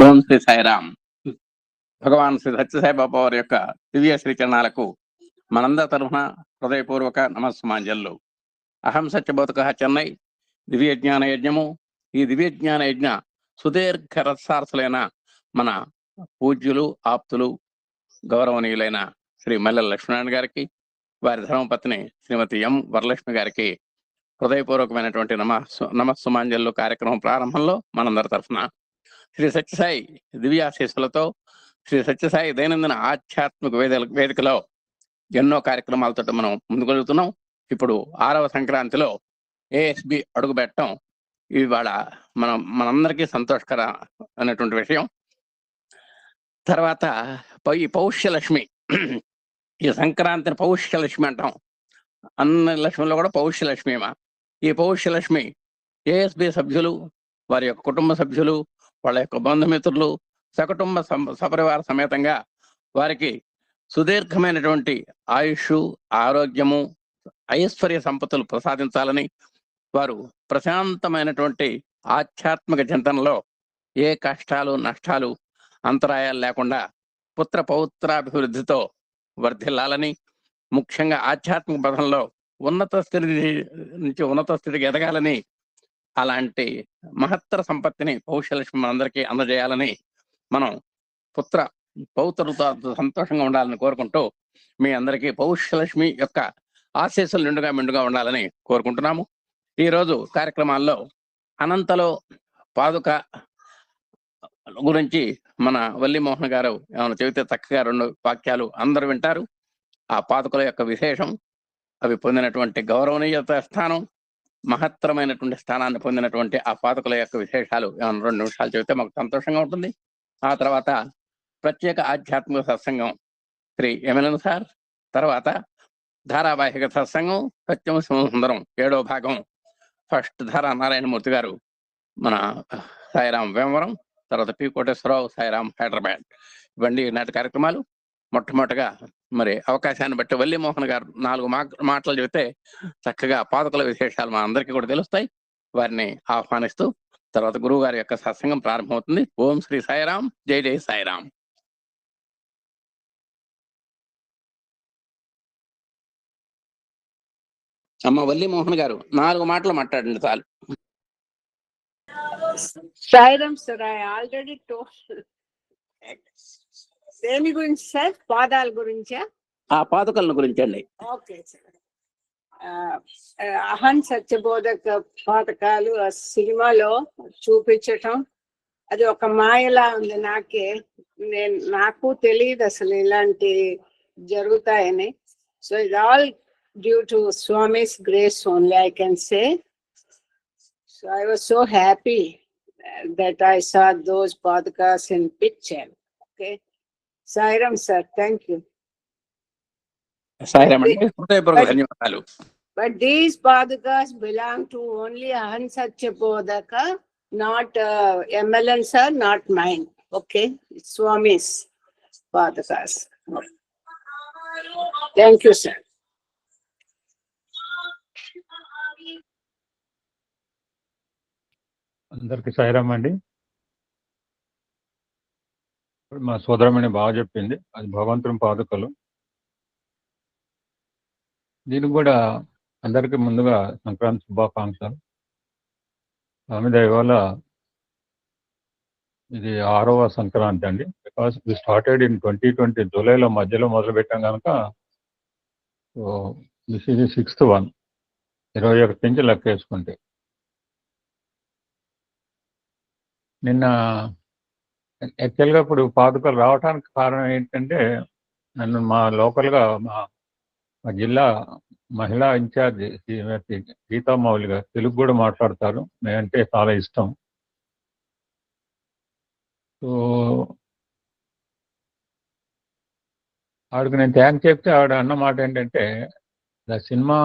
ఓం శ్రీ సాయిరామ్. భగవాన్ శ్రీ సత్యసాయి బాబా వారి యొక్క దివ్య శ్రీచరణాలకు మనందరి తరఫున హృదయపూర్వక నమస్సుమాంజలు. అహం సత్యబోధక చెన్నై దివ్య జ్ఞాన యజ్ఞము. ఈ దివ్య జ్ఞాన యజ్ఞ సుదీర్ఘ రసారసులైన మన పూజ్యులు, ఆప్తులు, గౌరవనీయులైన శ్రీ మల్లెల లక్ష్మీనారాయణ గారికి, వారి ధర్మపత్ని శ్రీమతి ఎం వరలక్ష్మి గారికి హృదయపూర్వకమైనటువంటి నమస్సుమాంజలు. కార్యక్రమం ప్రారంభంలో మనందరి తరఫున శ్రీ సత్యసాయి దివ్యాశీస్సులతో శ్రీ సత్యసాయి దైనందిన ఆధ్యాత్మిక వేదికలో ఎన్నో కార్యక్రమాలతో మనం ముందుకెళ్తున్నాం. ఇప్పుడు 6వ సంక్రాంతిలో ఏఎస్బి అడుగు పెట్టడం ఇవాళ మనందరికీ సంతోషకర అనేటువంటి విషయం. తర్వాత ఈ పౌష్యలక్ష్మి, ఈ సంక్రాంతిని పౌష్యలక్ష్మి అంటాం. అన్ని లక్ష్మిలో కూడా పౌష్యలక్ష్మిమా. ఈ పౌష్యలక్ష్మి ఏఎస్బి సభ్యులు, వారి యొక్క కుటుంబ సభ్యులు, వాళ్ళ యొక్క బంధుమిత్రులు సకుటుంబ సపరివార సమేతంగా వారికి సుదీర్ఘమైనటువంటి ఆయుష్, ఆరోగ్యము, ఐశ్వర్య సంపత్తులు ప్రసాదించాలని, వారు ప్రశాంతమైనటువంటి ఆధ్యాత్మిక చింతనలో ఏ కష్టాలు, నష్టాలు, అంతరాయాలు లేకుండా పుత్ర పౌత్రాభివృద్ధితో వర్ధిల్లాలని, ముఖ్యంగా ఆధ్యాత్మిక పథంలో ఉన్నత స్థితి నుంచి ఉన్నత స్థితికి ఎదగాలని, అలాంటి మహత్తర సంపత్తిని పౌష్యలక్ష్మి మనందరికీ అందజేయాలని, మనం పుత్ర పౌత్రులతో సంతోషంగా ఉండాలని కోరుకుంటూ మీ అందరికీ పౌష్యలక్ష్మి యొక్క ఆశీస్సులు మెండుగా ఉండాలని కోరుకుంటున్నాము. ఈరోజు కార్యక్రమాల్లో అనంతలో పాదుక గురించి మన వల్లి మోహన్ గారు ఏమైనా చెబితే చక్కగా 2 వాక్యాలు అందరూ వింటారు. ఆ పాదుకల యొక్క విశేషం, అవి పొందినటువంటి గౌరవనీయత స్థానం, మహత్తరమైనటువంటి స్థానాన్ని పొందినటువంటి ఆ పాదుకల యొక్క విశేషాలు ఏమైనా 2 నిమిషాలు చెబితే మాకు సంతోషంగా ఉంటుంది. ఆ తర్వాత ప్రత్యేక ఆధ్యాత్మిక సత్సంగం శ్రీ ఎమ్మెల్యే సార్, తర్వాత ధారావాహిక సత్సంగం సత్యం సుందరం 7వ భాగం ఫస్ట్ ధార నారాయణమూర్తి గారు మన సాయిరాం వేమవరం, తర్వాత పి కోటేశ్వరరావు సాయిరాం హైదరాబాద్. ఇవన్నీ నాటి కార్యక్రమాలు. మొట్టమొదటిగా మరి అవకాశాన్ని బట్టి వల్లి మోహన్ గారు 4 మాటలు చెబితే చక్కగా పాదుకల విశేషాలు మా అందరికీ కూడా తెలుస్తాయి. వారిని ఆహ్వానిస్తూ తర్వాత గురువు గారి యొక్క సత్సంగం ప్రారంభమవుతుంది. ఓం శ్రీ సాయిరాం. జై జై సాయిరాం. అమ్మ వల్లి మోహన్ గారు 4 మాటలు మాట్లాడండి చాలు. Sairam sir, I already told. దేని గురించి సార్? పాదాల గురించా? ఆ పాదుకల గురించి అండి. Okay sir. అహం సత్యబోధక పాతకాలు ఆ సినిమాలో చూపించటం అది ఒక మాయలా ఉంది. నాకు తెలియదు అసలు ఇలాంటి జరుగుతాయని. So it all due to Swami's grace only, I can say. So I was so happy that I saw those podcasts in picture. Okay. Sairam sir, thank you. Sairam ante హృదయపూర్వక ధన్యవాదాలు. But these podcasts belong to only Aham Satya Bodhaka, not MLN sir, not mine. Okay. It's Swami's podcasts. Thank you sir. అందరికి సాయిరాం అండి. మా సోదరమణి బాగా చెప్పింది, అది భగవంతుని పాదుకలు. దీనికి కూడా అందరికి ముందుగా సంక్రాంతి శుభాకాంక్షలు. స్వామి దయ వల్ల ఇది 6వ సంక్రాంతి అండి. బికాస్ వి స్టార్టెడ్ ఇన్ 2020 జూలైలో మధ్యలో మొదలు పెట్టాం కనుక దిస్ ఇది 6th one, 21 నుంచి లెక్క వేసుకుంటే. నిన్న యాక్చువల్గా ఇప్పుడు పాదుకలు రావడానికి కారణం ఏంటంటే, నన్ను మా లోకల్గా మా జిల్లా మహిళా ఇన్ఛార్జ్ శ్రీమతి గీతామౌళి గారు తెలుగు కూడా మాట్లాడతారు, నేనంటే చాలా ఇష్టం. సో ఆవిడకి నేను థ్యాంక్స్ చెప్తే ఆవిడ అన్న మాట ఏంటంటే, సినిమా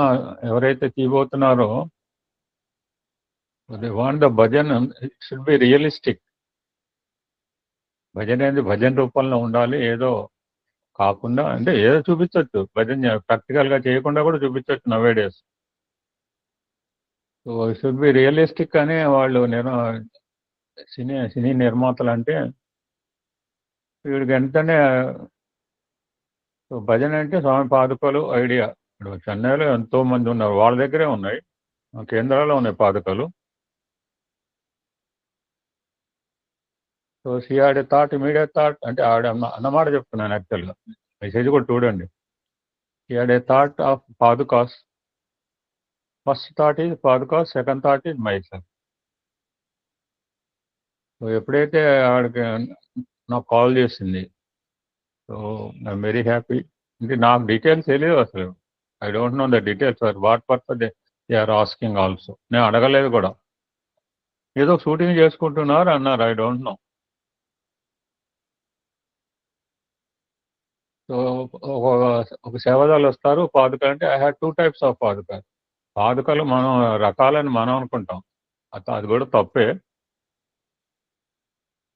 ఎవరైతే తీయబోతున్నారో they want the bhajan, it should be realistic. భజన అనేది భజన రూపంలో ఉండాలి, ఏదో కాకుండా. అంటే ఏదో చూపించవచ్చు, భజన ప్రాక్టికల్ గా చేయకుండా కూడా చూపించవచ్చు nowadays. So it should be realistic అని వాళ్ళు సినీ నిర్మాతలు అంటే వీడికి వెంటనే భజన అంటే స్వామి పాదుకలు ఐడియా. ఇప్పుడు చెన్నైలో ఎంతో మంది ఉన్నారు, వాళ్ళ దగ్గరే ఉన్నాయి, కేంద్రాల్లో ఉన్నాయి పాదుకలు. So she had a thought, immediate thought, అంటే ఆవిడ అన్నమాట చెప్తున్నాను యాక్చువల్గా, మెసేజ్ కూడా చూడండి. She had a thought of padukas. First thought is padukas, second thought is myself. So ఎప్పుడైతే ఆవిడకి నాకు కాల్ చేసింది, సో ఐఎమ్ వెరీ హ్యాపీ. అంటే నాకు డీటెయిల్స్ తెలియదు అసలు, I don't know the details for what purpose they are asking also. నేను అడగలేదు కూడా, ఏదో షూటింగ్ చేసుకుంటున్నారు అన్నారు, ఐ డోంట్ నో. సో ఒక సేవదాలు వస్తారు పాదుకలు అంటే, ఐ హ్యాడ్ 2 టైప్స్ ఆఫ్ పాదుకలు. పాదుకలు మనం రకాలని మనం అనుకుంటాం, అది కూడా తప్పే.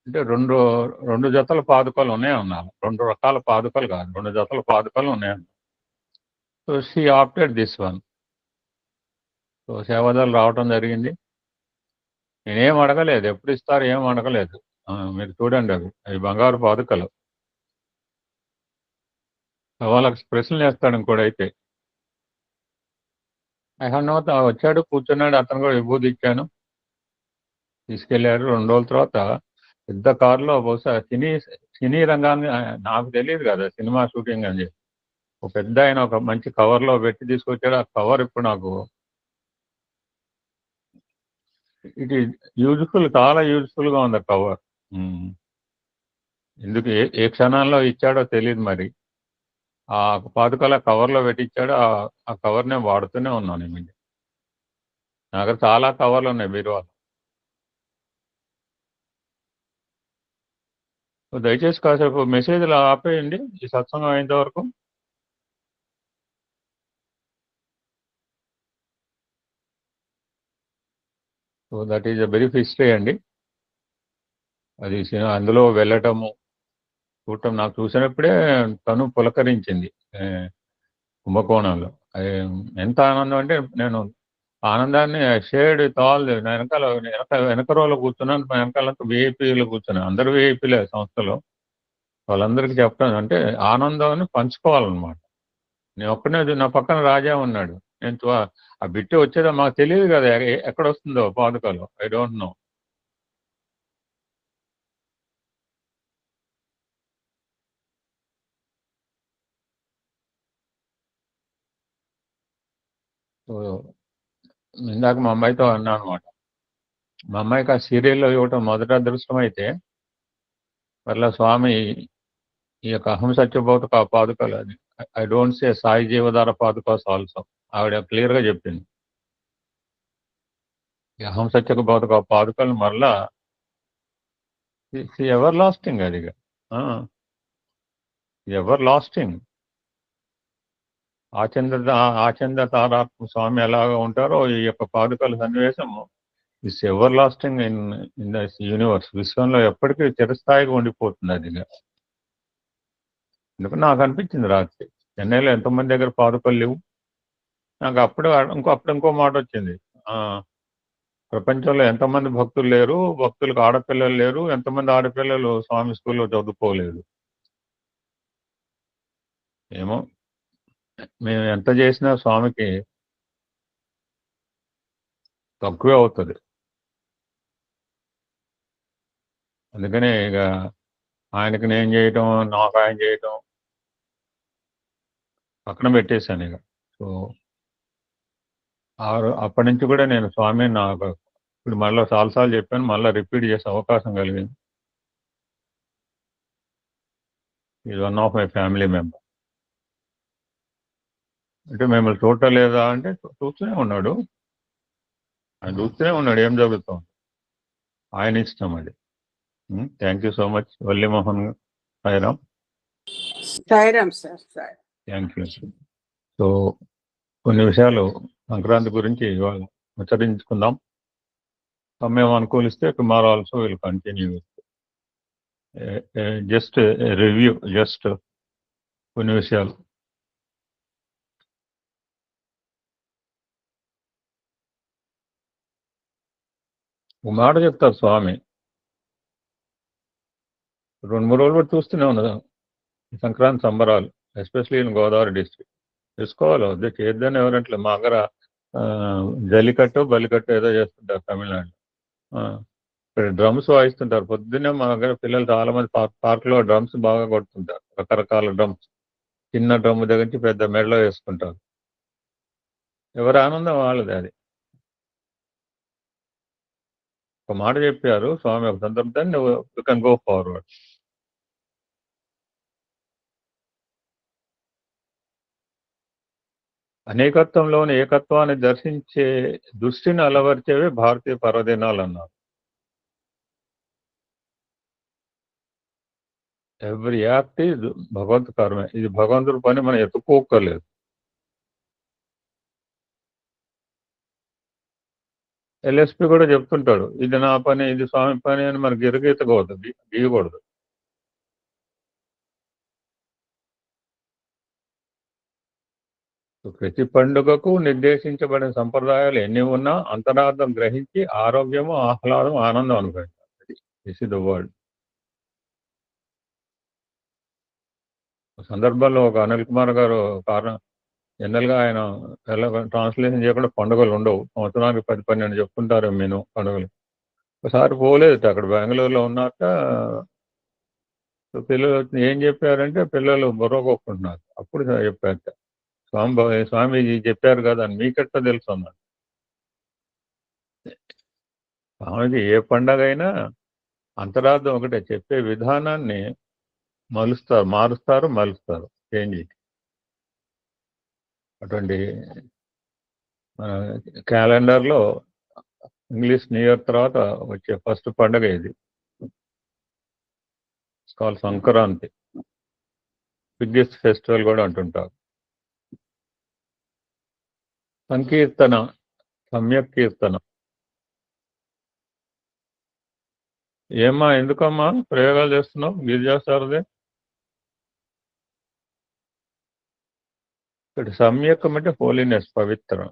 అంటే రెండు జతల పాదుకలు ఉన్నాయి అన్నారు, 2 రకాల పాదుకలు కాదు, 2 జతల పాదుకలు ఉన్నాయి. So she opted this one. So సేవదాలు రావటం జరిగింది. నేనేం అడగలేదు, ఎప్పుడు ఇస్తారు ఏం అడగలేదు. మీరు చూడండి, అవి బంగారు పాదుకలు. వాళ్ళకి ప్రశ్నలు వేస్తాడు ఇంకోడైతే. ఐ హ్యావ్ నో, వచ్చాడు కూర్చున్నాడు, అతను కూడా విభూతి ఇచ్చాను, తీసుకెళ్లారు. 2 రోజుల తర్వాత పెద్ద కారులో, బహుశా సినీ రంగాన్ని, నాకు తెలియదు కదా సినిమా షూటింగ్ అని చెప్పి, ఒక పెద్ద ఆయన ఒక మంచి కవర్లో పెట్టి తీసుకొచ్చాడు. ఆ కవర్ ఇప్పుడు నాకు ఇట్ ఈజ్ యూజ్ఫుల్, చాలా యూజ్ఫుల్ గా ఉంది కవర్. ఎందుకు ఏ క్షణాల్లో ఇచ్చాడో తెలియదు మరి. ఆ పాదుకల కవర్లో పెట్టించాడు, ఆ కవర్ నేను వాడుతూనే ఉన్నాను. ఈ నా దగ్గర చాలా కవర్లు ఉన్నాయి బీరువాలో. దయచేసి కాసేపు మెసేజ్లు ఆపేయండి ఈ సత్సంగం అయ్యేంత వరకు. So that is a brief history అండి. అది అందులో వెళ్ళటము, చూడటం, నాకు చూసినప్పుడే తను పులకరించింది కుంభకోణంలో. ఎంత ఆనందం అంటే, నేను ఆనందాన్ని షేర్డ్ విత్ ఆల్. వెనక రోలో కూర్చున్నాను, వెనకాలంతా విఐపీలు కూర్చున్నాను, అందరూ విఐపీలే సంస్థలో. వాళ్ళందరికీ చెప్పడం అంటే ఆనందాన్ని పంచుకోవాలన్నమాట. నేను ఒక్కనే, నా పక్కన రాజా ఉన్నాడు. నేను ఆ బిట్టి వచ్చేదో మాకు తెలియదు కదా, ఎక్కడ వస్తుందో పాదుకలు, ఐ డోంట్ నో. సో ఇందాక మా అమ్మాయితో అన్నా అనమాట, మా అమ్మాయికి ఆ సీరియల్లో ఇవ్వటం మొదట అదృష్టం అయితే, మరలా స్వామి ఈ యొక్క అహం సత్యబోధక పాదుకలు, అది I don't say Sai Jeevadhara padukas also, ఆవిడ క్లియర్ గా చెప్పింది. ఈ అహం సత్యక బోధక పాదుకలు మరలా ఎవర్ లాస్టింగ్, అది ఎవర్ లాస్టింగ్. ఆచంద తారాత్మ స్వామి ఎలాగా ఉంటారో, ఈ యొక్క పాదుకల సన్నివేశము it's ever lasting in the universe. విశ్వంలో ఎప్పటికీ చిరస్థాయిగా ఉండిపోతుంది అది. ఎందుకంటే నాకు అనిపించింది రాత్రి, చెన్నైలో ఎంతోమంది దగ్గర పాదుకలు లేవు. నాకు అప్పుడు ఇంకో మాట వచ్చింది, ప్రపంచంలో ఎంతమంది భక్తులు లేరు, భక్తులకు ఆడపిల్లలు లేరు, ఎంతమంది ఆడపిల్లలు స్వామి స్కూల్లో చదువుకోలేదు. ఏమో, మేము ఎంత చేసినా స్వామికి తక్కువే అవుతుంది. అందుకనే ఇక ఆయనకి నేను చేయటం, నాకు ఆయన చేయటం పక్కన పెట్టేశాను ఇక. సో అప్పటి నుంచి కూడా నేను స్వామి, నాకు ఇప్పుడు మళ్ళీ చాలాసార్లు చెప్పాను, మళ్ళీ రిపీట్ చేసే అవకాశం కలిగింది. Is one of my family member. అంటే మిమ్మల్ని చూడలేదా అంటే, చూస్తూనే ఉన్నాడు, ఆయన చూస్తూనే ఉన్నాడు ఏం జరుగుతాం, ఆయన ఇష్టం అది. Thank you so much Valli Mohan Sairam. Sairam sir. Thank you. So కొన్ని విషయాలు సంక్రాంతి గురించి ఇవాళ ముచ్చరించుకుందాం. సమయం అనుకూలిస్తే tomorrow also will continue. Just review, just కొన్ని విషయాలు. ఒక మాట చెప్తారు స్వామి, 2-3 రోజులు కూడా చూస్తూనే ఉన్నది సంక్రాంతి సంబరాలు, ఎస్పెషలీ ఇన్ గోదావరి డిస్ట్రిక్ట్. తెలుసుకోవాలి, వద్దు చేయొద్దని ఎవరంటలేదు. మా దగ్గర జల్లికట్టు బలికట్టు ఏదో చేస్తుంటారు తమిళనాడు. ఇక్కడ డ్రమ్స్ వాయిస్తుంటారు పొద్దున్నే. మా దగ్గర పిల్లలు చాలా మంది పార్క్ లో డ్రమ్స్ బాగా కొడుతుంటారు, రకరకాల డ్రమ్స్. చిన్న డ్రమ్ దగ్గర నుంచి పెద్ద మెడలో వేసుకుంటారు. ఎవరి ఆనందం వాళ్ళది. అది ఒక మాట చెప్పారు స్వామి ఒక సందర్భం, నువ్వు యూ కెన్ గో ఫార్వర్డ్. అనేకత్వంలోని ఏకత్వాన్ని దర్శించే దృష్టిని అలవర్చేవే భారతీయ పర్వదినాలు అన్నారు. ఎవ్రీ యాక్ట్ ఇది భగవంతు కర్మే, ఇది భగవంతుడి పని, మనం ఎత్తుకోకర్లేదు. ఎల్ఎస్పి కూడా చెప్తుంటాడు, ఇది నా పని, ఇది స్వామి పని అని మనకి గిరగీతకూడదు, గీయకూడదు. ప్రతి పండుగకు నిర్దేశించబడిన సంప్రదాయాలు ఎన్ని ఉన్నా అంతరార్థం గ్రహించి ఆరోగ్యము, ఆహ్లాదం, ఆనందం అనుభవించాలి. This is the world. సందర్భంలో ఒక అనిల్ కుమార్ గారు కారణం, జనరల్ గా ఆయన ట్రాన్స్లేషన్ చేయకుండా పండుగలు ఉండవు, సంవత్సరానికి 10-12 చెప్తుంటారు నేను పండుగలు. ఒకసారి పోలేదు, అక్కడ బెంగళూరులో ఉన్నాక పిల్లలు ఏం చెప్పారంటే పిల్లలు బుర్రగొట్టుకుంటున్నారు. అప్పుడు చెప్పారు, స్వామి చెప్పారు కదా అని మీకెట్లా తెలుసు అన్నాడు. స్వామిజీ ఏ పండగ అయినా అంతరార్థం ఒకటే, చెప్పే విధానాన్ని మారుస్తారు, చేంజ్. అటువంటి క్యాలెండర్లో ఇంగ్లీష్ న్యూ ఇయర్ తర్వాత వచ్చే ఫస్ట్ పండుగ ఇది. కాల్ సంక్రాంతి, బిగ్గెస్ట్ ఫెస్టివల్ కూడా అంటుంటారు. సంకీర్తన, సమ్యక్ కీర్తన. ఏమ్మా, ఎందుకమ్మా ప్రయోగాలు చేస్తున్నావు? గిరిజా సారదే ఇక్కడ సమ్యకం అంటే హోలీనెస్, పవిత్రం.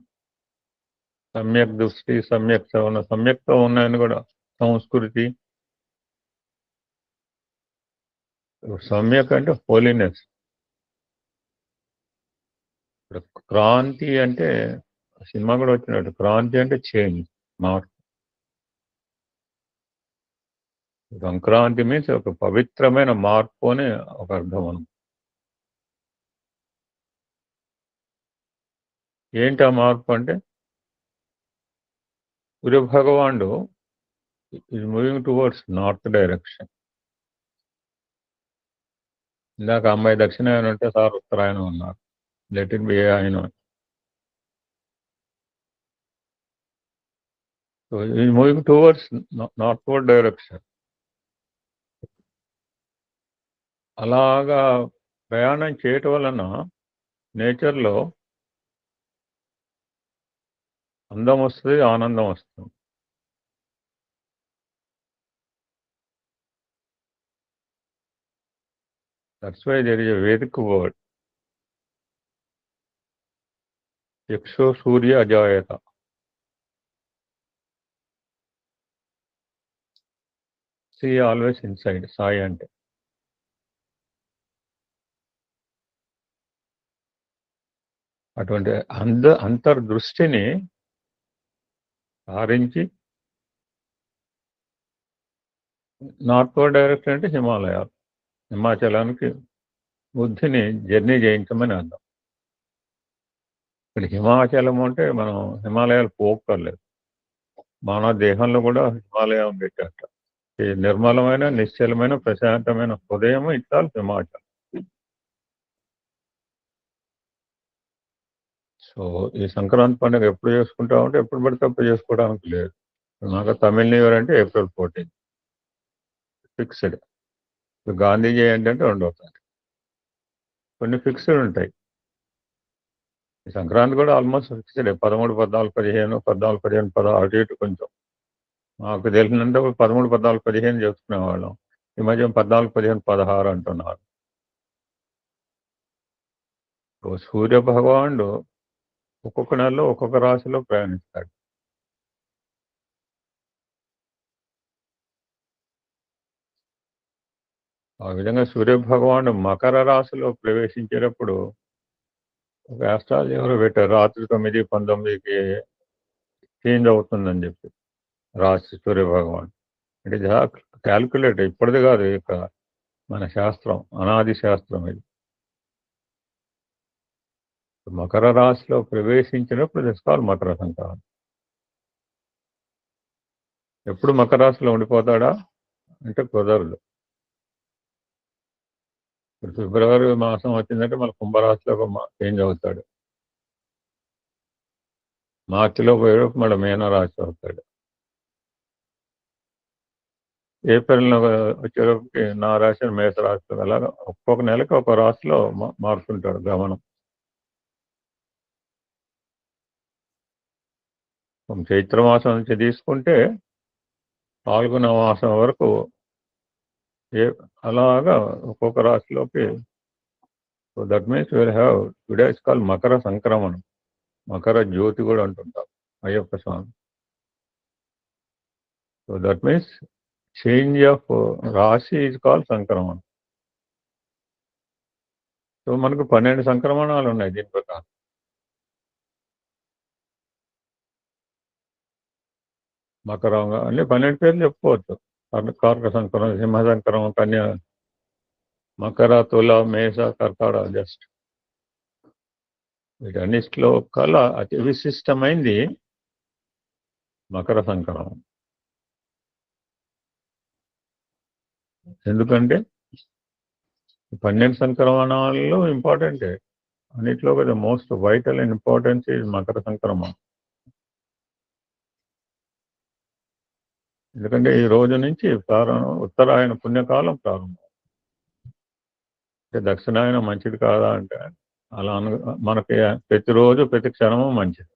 సమ్యక్ దృష్టి, సమ్యక్ శ్రవణ, సమ్యక్తో ఉన్నాయని కూడా సంస్కృతి. సమ్యక్ అంటే హోలీనెస్. క్రాంతి అంటే సినిమా కూడా వచ్చినట్టు, క్రాంతి అంటే చేంజ్, మార్పు. సంక్రాంతి మీన్స్ ఒక పవిత్రమైన మార్పు అని ఒక అర్థం. మనం ఏంటి ఆ మార్పు అంటే, సూర్య భగవానుడు is moving towards north direction. ఇందాక అమ్మాయి దక్షిణాయనం అంటే సార్ ఉత్తరాయణం ఉన్నారు, లెట్ ఇట్ బి ఆయన. So is moving towards northward direction. అలాగా ప్రయాణం చేయటం వలన నేచర్లో అందం వస్తుంది, ఆనందం వస్తుంది. That's why there is a Vedic word, యక్షో సూర్య అజాయత. సీ ఆల్వేస్ ఇన్సైడ్, సాయి అంటే. అటువంటి అంతర్దృష్టిని సారించి నార్త్వర్డ్ డైరెక్షన్ అంటే హిమాలయాలు, హిమాచలానికి బుద్ధిని జర్నీ చేయించమని అర్థం. ఇక్కడ హిమాచలం అంటే మనం హిమాలయాలు పోక్కర్లేదు, మన దేహంలో కూడా హిమాలయం పెట్టాట. ఈ నిర్మలమైన, నిశ్చలమైన, ప్రశాంతమైన హృదయం ఇచ్చాలి హిమాచలం. సో ఈ సంక్రాంతి పండుగ ఎప్పుడు చేసుకుంటామంటే ఎప్పుడు పడితే అప్పుడు చేసుకోవడానికి లేదు. నాకు తమిళ న్యూ ఇయర్ అంటే April 14 ఫిక్స్డ్. గాంధీ జయంతి అంటే 2వ తారీఖు. కొన్ని ఫిక్స్డ్ ఉంటాయి. ఈ సంక్రాంతి కూడా ఆల్మోస్ట్ ఫిక్స్డ్. 13, 14, 15, 14, 15, 16 అటు ఇటు కొంచెం. మాకు తెలిసినంత 13, 14, 15 చేసుకునేవాళ్ళం. ఈ మధ్య 14, 15, 16 అంటున్నారు. సూర్య భగవానుడు ఒక్కొక్క నెలలో ఒక్కొక్క రాశిలో ప్రయాణిస్తాడు. ఆ విధంగా సూర్యభగవానుడు మకర రాశిలో ప్రవేశించేటప్పుడు ఒక ఆస్ట్రాలజీ ఎవరో పెట్టారు, రాత్రి 9:19కి చేంజ్ అవుతుందని చెప్పి రాశి సూర్యభగవాన్. అంటే ఇది క్యాల్కులేట్ ఇప్పటిది కాదు, ఇక మన శాస్త్రం, అనాది శాస్త్రం ఇది. మకర రాశిలో ప్రవేశించినప్పుడు తెసుకోవాలి మకర సంక్రాంతి. ఎప్పుడు మకర రాశిలో ఉండిపోతాడా అంటే కుదరదు. ఇప్పుడు ఫిబ్రవరి మాసం వచ్చిందంటే మన కుంభరాశిలో చేంజ్ అవుతాడు, మార్చిలో పోయేటప్పుడు మళ్ళీ మీనరాశి అవుతాడు, ఏప్రిల్లో వచ్చేటప్పటికి నా రాశి మేషరాశిలో, అలాగా ఒక్కొక్క నెలకి ఒక రాశిలో మారుతుంటాడు గమనం. చైత్ర మాసం నుంచి తీసుకుంటే పాల్గొన మాసం వరకు అలాగా ఒక్కొక్క రాశిలోకి. So that means will have today is call మకర సంక్రమణం, మకర జ్యోతి కూడా అంటుంటాం Ayyappa Swami. So that means change of రాశి ఈజ్ కాల్ సంక్రమణం. సో మనకు 12 సంక్రమణాలు ఉన్నాయి దీని ప్రకారం. మకరంగా అంటే 12 పేర్లు చెప్పుకోవచ్చు. కార్క సంక్రమం, సింహ సంక్రమం, కన్యా, మకర, తుల, మేష, కర్కాట. జస్ట్ వీటన్నిటిలో కల్లా అతి విశిష్టమైంది మకర సంక్రమం. ఎందుకంటే 12 సంక్రమణాల్లో ఇంపార్టెంటే, అన్నిట్లో కదా most vital and importance is Makar సంక్రమం. ఎందుకంటే ఈ రోజు నుంచి ఉత్తరాయణ పుణ్యకాలం ప్రారంభం. అంటే దక్షిణాయన మంచిది కాదా అంటే అలా మనకి ప్రతిరోజు ప్రతి క్షణము మంచిది.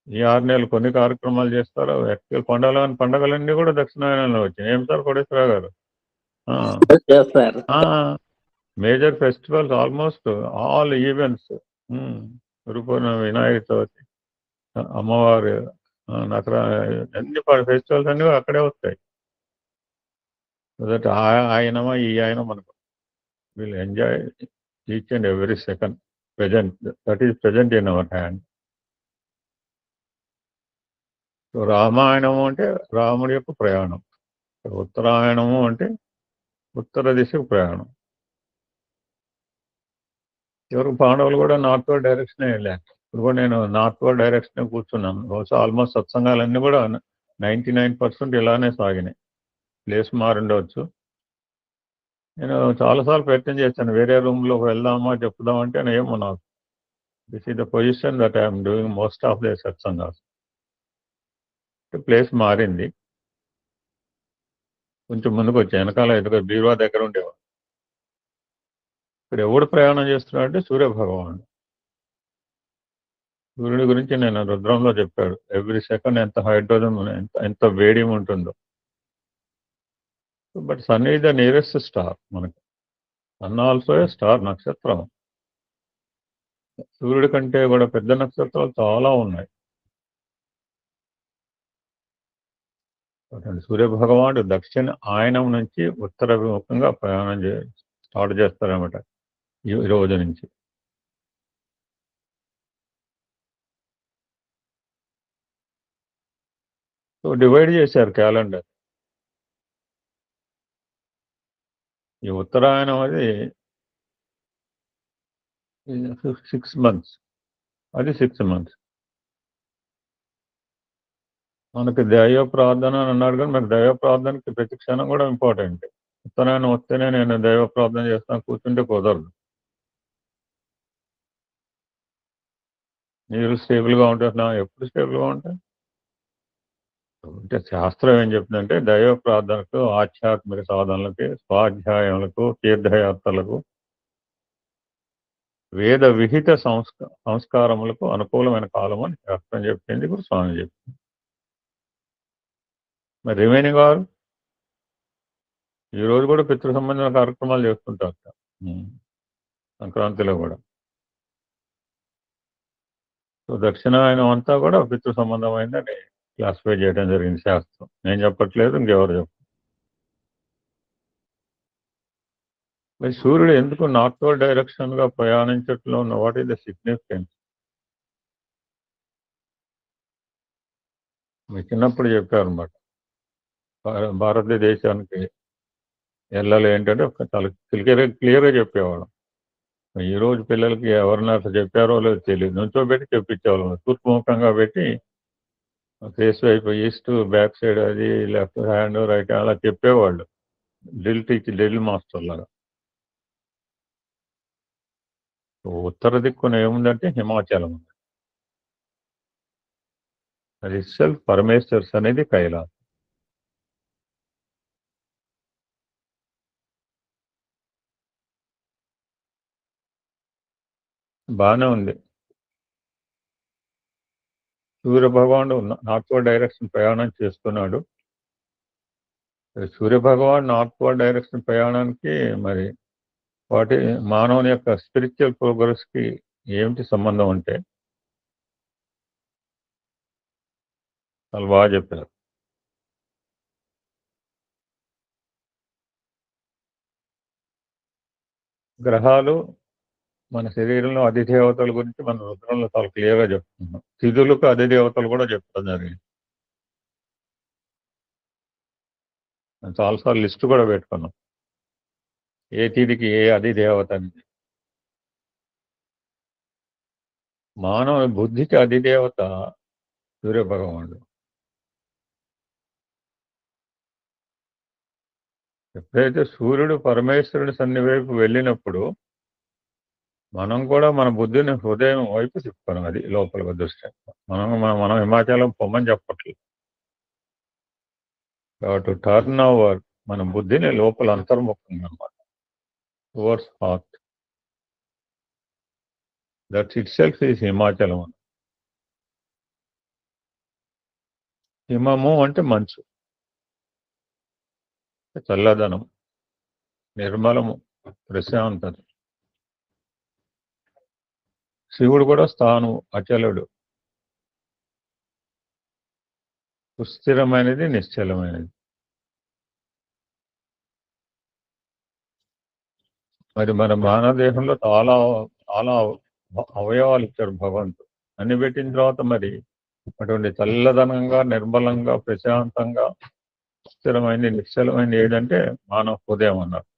ఈ 6 నెలలు కొన్ని కార్యక్రమాలు చేస్తారు, యాక్చువల్ పండగలన్నీ కూడా దక్షిణాయనంలో వచ్చాయి. ఏం సార్ కోటేశ్వరరావు గారు? Major festivals almost all events, Guru Purnima, Vinayaka Chavithi, అమ్మవారు, నకరా, అన్ని ఫెస్టివల్స్ అన్ని అక్కడే వస్తాయి. దట్ ఆయనమా ఈ ఆయన మనకు will enjoy each and every second present, that is present in our hand. So రామాయణము అంటే రాముడి యొక్క ప్రయాణం, ఉత్తరాయణము అంటే ఉత్తర దిశకు ప్రయాణం. ఎవరు పాండవులు కూడా నార్త్ వర్డ్ డైరెక్షన్ వెళ్ళారు. ఇప్పుడు కూడా నేను నార్త్ వర్డ్ డైరెక్షన్ కూర్చున్నాను. బహుశా ఆల్మోస్ట్ సత్సంగాలన్నీ కూడా 99% ఇలానే సాగినాయి. ప్లేస్ మారుండవచ్చు. నేను చాలాసార్లు ప్రయత్నం చేశాను, వేరే రూమ్లో వెళ్దామా చెప్దామంటే ఏమో నాకు this is the position that I'm doing most of the satsangs. Place మారింది, కొంచెం ముందుకు వచ్చా, వెనకాల ఎదుగు బీరువా దగ్గర ఉండేవాడు. ఇక్కడ ఎవడు ప్రయాణం చేస్తున్నాడు అంటే సూర్యభగవానుడు. సూర్యుడి గురించి నేను రుద్రంలో చెప్పాడు, ఎవ్రీ సెకండ్ ఎంత హైడ్రోజన్, ఎంత వేడి ఉంటుందో. But sun is the nearest star మనకి. సన్ ఆల్సో ఏ స్టార్, నక్షత్రం. సూర్యుడి కంటే కూడా పెద్ద నక్షత్రాలు చాలా ఉన్నాయి. సూర్యభగవానుడు దక్షిణ ఆయనం నుంచి ఉత్తరాభిముఖంగా ప్రయాణం స్టార్ట్ చేస్తారన్నమాట ఈ రోజు నుంచి. సో డివైడ్ చేశారు క్యాలెండర్. ఈ ఉత్తరాయణం అది 6 months, అది 6 months. మనకి దైవ ప్రార్థన అని అన్నాడు, కానీ మరి దైవ ప్రార్థనకి ప్రతి క్షణం కూడా ఇంపార్టెంట్. ఉత్తరాయణం వస్తేనే నేను దైవ ప్రార్థన చేస్తాను కూర్చుంటే కుదరదు. నీరు స్టేబుల్గా ఉంటున్నా, ఎప్పుడు స్టేబుల్గా ఉంటాయి అంటే శాస్త్రం ఏం చెప్తుందంటే దైవ ప్రార్థనకు, ఆధ్యాత్మిక సాధనలకి, స్వాధ్యాయములకు, తీర్థయాత్రలకు, వేద విహిత సంస్కారములకు అనుకూలమైన కాలం అని శాస్త్రం చెప్పింది, ఇప్పుడు స్వామి చెప్పింది. మరి రిమైనింగ్ వారు ఈరోజు కూడా పితృ సంబంధించిన కార్యక్రమాలు చేస్తుంటారు సంక్రాంతిలో కూడా. సో దక్షిణాయనం అంతా కూడా పితృ సంబంధమైందని క్లాసిఫై చేయడం జరిగింది శాస్త్రం. నేను చెప్పట్లేదు, ఇంకెవరు చెప్పు. మరి సూర్యుడు ఎందుకు నార్త్వర్డ్ డైరెక్షన్ గా ప్రయాణించట్లో ఉన్న వాట్ ఈస్ ద సిగ్నిఫికెన్స్? మీ చిన్నప్పుడు చెప్పారన్నమాట. భారతదేశానికి ఎల్లలు ఏంటంటే చాలా క్లియర్గా చెప్పేవాళ్ళం. ఈ రోజు పిల్లలకి ఎవరన్నా అట్లా చెప్పారో లేదో తెలియదు, నుంచోబెట్టి చెప్పించేవాళ్ళం. తూర్పుముఖంగా పెట్టి ఫేస్ వైపు ఈస్ట్, బ్యాక్ సైడ్ అది, లెఫ్ట్ హ్యాండ్, రైట్ అలా చెప్పేవాళ్ళు. డ్రిల్ మాస్టర్ లాగా. ఉత్తర దిక్కున ఏముందంటే హిమాచలం ఉంది. అది సెల్ఫ్ పరమేశ్వర్స్ అనేది కైలాసం. బాగానే ఉంది. సూర్య భగవానుడు నార్త్వర్డ్ డైరెక్షన్ ప్రయాణం చేస్తున్నాడు. సూర్య భగవాన్ నార్త్వర్డ్ డైరెక్షన్ ప్రయాణానికి మరి వాటి మానవుని యొక్క స్పిరిచువల్ ప్రోగ్రెస్ కి ఏమిటి సంబంధం అంటే చాలా బాగా చెప్పారు. గ్రహాలు మన శరీరంలో అధిదేవతల గురించి మన రుద్రంలో చాలా క్లియర్గా చెప్తున్నాం. తిథులకు అధిదేవతలు కూడా చెప్తాం జరిగింది. చాలాసార్లు లిస్టు కూడా పెట్టుకున్నాం, ఏ తిథికి ఏ అధిదేవత అనేది. మానవ బుద్ధికి అధిదేవత సూర్య భగవానుడు. ఎప్పుడైతే సూర్యుడు పరమేశ్వరుడి సన్నివైపు వెళ్ళినప్పుడు మనం కూడా మన బుద్ధిని హృదయం వైపు తిప్పుకోను. అది లోపల దృష్టి. మనం హిమాచలం పొమ్మని చెప్పట్లేదు. కాబట్టి టర్న్ ఓవర్ మన బుద్ధిని లోపల అంతర్ముఖంగా అన్నమాట, towards heart. That itself is హిమాచలం. హిమము అంటే మంచు, చల్లదనం, నిర్మలము, ప్రశాంతత. శివుడు కూడా స్థాను, అచలుడు, సుస్థిరమైనది, నిశ్చలమైనది. మరి మన మానవ దేహంలో చాలా చాలా అవయవాలు ఇచ్చారు భగవంతుడు. అన్ని పెట్టిన తర్వాత మరి అటువంటి చల్లదనంగా, నిర్మలంగా, ప్రశాంతంగా, స్థిరమైనది, నిశ్చలమైనది ఏదంటే మానవ హృదయం అన్నారు.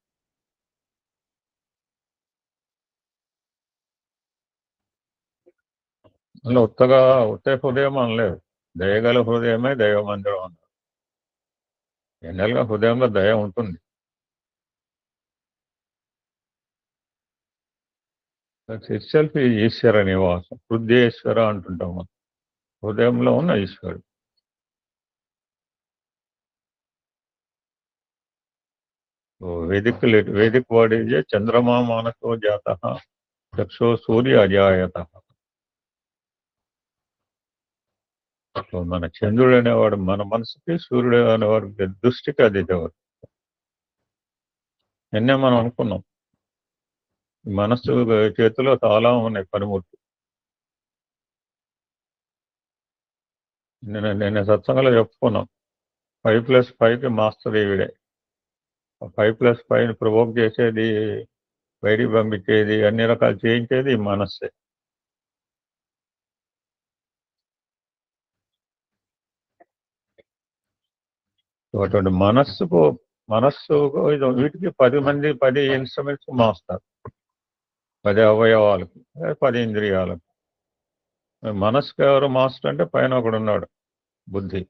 అందులో ఉత్త హృదయం అనలేదు, దయగల హృదయమే దైవ మందిరం అన్నారు. జనరల్గా హృదయంలో దయ ఉంటుంది. ఇట్సెల్ఫ్ ఈశ్వర నివాసం, హృదయేశ్వర అంటుంటాం. హృదయంలో ఉన్న ఈశ్వరుడు. వేదిక్ వర్డ్ ఇజ్ చంద్రమా మానసో జాత చక్షో సూర్య అజాయత. మన చంద్రుడు అనేవాడు మన మనసుకి, సూర్యుడు అనేవాడు దృష్టికి అధిదేవత. నిన్నే మనం అనుకున్నాం, మనస్సు చేతిలో చాలా ఉన్నాయి పనిముట్లు. నేను సత్సంగంలో చెప్పుకున్నాం, 5+5కి మాస్టర్ ఈవిడే. 5+5ని ప్రొవోక్ చేసేది, బయటికి పంపించేది, అన్ని రకాలు చేయించేది మనస్సే. అటువంటి మనస్సుకు వీటికి 10 ఇన్స్ట్రుమెంట్స్ మాస్తారు. 10 అవయవాలకు, 10 ఇంద్రియాలకు. మనస్సుకు ఎవరు మాస్టర్ అంటే పైన ఒకడు ఉన్నాడు, బుద్ధి.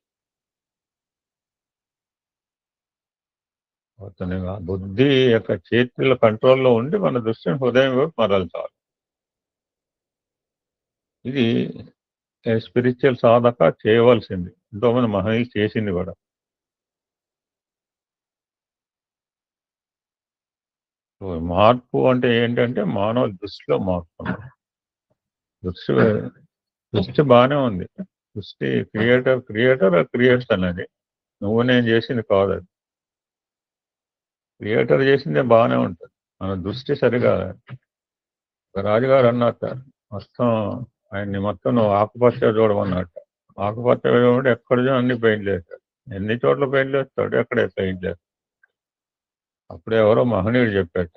అతని బుద్ధి యొక్క చేతుల కంట్రోల్లో ఉండి మన దృష్టిని హృదయం వైపు మరల్చాలి. ఇది స్పిరిచువల్ సాధక చేయవలసింది. ఎంతోమంది మహనీయులు చేసింది కూడా. మార్పు అంటే ఏంటంటే మానవ దృష్టిలో మార్పు. దృష్టి బాగానే ఉంది. దృష్టి క్రియేటర్ క్రియేట్స్ అన్నది. నువ్వు నేను చేసింది కాదు, అది క్రియేటర్ చేసిందే బాగానే ఉంటుంది. మన దృష్టి సరిగా. రాజుగారు అన్నట్ట, మొత్తం ఆయన్ని మొత్తం నువ్వు ఆకుపచ్చ చూడమన్నట్ట. ఆకుపచ్చ చూడమంటే ఎక్కడ అన్ని పెయింట్ చేస్తాడు. ఎన్ని చోట్ల పెయింట్ చేస్తాడు, ఎక్కడే పెయింట్ చేస్తాడు. అప్పుడే ఎవరో మహనీయుడు చెప్పాట,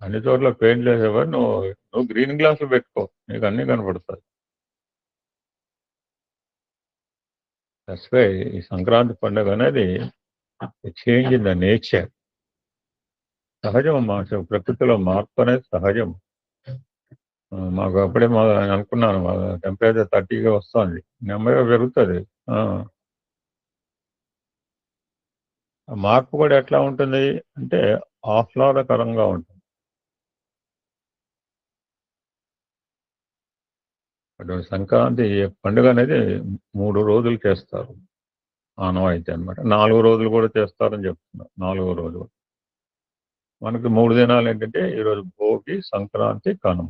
అన్ని చోట్ల పెయింట్ వేసేవారు, నువ్వు గ్రీన్ గ్లాసులు పెట్టుకో, నీకు అన్నీ కనపడతాయి. దట్స్ ఈ సంక్రాంతి పండుగ అనేది చేంజ్ ఇన్ ద నేచర్. సహజం ప్రకృతిలో మార్పు అనేది సహజం. మాకు అప్పుడే అనుకున్నాను టెంపరేచర్ 30గా వస్తుంది, నెమ్మదిగా పెరుగుతుంది. ఆ మార్పు కూడా ఎట్లా ఉంటుంది అంటే ఆహ్లాదకరంగా ఉంటుంది. అటువంటి సంక్రాంతి పండుగ అనేది 3 రోజులు చేస్తారు ఆనవాయితీ అనమాట. 4 రోజులు కూడా చేస్తారని చెప్తున్నారు. 4వ రోజు మనకి 3 దినాలు ఏంటంటే ఈరోజు భోగి, సంక్రాంతి, కనుమ.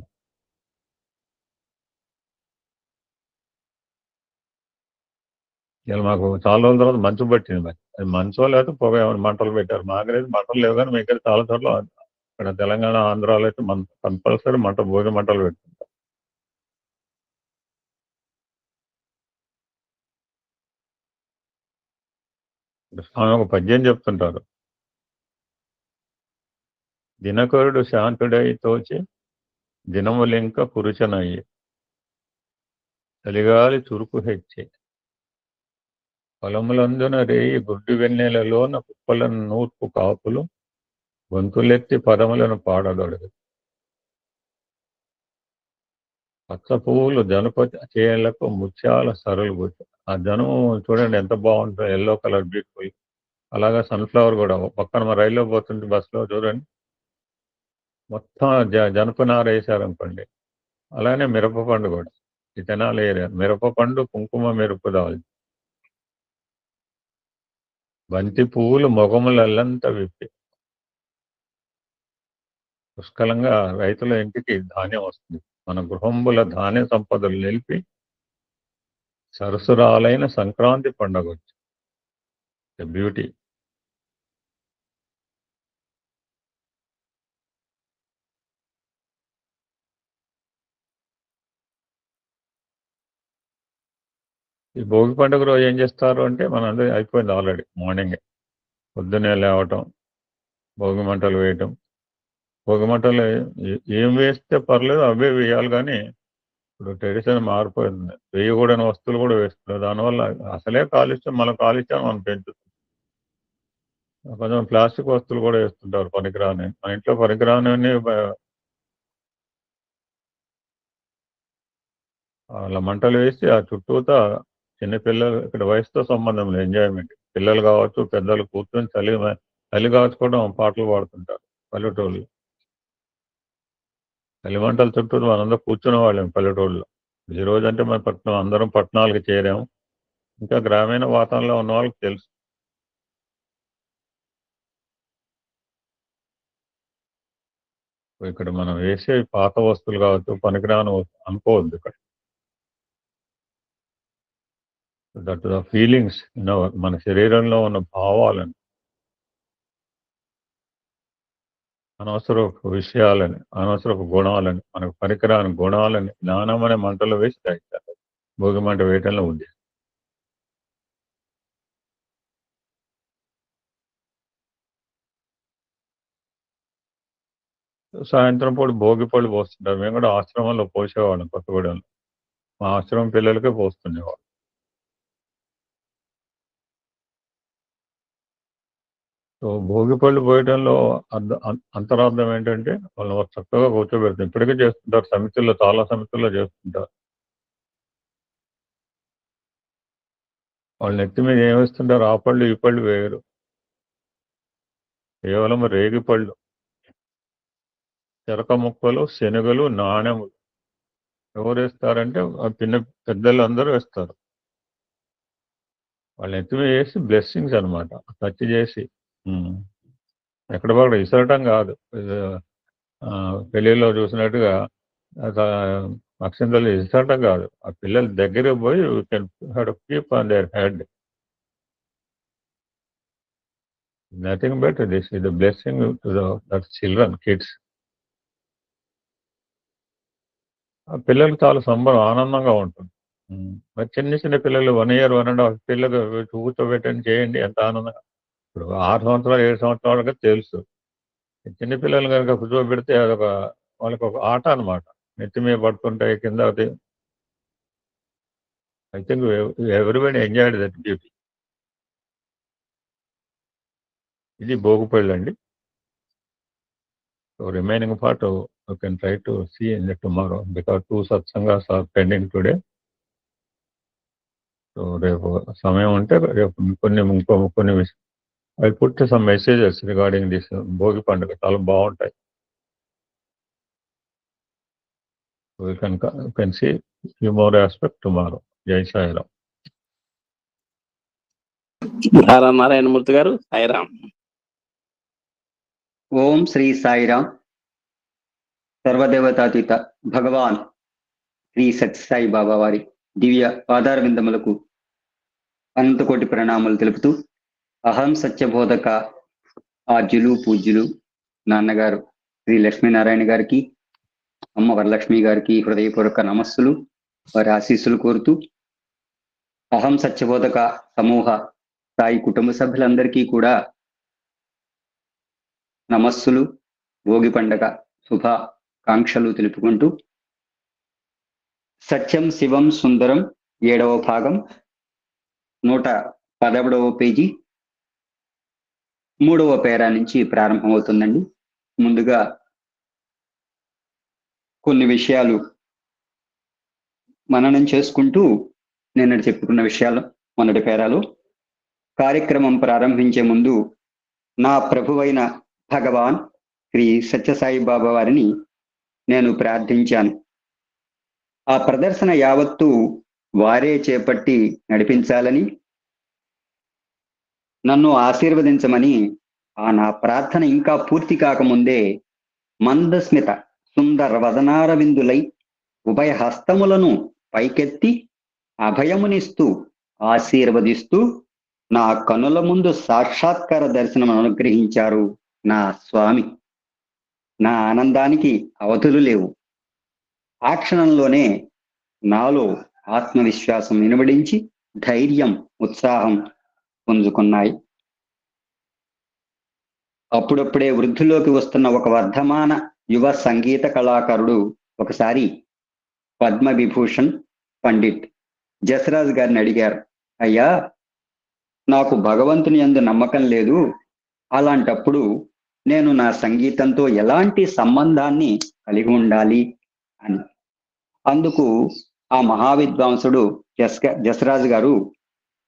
ఇలా మాకు చాలా రోజుల తర్వాత మంచు పట్టింది. మరి అది మంచో లేకపోతే పొగ ఏమైనా మంటలు పెట్టారు. మాకైతే మంటలు లేవు, కానీ మీకు చాలా చోట్ల ఇక్కడ తెలంగాణ, ఆంధ్రాలో అయితే కంపల్సరీ భోగి మంటలు పెట్టుకుంటారు. స్వామి ఒక పద్యం చెప్తుంటారు. దినకరుడు శాంతుడై తోచి దినములింక పురుషనయ్యి, చలిగాలి చురుకు హెచ్చి, పొలములందున రేయి గుడ్డు వెన్నెలలోన కుప్పలను నూర్పు కాపులు, గొంతులెత్తి పదములను పాడదొడదు. పచ్చ పువ్వులు జనపతి చేలకు ముత్యాల సరులు గుర్తు. ఆ జనం చూడండి ఎంత బాగుంటుంది, ఎల్లో కలర్ బ్యూటిఫుల్. అలాగే సన్ఫ్లవర్ కూడా పక్కన మా రైల్లో పోతుంటే బస్సులో చూడండి, మొత్తం జనపనార వేశారనుకోండి. అలానే మిరప పండు కూడా ఈ తెనాలి ఏరియా మిరప పండు, కుంకుమ మిరపదాలు, బంతి పువ్వులు మొగములల్లంతా విప్పి, పుష్కలంగా రైతుల ఇంటికి ధాన్యం వస్తుంది. మన గృహంబుల ధాన్య సంపదలు నిలిపి సరసురాలైన సంక్రాంతి పండుగ వచ్చి బ్యూటీ. ఈ భోగి పండుగ రోజు ఏం చేస్తారు అంటే మనందరూ అయిపోయింది ఆల్రెడీ. మార్నింగే పొద్దున్నే లేవటం, భోగి మంటలు వేయటం. భోగి మంటలు ఏం వేస్తే పర్లేదు అవే వేయాలి, కానీ ఇప్పుడు ట్రెడిషన్ మారిపోయింది. వేయకూడని వస్తువులు కూడా వేస్తున్నారు. దానివల్ల అసలే కాలుష్యం, మన కాలుష్యం మనం పెంచుతుంది. కొంచెం ప్లాస్టిక్ వస్తువులు కూడా వేస్తుంటారు పనికిరాని. మన ఇంట్లో పనికిరాని అలా మంటలు వేసి ఆ చుట్టూతా చిన్నపిల్లలు, ఇక్కడ వయసుతో సంబంధం లేదు, ఎంజాయ్మెంట్. పిల్లలు కావచ్చు, పెద్దలు కూర్చొని చలి కాచుకోవడం, పాటలు పాడుతుంటారు పల్లెటూళ్ళు. చలిమంటల చుట్టూ మనందరూ కూర్చునే వాళ్ళం పల్లెటూళ్ళలో. ఈ రోజు అంటే మన అందరం పట్టణాలకు చేరాము. ఇంకా గ్రామీణ వాతావరణంలో ఉన్న వాళ్ళకి తెలుసు. ఇక్కడ మనం వేసే పాత వస్తువులు కావచ్చు, పనికిరాని అనుకోవద్దు. ఇక్కడ దట్ ద ఫీలింగ్స్, మన శరీరంలో ఉన్న భావాలను, అనవసరపు విషయాలని, అనవసరపు గుణాలని, మనకు పనికిరాని గుణాలని జ్ఞానం అనే మంటలు వేసి తాగుతారు. భోగి మంట వేయటంలో ఉంది. సాయంత్రం పూట భోగి పళ్ళు పోస్తుంటారు. మేము కూడా ఆశ్రమంలో పోసేవాళ్ళం కొత్తగూడెంలో. మా ఆశ్రమం పిల్లలకే పోస్తుండేవాళ్ళం. సో భోగి పళ్ళు పోయడంలో అంతరార్థం ఏంటంటే వాళ్ళు చక్కగా కూర్చోబెడుతుంది. ఇప్పటికే చేస్తుంటారు, సమితుల్లో, చాలా సమితుల్లో చేస్తుంటారు. వాళ్ళ నెత్తి మీద ఏమిస్తుంటారు, ఆ పళ్ళు ఈ పళ్ళు వేయరు, కేవలం రేగి పళ్ళు, చెరక ముక్కలు, శనగలు, నాణెములు. ఎవరు వేస్తారంటే పెద్దలు అందరూ వేస్తారు. వాళ్ళ నెత్తి మీద వేసి బ్లెస్సింగ్స్ అనమాట, టచ్ చేసి. ఎక్కడ పక్కడ ఇసరటం కాదు, పెళ్లిలో చూసినట్టుగా అక్షంతలు ఇసరటం కాదు. ఆ పిల్లల దగ్గరికి పోయి you can keep on their head. Nothing but this is the blessing to that children, kids. ఆ పిల్లలకు చాలా సంబరం, ఆనందంగా ఉంటుంది. మరి చిన్న చిన్న పిల్లలు 1 year 1.5 పిల్లలు కూర్చోబెట్టండి, చేయండి, ఎంత ఆనందంగా. ఇప్పుడు 6 సంవత్సరాలు 7 సంవత్సరాలుగా తెలుసు, చిన్నపిల్లలు కనుక కూర్చోబెడితే అదొక వాళ్ళకి ఒక ఆట అనమాట. నెత్తి మీద పడుతుంటాయి కింద. I think everybody enjoyed that beauty. ఇది భోగిపళ్ళు అండి. So remaining part you can try to see in the tomorrow because 2 satsangs are pending today. So రేపు సమయం ఉంటే రేపు కొన్ని I put some messages regarding this Bhogi పండుగ. చాలా బాగుంటాయి. You can see few more aspect tomorrow. జై సాయిరామ్. నారాయణమూర్తి గారు, సాయిరామ్. ఓం శ్రీ సాయిరామ్. సర్వదేవతాతీత భగవాన్ శ్రీ సత్యసాయి బాబా వారి దివ్య పాదార విందములకు అనంతకోటి ప్రణామాలు తెలుపుతూ, అహం సత్యబోధక ఆద్యులు పూజ్యులు నాన్నగారు శ్రీ లక్ష్మీనారాయణ గారికి, అమ్మ వరలక్ష్మి గారికి హృదయపూర్వక నమస్సులు, వారి ఆశీస్సులు కోరుతూ, అహం సత్యబోధక సమూహ సాయి కుటుంబ సభ్యులందరికీ కూడా నమస్సులు, భోగి పండగ శుభాకాంక్షలు తెలుపుకుంటూ, సత్యం శివం సుందరం 7వ భాగం 111వ పేజీ 3వ పేరా నుంచి ప్రారంభమవుతుందండి. ముందుగా కొన్ని విషయాలు మననం చేసుకుంటూ నిన్నటి చెప్పుకున్న విషయాలు మొదటి పేరాలు. కార్యక్రమం ప్రారంభించే ముందు నా ప్రభువైన భగవాన్ శ్రీ సత్యసాయి బాబా వారిని నేను ప్రార్థించాను. ఆ ప్రదర్శన యావత్తు వారే చేపట్టి నడిపించాలని, నన్ను ఆశీర్వదించమని ఆ నా ప్రార్థన ఇంకా పూర్తి కాకముందే మందస్మిత సుందర వదనారవిందులై ఉభయ హస్తములను పైకెత్తి అభయమునిస్తూ ఆశీర్వదిస్తూ నా కనుల ముందు సాక్షాత్కార దర్శనం అనుగ్రహించారు నా స్వామి. నా ఆనందానికి అవధులు లేవు. ఆ క్షణంలోనే నాలో ఆత్మవిశ్వాసం వినబడించి ధైర్యం, ఉత్సాహం పుంజుకున్నాయి. అప్పుడప్పుడే వృద్ధిలోకి వస్తున్న ఒక వర్ధమాన యువ సంగీత కళాకారుడు ఒకసారి పద్మవిభూషణ్ పండిట్ జసరాజ్ గారిని అడిగారు, అయ్యా, నాకు భగవంతుని యందు నమ్మకం లేదు, అలాంటప్పుడు నేను నా సంగీతంతో ఎలాంటి సంబంధాన్ని కలిగి ఉండాలి అని. అందుకు ఆ మహావిద్వాంసుడు జసరాజు గారు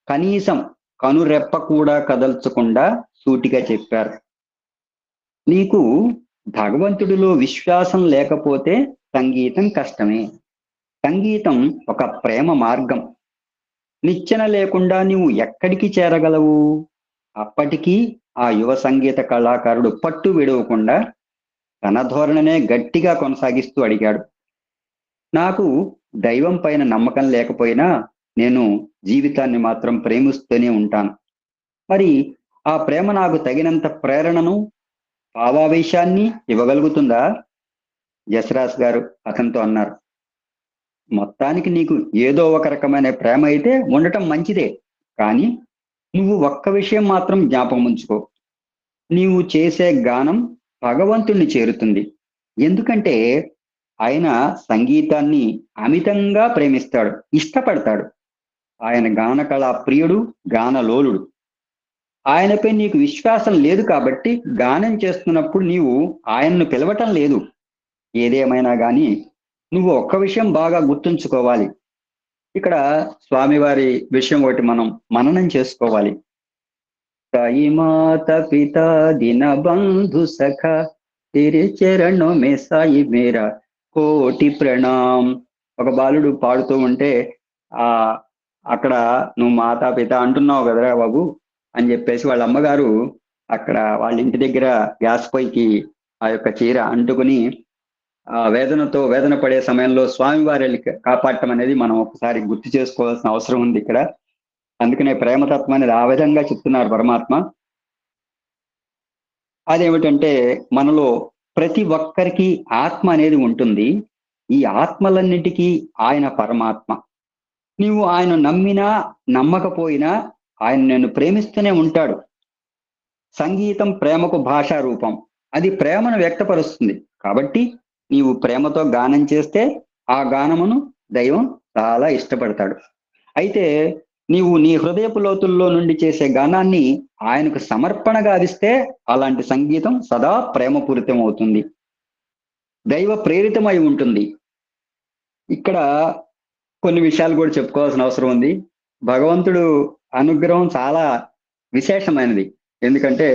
కనీసం కనురెప్ప కూడా కదల్చకుండా సూటిగా చెప్పారు, నీకు భగవంతుడిలో విశ్వాసం లేకపోతే సంగీతం కష్టమే. సంగీతం ఒక ప్రేమ మార్గం. నిచ్చెన లేకుండా నీవు ఎక్కడికి చేరగలవు? అప్పటికీ ఆ యువ సంగీత కళాకారుడు పట్టు విడవకుండా తన ధోరణనే గట్టిగా కొనసాగిస్తూ అడిగాడు, నాకు దైవం పైన నమ్మకం లేకపోయినా నేను జీవితాన్ని మాత్రం ప్రేమిస్తూనే ఉంటాను. మరి ఆ ప్రేమ నాకు తగినంత ప్రేరణను, భావావేశాన్ని ఇవ్వగలుగుతుందా? జసరాజ్ గారు అతనితో అన్నారు, మొత్తానికి నీకు ఏదో ఒక రకమైన ప్రేమ అయితే ఉండటం మంచిదే, కానీ నువ్వు ఒక్క విషయం మాత్రం జ్ఞాపకం ఉంచుకో, నీవు చేసే గానం భగవంతుణ్ణి చేరుతుంది. ఎందుకంటే ఆయన సంగీతాన్ని అమితంగా ప్రేమిస్తాడు, ఇష్టపడతాడు. ఆయన గానకళా ప్రియుడు, గానలోలుడు. ఆయనపై నీకు విశ్వాసం లేదు కాబట్టి గానం చేస్తున్నప్పుడు నీవు ఆయన్ను పిలవటం లేదు. ఏదేమైనా కానీ నువ్వు ఒక్క విషయం బాగా గుర్తుంచుకోవాలి. ఇక్కడ స్వామివారి విషయం ఒకటి మనం మననం చేసుకోవాలి. సాయి మాత పిత దిన బంధు సఖ తెరే చరణో మే సాయి మేరా కోటి ప్రణాం. ఒక బాలుడు పాడుతూ ఉంటే అక్కడ నువ్వు మాతా పిత అంటున్నావు కదరా బాబు అని చెప్పేసి వాళ్ళ అమ్మగారు అక్కడ వాళ్ళ ఇంటి దగ్గర గ్యాస్ పొయ్యికి ఆ యొక్క చీర అంటుకుని వేదన పడే సమయంలో స్వామివారి కాపాడటం అనేది మనం ఒకసారి గుర్తు చేసుకోవాల్సిన అవసరం ఉంది ఇక్కడ. అందుకనే ప్రేమతత్వం అనేది ఆ విధంగా చెప్తున్నారు పరమాత్మ. అదేమిటంటే మనలో ప్రతి ఒక్కరికి ఆత్మ అనేది ఉంటుంది. ఈ ఆత్మలన్నిటికీ ఆయన పరమాత్మ. నీవు ఆయన నమ్మినా నమ్మకపోయినా ఆయన నిన్ను ప్రేమిస్తూనే ఉంటాడు. సంగీతం ప్రేమకు భాషా రూపం. అది ప్రేమను వ్యక్తపరుస్తుంది. కాబట్టి నీవు ప్రేమతో గానం చేస్తే ఆ గానమును దైవం చాలా ఇష్టపడతాడు. అయితే నీవు నీ హృదయపు లోతుల్లో నుండి చేసే గానాన్ని ఆయనకు సమర్పణ గావిస్తే అలాంటి సంగీతం సదా ప్రేమపూరితం అవుతుంది, దైవ ప్రేరితమై ఉంటుంది. ఇక్కడ కొన్ని విషయాలు కూడా చెప్పుకోవాల్సిన అవసరం ఉంది. భగవంతుడు అనుగ్రహం చాలా విశేషమైనది. ఎందుకంటే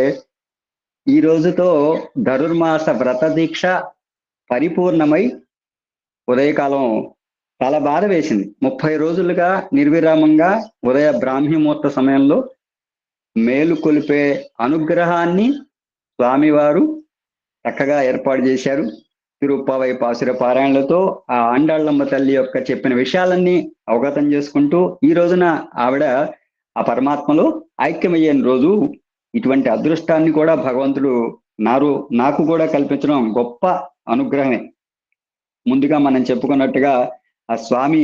ఈ రోజుతో ధనుర్మాస వ్రత దీక్ష పరిపూర్ణమై ఉదయకాలం చాలా బాధ వేసింది. 30 రోజులుగా నిర్విరామంగా ఉదయ బ్రాహ్మీ ముహూర్త సమయంలో మేలు కొలిపే అనుగ్రహాన్ని స్వామివారు చక్కగా ఏర్పాటు చేశారు. తిరుప్పావై పాసుర పారాయణలతో ఆ ఆండాళ్ళమ్మ తల్లి యొక్క చెప్పిన విషయాలన్నీ అవగతం చేసుకుంటూ ఈ రోజున ఆవిడ ఆ పరమాత్మలో ఐక్యమయ్యే రోజు. ఇటువంటి అదృష్టాన్ని కూడా భగవంతుడు నాకు కూడా కల్పించడం గొప్ప అనుగ్రహమే. ముందుగా మనం చెప్పుకున్నట్టుగా ఆ స్వామి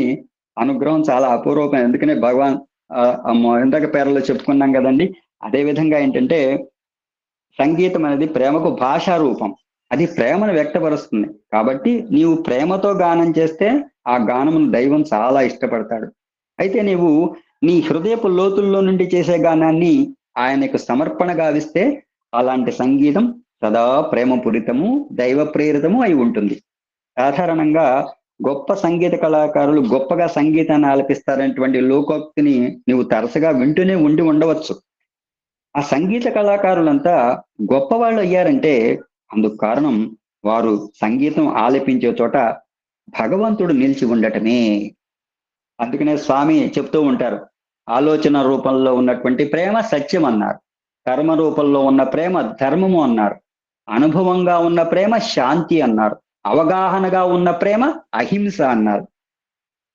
అనుగ్రహం చాలా అపూర్వమైన. ఎందుకనే భగవాన్ ఇందాక పేర్లలో చెప్పుకున్నాం కదండి. అదే విధంగా ఏంటంటే సంగీతం అనేది ప్రేమకు భాషా రూపం, అది ప్రేమను వ్యక్తపరుస్తుంది. కాబట్టి నీవు ప్రేమతో గానం చేస్తే ఆ గానమును దైవం చాలా ఇష్టపడతాడు. అయితే నీవు నీ హృదయపు లోతుల్లో నుండి చేసే గానాన్ని ఆయనకు సమర్పణ గావిస్తే అలాంటి సంగీతం సదా ప్రేమపూరితము దైవ ప్రేరితము అయి ఉంటుంది. సాధారణంగా గొప్ప సంగీత కళాకారులు గొప్పగా సంగీతాన్ని ఆలపిస్తారనేటువంటి లోకోక్తిని నువ్వు తరచుగా వింటూనే ఉండవచ్చు. ఆ సంగీత కళాకారులంతా గొప్పవాళ్ళు అయ్యారంటే అందుకు కారణం వారు సంగీతం ఆలపించే చోట భగవంతుడు నిలిచి ఉండటమే. అందుకనే స్వామి చెప్తూ ఉంటారు, ఆలోచన రూపంలో ఉన్నటువంటి ప్రేమ సత్యం అన్నారు, కర్మ రూపంలో ఉన్న ప్రేమ ధర్మము అన్నారు, అనుభవంగా ఉన్న ప్రేమ శాంతి అన్నారు, అవగాహనగా ఉన్న ప్రేమ అహింస అన్నారు.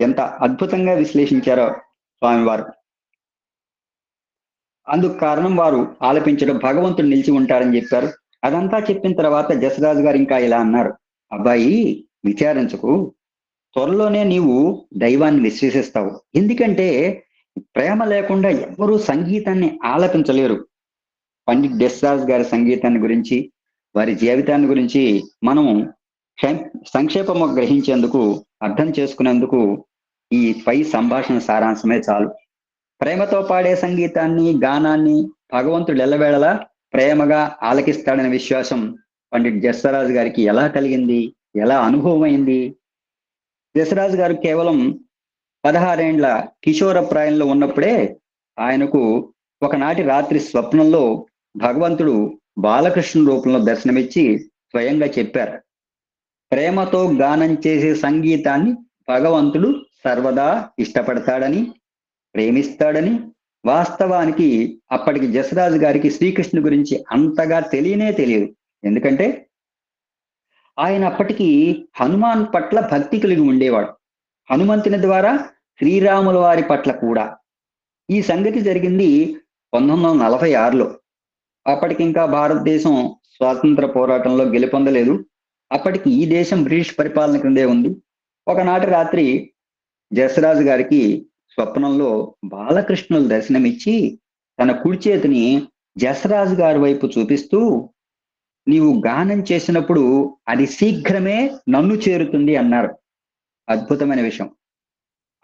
ఎంత అద్భుతంగా విశ్లేషించారో స్వామివారు. అందుకు కారణం వారు ఆలపించడం భగవంతుడు నిలిచి ఉంటారని చెప్పారు. అదంతా చెప్పిన తర్వాత జసరాజు గారు ఇంకా ఇలా అన్నారు, అబ్బాయి విచారించకు, త్వరలోనే నీవు దైవాన్ని విశ్వసిస్తావు. ఎందుకంటే ప్రేమ లేకుండా ఎవ్వరూ సంగీతాన్ని ఆలపించలేరు. పండిట్ జసరాజు గారి సంగీతాన్ని గురించి వారి జీవితాన్ని గురించి మనము సంక్షేపము గ్రహించేందుకు అర్థం చేసుకునేందుకు ఈ పై సంభాషణ సారాంశమే చాలు. ప్రేమతో పాడే సంగీతాన్ని గానాన్ని భగవంతుడు ఎల్లవేళలా ప్రేమగా ఆలకిస్తాడనే విశ్వాసం పండిట్ జసరాజు గారికి ఎలా కలిగింది, ఎలా అనుభవం అయింది? జసరాజు గారు కేవలం 16 ఏండ్ల కిషోర ప్రాయంలో ఉన్నప్పుడే ఆయనకు ఒకనాటి రాత్రి స్వప్నంలో భగవంతుడు బాలకృష్ణ రూపంలో దర్శనమిచ్చి స్వయంగా చెప్పారు, ప్రేమతో గానం చేసే సంగీతాన్ని భగవంతుడు సర్వదా ఇష్టపడతాడని, ప్రేమిస్తాడని. వాస్తవానికి అప్పటికి జసరాజు గారికి శ్రీకృష్ణుడి గురించి అంతగా తెలియదు. ఎందుకంటే ఆయన అప్పటికి హనుమాన్ పట్ల భక్తి కలిగి ఉండేవాడు. హనుమంతుని ద్వారా శ్రీరాముల వారి పట్ల కూడా. ఈ సంగతి జరిగింది 1946లో. అప్పటికి ఇంకా భారతదేశం స్వాతంత్ర పోరాటంలో గెలుపొందలేదు. అప్పటికి ఈ దేశం బ్రిటిష్ పరిపాలన క్రిందే ఉంది. ఒకనాటి రాత్రి జసరాజు గారికి స్వప్నంలో బాలకృష్ణులు దర్శనమిచ్చి తన కుడి చేతిని జసరాజు గారి వైపు చూపిస్తూ, నీవు గానం చేసినప్పుడు అది శీఘ్రమే నన్ను చేరుతుంది అన్నారు. అద్భుతమైన విషయం.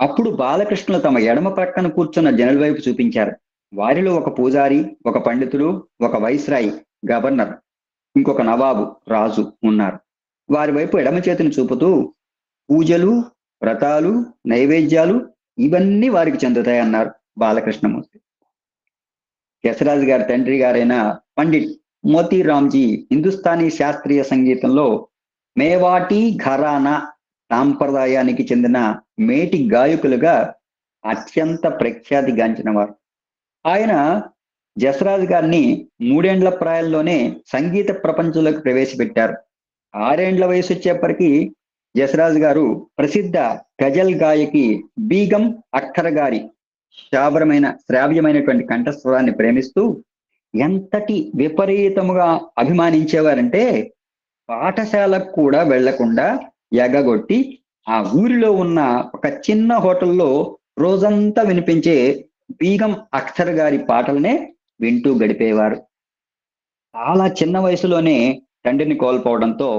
అప్పుడు బాలకృష్ణులు తమ ఎడమ ప్రక్కన కూర్చున్న జనుల వైపు చూపించారు. వారిలో ఒక పూజారి, ఒక పండితుడు, ఒక వైస్రాయి గవర్నర్, ఇంకొక నవాబు రాజు ఉన్నారు. వారి వైపు ఎడమ చేతిని చూపుతూ, పూజలు, వ్రతాలు, నైవేద్యాలు ఇవన్నీ వారికి చెందుతాయి అన్నారు బాలకృష్ణమూర్తి. జసరాజు గారి తండ్రి గారైన పండిట్ మోతీరామ్జీ హిందుస్థానీ శాస్త్రీయ సంగీతంలో మేవాటి ఘరానా సాంప్రదాయానికి చెందిన మేటి గాయకులుగా అత్యంత ప్రఖ్యాతిగాంచిన వారు. ఆయన జసరాజు గారిని 3 ఏండ్ల ప్రాయంలోనే సంగీత ప్రపంచంలోకి ప్రవేశపెట్టారు. 6 ఏండ్ల వయసు వచ్చేప్పటికీ జసరాజు గారు ప్రసిద్ధ గజల్ గాయకి బీగం అఖ్తర్ గారి శ్రావ్యమైనటువంటి కంఠస్వరాన్ని ప్రేమిస్తూ ఎంతటి విపరీతముగా అభిమానించేవారంటే పాఠశాలకు కూడా వెళ్లకుండా ఎగగొట్టి ఆ ఊరిలో ఉన్న ఒక చిన్న హోటల్లో రోజంతా వినిపించే బీగం అఖ్తర్ గారి పాటలనే వింటూ గడిపేవారు. చాలా చిన్న వయసులోనే తండ్రిని కోల్పోవడంతో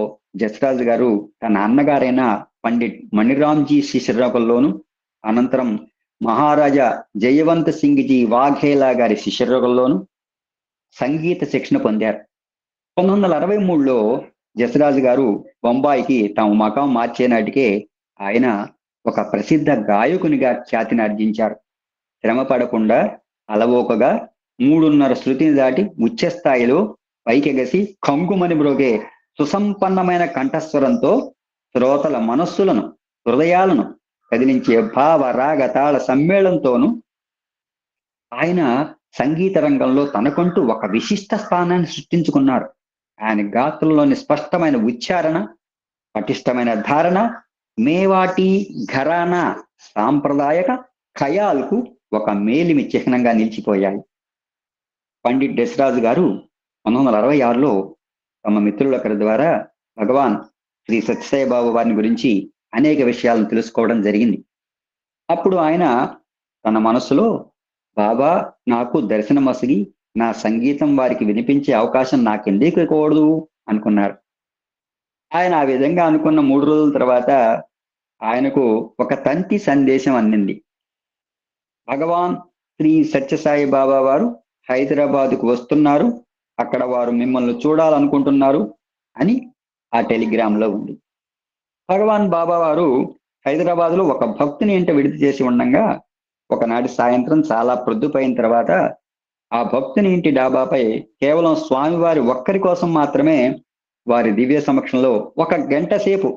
జస్రాజ్ గారు తన అన్నగారైన పండిట్ మణిరామ్జీ శిష్యరగంలోను, అనంతరం మహారాజా జయవంత్ సింగ్ జీ వాఘేలా గారి శిష్యరగంలోను సంగీత శిక్షణ పొందారు. 1963లో జస్రాజ్ గారు బొంబాయికి తమ మకాం మార్చే నాటికే ఆయన ఒక ప్రసిద్ధ గాయకునిగా ఖ్యాతిని ఆర్జించారు. శ్రమ పడకుండా అలవోకగా 3.5 శృతిని దాటి ఉచ్చ స్థాయిలో పైకెగసి కంగుమని మ్రోగే సుసంపన్నమైన కంఠస్వరంతో శ్రోతల మనస్సులను, హృదయాలను కదిలించే భావ రాగ తాళ సమ్మేళంతోనూ ఆయన సంగీత రంగంలో తనకంటూ ఒక విశిష్ట స్థానాన్ని సృష్టించుకున్నారు. ఆయన గాత్రంలోని స్పష్టమైన ఉచ్చారణ, పటిష్టమైన ధారణ మేవాటి ఘరానా సాంప్రదాయక ఖయాల్కు ఒక మేలిమి చిహ్నంగా నిలిచిపోయాయి. పండిట్ జస్రాజ్ గారు 1966లో తమ మిత్రులొకరి ద్వారా భగవాన్ శ్రీ సత్యసాయిబాబా వారిని గురించి అనేక విషయాలను తెలుసుకోవడం జరిగింది. అప్పుడు ఆయన తన మనసులో, బాబా నాకు దర్శనమసిగి నా సంగీతం వారికి వినిపించే అవకాశం నాకెందుకు ఇవ్వకూడదు అనుకున్నారు. ఆయన ఆ విధంగా అనుకున్న 3 రోజుల తర్వాత ఆయనకు ఒక తంతి సందేశం అందింది. భగవాన్ శ్రీ సత్యసాయి బాబా వారు హైదరాబాద్కు వస్తున్నారు, అక్కడ వారు మిమ్మల్ని చూడాలనుకుంటున్నారు అని ఆ టెలిగ్రామ్ లో ఉంది. భగవాన్ బాబా వారు హైదరాబాద్ లో ఒక భక్తుని ఇంట విడిది చేసి ఉండగా ఒకనాటి సాయంత్రం చాలా ప్రొద్దుపోయిన తర్వాత ఆ భక్తుని ఇంటి డాబాపై కేవలం స్వామివారి ఒక్కరి కోసం మాత్రమే వారి దివ్య సమక్షంలో 1 గంట సేపు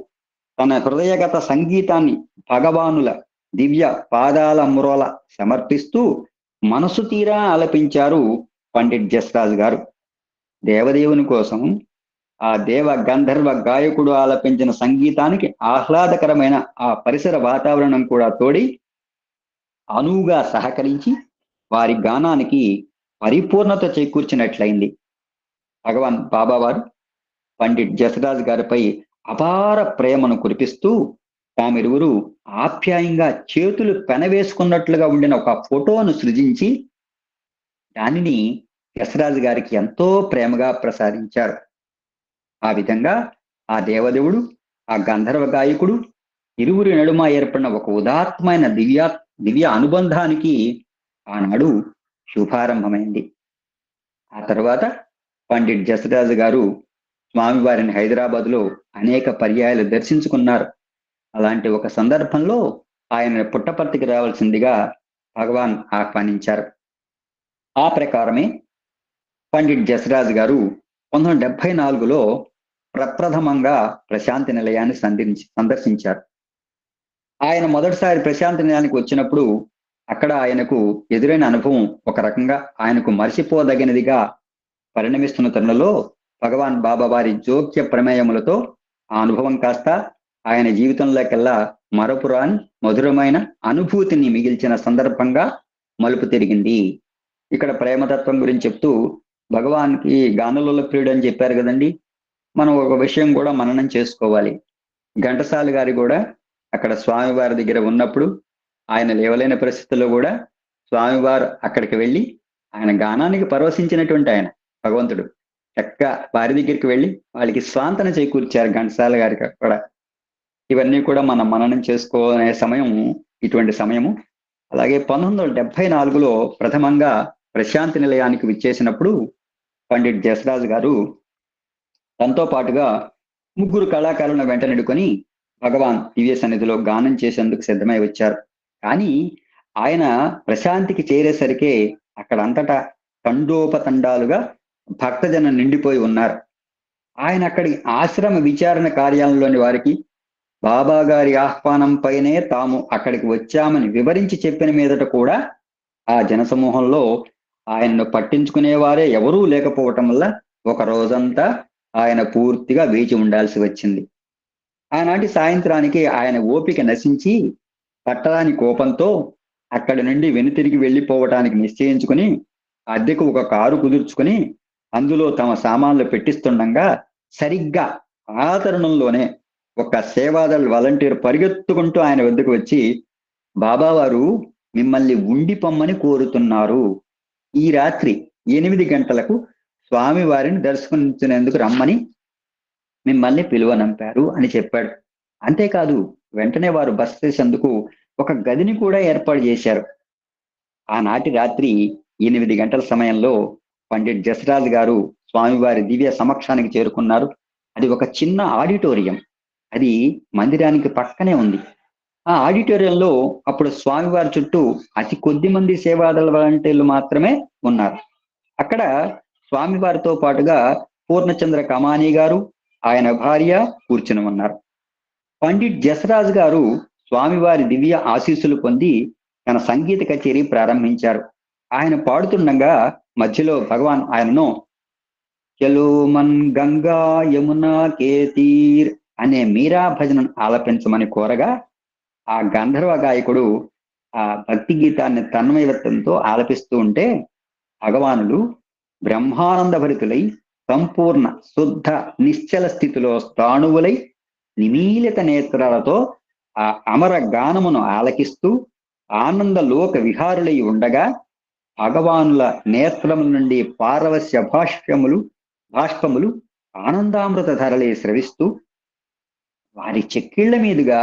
తన హృదయగత సంగీతాన్ని భగవానుల దివ్య పాదాల మురోల సమర్పిస్తూ మనసు తీరా ఆలపించారు పండిట్ జస్రాజ్ గారు. దేవదేవుని కోసం ఆ దేవ గంధర్వ గాయకుడు ఆలపించిన సంగీతానికి ఆహ్లాదకరమైన ఆ పరిసర వాతావరణం కూడా తోడి అనువుగా సహకరించి వారి గానానికి పరిపూర్ణత చేకూర్చినట్లయింది. భగవాన్ బాబావారు పండిట్ జస్రాజ్ గారిపై అపార ప్రేమను కురిపిస్తూ తామిరువురు ఆప్యాయంగా చేతులు పెనవేసుకున్నట్లుగా ఉండిన ఒక ఫోటోను సృజించి దానిని జస్రాజ్ గారికి ఎంతో ప్రేమగా ప్రసాదించారు. ఆ విధంగా ఆ దేవదేవుడు, ఆ గంధర్వ గాయకుడు ఇరువురి నడుమ ఏర్పడిన ఒక ఉదాత్తమైన దివ్య అనుబంధానికి ఆనాడు శుభారంభమైంది. ఆ తర్వాత పండిట్ జస్రాజ్ గారు స్వామివారిని హైదరాబాద్లో అనేక పర్యాయాలు దర్శించుకున్నారు. అలాంటి ఒక సందర్భంలో ఆయన పుట్టపర్తికి రావాల్సిందిగా భగవాన్ ఆహ్వానించారు. ఆ ప్రకారమే పండిట్ జస్రాజ్ గారు 1974లో ప్రప్రథమంగా ప్రశాంతి నిలయాన్ని సందర్శించారు. ఆయన మొదటిసారి ప్రశాంతి నిలయానికి వచ్చినప్పుడు అక్కడ ఆయనకు ఎదురైన అనుభవం ఒక రకంగా ఆయనకు మరిచిపోదగినదిగా పరిణమిస్తున్న తరుణంలో భగవాన్ బాబా వారి జోక్య ప్రమేయములతో ఆ అనుభవం కాస్త ఆయన జీవితంలోకెల్లా మరపురాని మధురమైన అనుభూతిని మిగిల్చిన సందర్భంగా మలుపు తిరిగింది. ఇక్కడ ప్రేమతత్వం గురించి చెప్తూ భగవాన్కి గానలోల ప్రియుడు అని చెప్పారు కదండి. మనం ఒక విషయం కూడా మననం చేసుకోవాలి. ఘంటసాల గారి కూడా అక్కడ స్వామివారి దగ్గర ఉన్నప్పుడు ఆయన లేవలేని పరిస్థితుల్లో కూడా స్వామివారు అక్కడికి వెళ్ళి ఆయన గానానికి పరవశించినటువంటి ఆయన భగవంతుడు చక్కగా వారి దగ్గరికి వెళ్ళి వాళ్ళకి స్వాంతన చేకూర్చారు ఘంటసాల గారికి కూడా. ఇవన్నీ కూడా మనం మననం చేసుకోనే సమయం ఇటువంటి సమయము. అలాగే 1974లో ప్రథమంగా ప్రశాంతి నిలయానికి విచ్చేసినప్పుడు పండిట్ జస్రాజ్ గారు తనతో పాటుగా 3 కళాకారులను వెంట నెడుకొని భగవాన్ దివ్య సన్నిధిలో గానం చేసేందుకు సిద్ధమై వచ్చారు. కానీ ఆయన ప్రశాంతికి చేరేసరికే అక్కడ అంతటా తండోపతండాలుగా భక్తజనం నిండిపోయి ఉన్నారు. ఆయన అక్కడి ఆశ్రమ విచారణ కార్యాలయంలోని వారికి బాబా గారి ఆహ్వానం పైనే తాము అక్కడికి వచ్చామని వివరించి చెప్పిన మీదట కూడా ఆ జనసమూహంలో ఆయన్ను పట్టించుకునేవారే ఎవరూ లేకపోవటం వల్ల ఒక రోజంతా ఆయన పూర్తిగా వేచి ఉండాల్సి వచ్చింది. ఆనాటి సాయంత్రానికి ఆయన ఓపిక నశించి పట్టరాని కోపంతో అక్కడి నుండి వెనుతిరిగి వెళ్ళిపోవటానికి నిశ్చయించుకుని అద్దెకు ఒక కారు కుదుర్చుకుని అందులో తమ సామాన్లు పెట్టిస్తుండగా సరిగ్గా ఆ తరుణంలోనే ఒక సేవాదళ్ వాలంటీర్ పరిగెత్తుకుంటూ ఆయన వద్దకు వచ్చి, బాబావారు మిమ్మల్ని ఉండిపొమ్మని కోరుతున్నారు, ఈ రాత్రి 8 గంటలకు స్వామివారిని దర్శించుకునేందుకు రమ్మని మిమ్మల్ని పిలువనంపారు అని చెప్పాడు. అంతేకాదు వెంటనే వారు బస చేసేందుకు ఒక గదిని కూడా ఏర్పాటు చేశారు. ఆనాటి రాత్రి 8 గంటల సమయంలో పండిట్ జసరాజ్ గారు స్వామివారి దివ్య సమక్షానికి చేరుకున్నారు. అది ఒక చిన్న ఆడిటోరియం, అది మందిరానికి పక్కనే ఉంది. ఆ ఆడిటోరియంలో అప్పుడు స్వామివారి చుట్టూ అతి కొద్ది మంది సేవాదళ వాలంటీర్లు మాత్రమే ఉన్నారు. అక్కడ స్వామివారితో పాటుగా పూర్ణచంద్ర కమానీ గారు, ఆయన భార్య కూర్చుని ఉన్నారు. పండిట్ జసరాజ్ గారు స్వామివారి దివ్య ఆశీస్సులు పొంది తన సంగీత కచేరీ ప్రారంభించారు. ఆయన పాడుతుండగా మధ్యలో భగవాన్ ఆయనను చలో మన్ గంగా యమునా కే తీర్ అనే మీరా భజనను ఆలపించమని కోరగా ఆ గంధర్వ గాయకుడు ఆ భక్తి గీతాన్ని తన్మయత్వంతో ఆలపిస్తూ ఉంటే భగవానులు బ్రహ్మానంద భరితులై సంపూర్ణ శుద్ధ నిశ్చల స్థితిలో స్థాణువులై నిమీలిత నేత్రాలతో ఆ అమర గానమును ఆలకిస్తూ ఆనంద లోక విహారులై ఉండగా భగవానుల నేత్రముల నుండి పారవస్య బాష్పములు ఆనందామృత ధరలే స్రవిస్తూ వారి చెక్కిళ్ల మీదుగా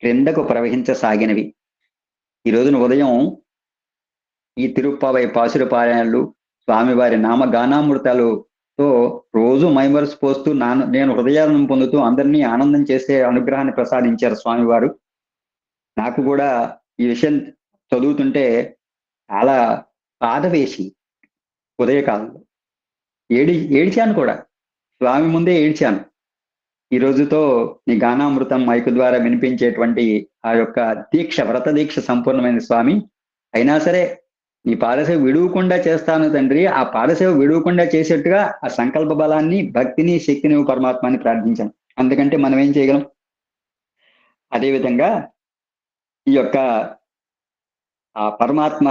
క్రిందకు ప్రవహించసాగినవి. ఈ రోజున ఉదయం ఈ తిరుప్పావై పాసుర పారాయణలు, స్వామివారి నామగానామృతాలతో రోజు మైమరసు పోస్తూ నేను హృదయాలను పొందుతూ అందరినీ ఆనందం చేసే అనుగ్రహాన్ని ప్రసాదించారు స్వామివారు. నాకు కూడా ఈ విషయం చదువుతుంటే చాలా బాధ వేసి ఉదయకాలంలో ఏడ్చాను కూడా, స్వామి ముందే ఏడ్చాను. ఈ రోజుతో నీ గానామృతం మైకు ద్వారా వినిపించేటువంటి ఆ యొక్క దీక్ష, వ్రత దీక్ష సంపూర్ణమైన స్వామి. అయినా సరే నీ పాదసేవ విడువకుండా చేస్తాను తండ్రి, ఆ పాదసేవ విడువకుండా చేసేట్టుగా ఆ సంకల్ప బలాన్ని, భక్తిని, శక్తిని పరమాత్మాని ప్రార్థించాను. అందుకంటే మనం ఏం చేయగలం? అదేవిధంగా ఈ యొక్క ఆ పరమాత్మ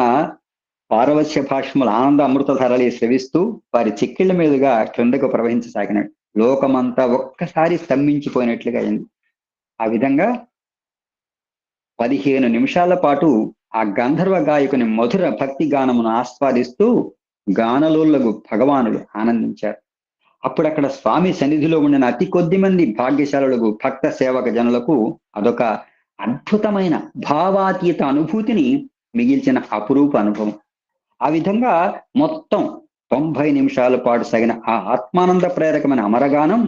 పారవస్య భాష్యములు ఆనంద అమృత ధరలి శ్రవిస్తూ వారి చిక్కిళ్ల మీదుగా క్రిందకు ప్రవహించసాగినాడు. లోకమంతా ఒక్కసారి స్తంభించిపోయినట్లుగా అయింది. ఆ విధంగా 15 నిమిషాల పాటు ఆ గంధర్వ గాయకుని మధుర భక్తి గానమును ఆస్వాదిస్తూ గానలోళ్లకు భగవానులు ఆనందించారు. అప్పుడు అక్కడ స్వామి సన్నిధిలో ఉండిన అతి కొద్ది మంది భాగ్యశాలులకు, భక్త సేవక జనులకు అదొక అద్భుతమైన భావాతీత అనుభూతిని మిగిల్చిన అపురూప అనుభవం. ఆ విధంగా మొత్తం 90 నిమిషాల పాటు సాగిన ఆ ఆత్మానంద ప్రేరకమైన అమరగానం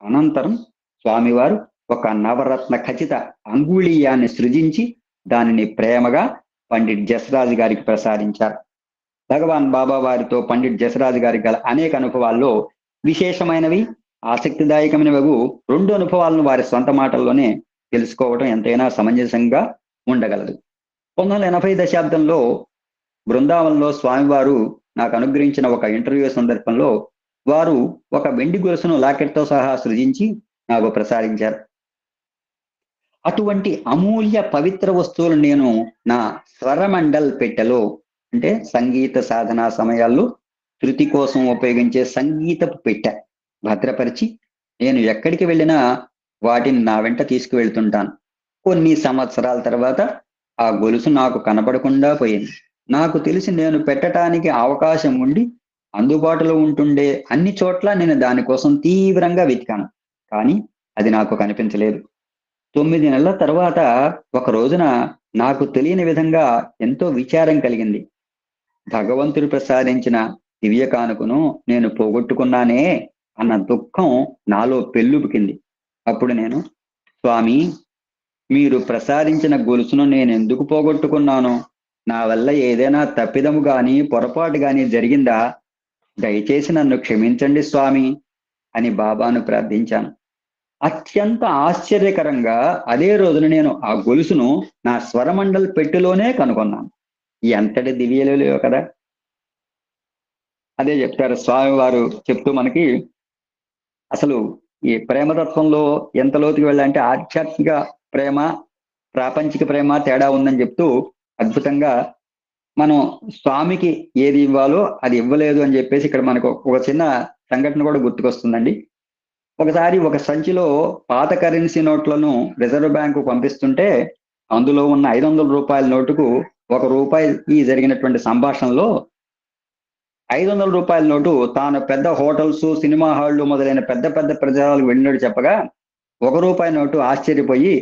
అనంతరం స్వామివారు ఒక నవరత్న ఖచ్చిత అంగుళీయాన్ని సృజించి దానిని ప్రేమగా పండిట్ జసరాజ్ గారికి ప్రసాదించారు. భగవాన్ బాబా వారితో పండిట్ జసరాజ్ గారికి గల అనేక అనుభవాల్లో విశేషమైనవి, ఆసక్తిదాయకమైనవి 2 అనుభవాలను వారి సొంత మాటల్లోనే తెలుసుకోవడం ఎంతైనా సమంజసంగా ఉండగలదు. 1980 దశాబ్దంలో బృందావనంలో స్వామివారు నాకు అనుగ్రహించిన ఒక ఇంటర్వ్యూ సందర్భంలో వారు ఒక వెండి గొలుసును లాకెట్తో సహా సృజించి నాకు ప్రసాదించారు. అటువంటి అమూల్య పవిత్ర వస్తువులు నేను నా స్వరమండల్ పెట్టెలో, అంటే సంగీత సాధనా సమయాల్లో శృతి కోసం ఉపయోగించే సంగీతపు పెట్టె భద్రపరిచి నేను ఎక్కడికి వెళ్ళినా వాటిని నా వెంట తీసుకువెళ్తుంటాను. కొన్ని సంవత్సరాల తర్వాత ఆ గొలుసు నాకు కనపడకుండా పోయింది. నాకు తెలిసి నేను పెట్టడానికి అవకాశం ఉండి అందుబాటులో ఉంటుండే అన్ని చోట్ల నేను దానికోసం తీవ్రంగా వెతికాను, కానీ అది నాకు కనిపించలేదు. 9 నెలల తర్వాత ఒక రోజున నాకు తెలియని విధంగా ఎంతో విచారం కలిగింది. భగవంతుడు ప్రసాదించిన దివ్య కానుకను నేను పోగొట్టుకున్నానే అన్న దుఃఖం నాలో పెళ్ళుబికింది. అప్పుడు నేను, స్వామి, మీరు ప్రసాదించిన గొలుసును నేను ఎందుకు పోగొట్టుకున్నాను? నా వల్ల ఏదైనా తప్పిదము గాని పొరపాటు గాని జరిగిందా? దయచేసి నన్ను క్షమించండి స్వామి అని బాబాను ప్రార్థించాను. అత్యంత ఆశ్చర్యకరంగా అదే రోజున నేను ఆ గొలుసును నా స్వరమండల్ పెట్టెలోనే కనుగొన్నాను. ఎంతటి దివ్యలేలో కదా. అదే చెప్తారు స్వామివారు చెప్తూ మనకి, అసలు ఈ ప్రేమతత్వంలో ఎంత లోతుకి వెళ్ళాలంటే ఆధ్యాత్మిక ప్రేమ, ప్రాపంచిక ప్రేమ తేడా ఉందని చెప్తూ అద్భుతంగా మనం స్వామికి ఏది ఇవ్వాలో అది ఇవ్వలేదు అని చెప్పేసి ఇక్కడ మనకు ఒక చిన్న సంఘటన కూడా గుర్తుకొస్తుందండి. ఒకసారి ఒక సంచిలో పాత కరెన్సీ నోట్లను రిజర్వ్ బ్యాంకు పంపిస్తుంటే అందులో ఉన్న 500 రూపాయల నోటుకు ₹1 జరిగినటువంటి సంభాషణలో 500 రూపాయల నోటు తాను పెద్ద హోటల్స్, సినిమా హాళ్లు మొదలైన పెద్ద పెద్ద ప్రదేశాలకు వెళ్ళినట్టు చెప్పగా, 1 రూపాయి నోటు ఆశ్చర్యపోయి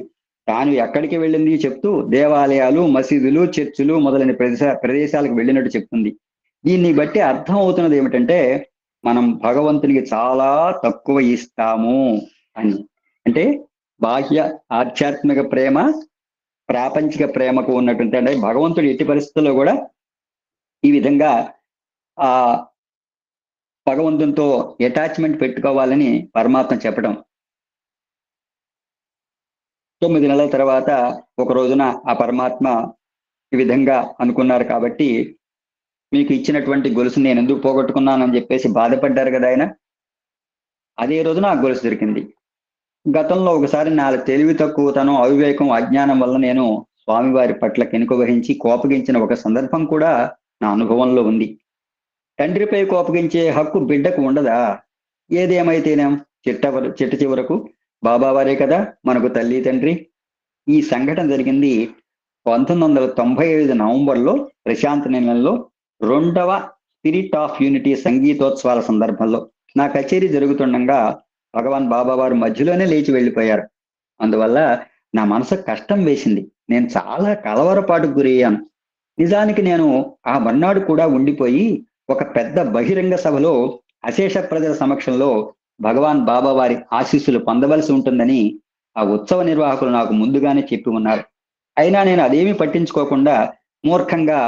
తాను ఎక్కడికి వెళ్ళింది చెప్తూ దేవాలయాలు, మసీదులు, చర్చిలు మొదలైన ప్రదేశాలకు వెళ్ళినట్టు చెప్తుంది. దీన్ని బట్టి అర్థం అవుతున్నది ఏమిటంటే, మనం భగవంతునికి చాలా తక్కువ ఇస్తాము అని. అంటే బాహ్య ఆధ్యాత్మిక ప్రేమ, ప్రాపంచిక ప్రేమకు ఉన్నటువంటి, అంటే భగవంతుడు ఎట్టి పరిస్థితుల్లో కూడా ఈ విధంగా ఆ భగవంతునితో అటాచ్మెంట్ పెట్టుకోవాలని పరమాత్మ చెప్పడం. 9 నెలల తర్వాత ఒక రోజున ఆ పరమాత్మ ఈ విధంగా అనుకున్నారు కాబట్టి, మీకు ఇచ్చినటువంటి గొలుసు నేను ఎందుకు పోగొట్టుకున్నానని చెప్పేసి బాధపడ్డారు కదా ఆయన. అదే రోజున ఆ గొలుసు దొరికింది. గతంలో ఒకసారి నా తెలివి తక్కువతనం, అవివేకం, అజ్ఞానం వల్ల నేను స్వామివారి పట్ల కెనుక వహించి కోపగించిన ఒక సందర్భం కూడా నా అనుభవంలో ఉంది. తండ్రిపై కోపగించే హక్కు బిడ్డకు ఉండదా? ఏదేమైతేనేం చిట్ట చివరకు బాబావారే కదా మనకు తల్లి తండ్రి. ఈ సంఘటన జరిగింది 1995 నవంబర్లో ప్రశాంత్ నిలయంలో 2వ స్పిరిట్ ఆఫ్ యూనిటీ సంగీతోత్సవాల సందర్భంలో. నా కచేరీ జరుగుతుండగా భగవాన్ బాబావారు మధ్యలోనే లేచి వెళ్ళిపోయారు. అందువల్ల నా మనసు కష్టం వేసింది. నేను చాలా కలవరపాటుకు గురయ్యాను. నిజానికి నేను ఆ మర్నాడు కూడా ఉండిపోయి ఒక పెద్ద బహిరంగ సభలో అశేష ప్రజల సమక్షంలో భగవాన్ బాబావారి ఆశీస్సులు పొందవలసి ఉంటుందని ఆ ఉత్సవ నిర్వాహకులు నాకు ముందుగానే చెప్పి ఉన్నారు. అయినా నేను అదేమీ పట్టించుకోకుండా మూర్ఖంగా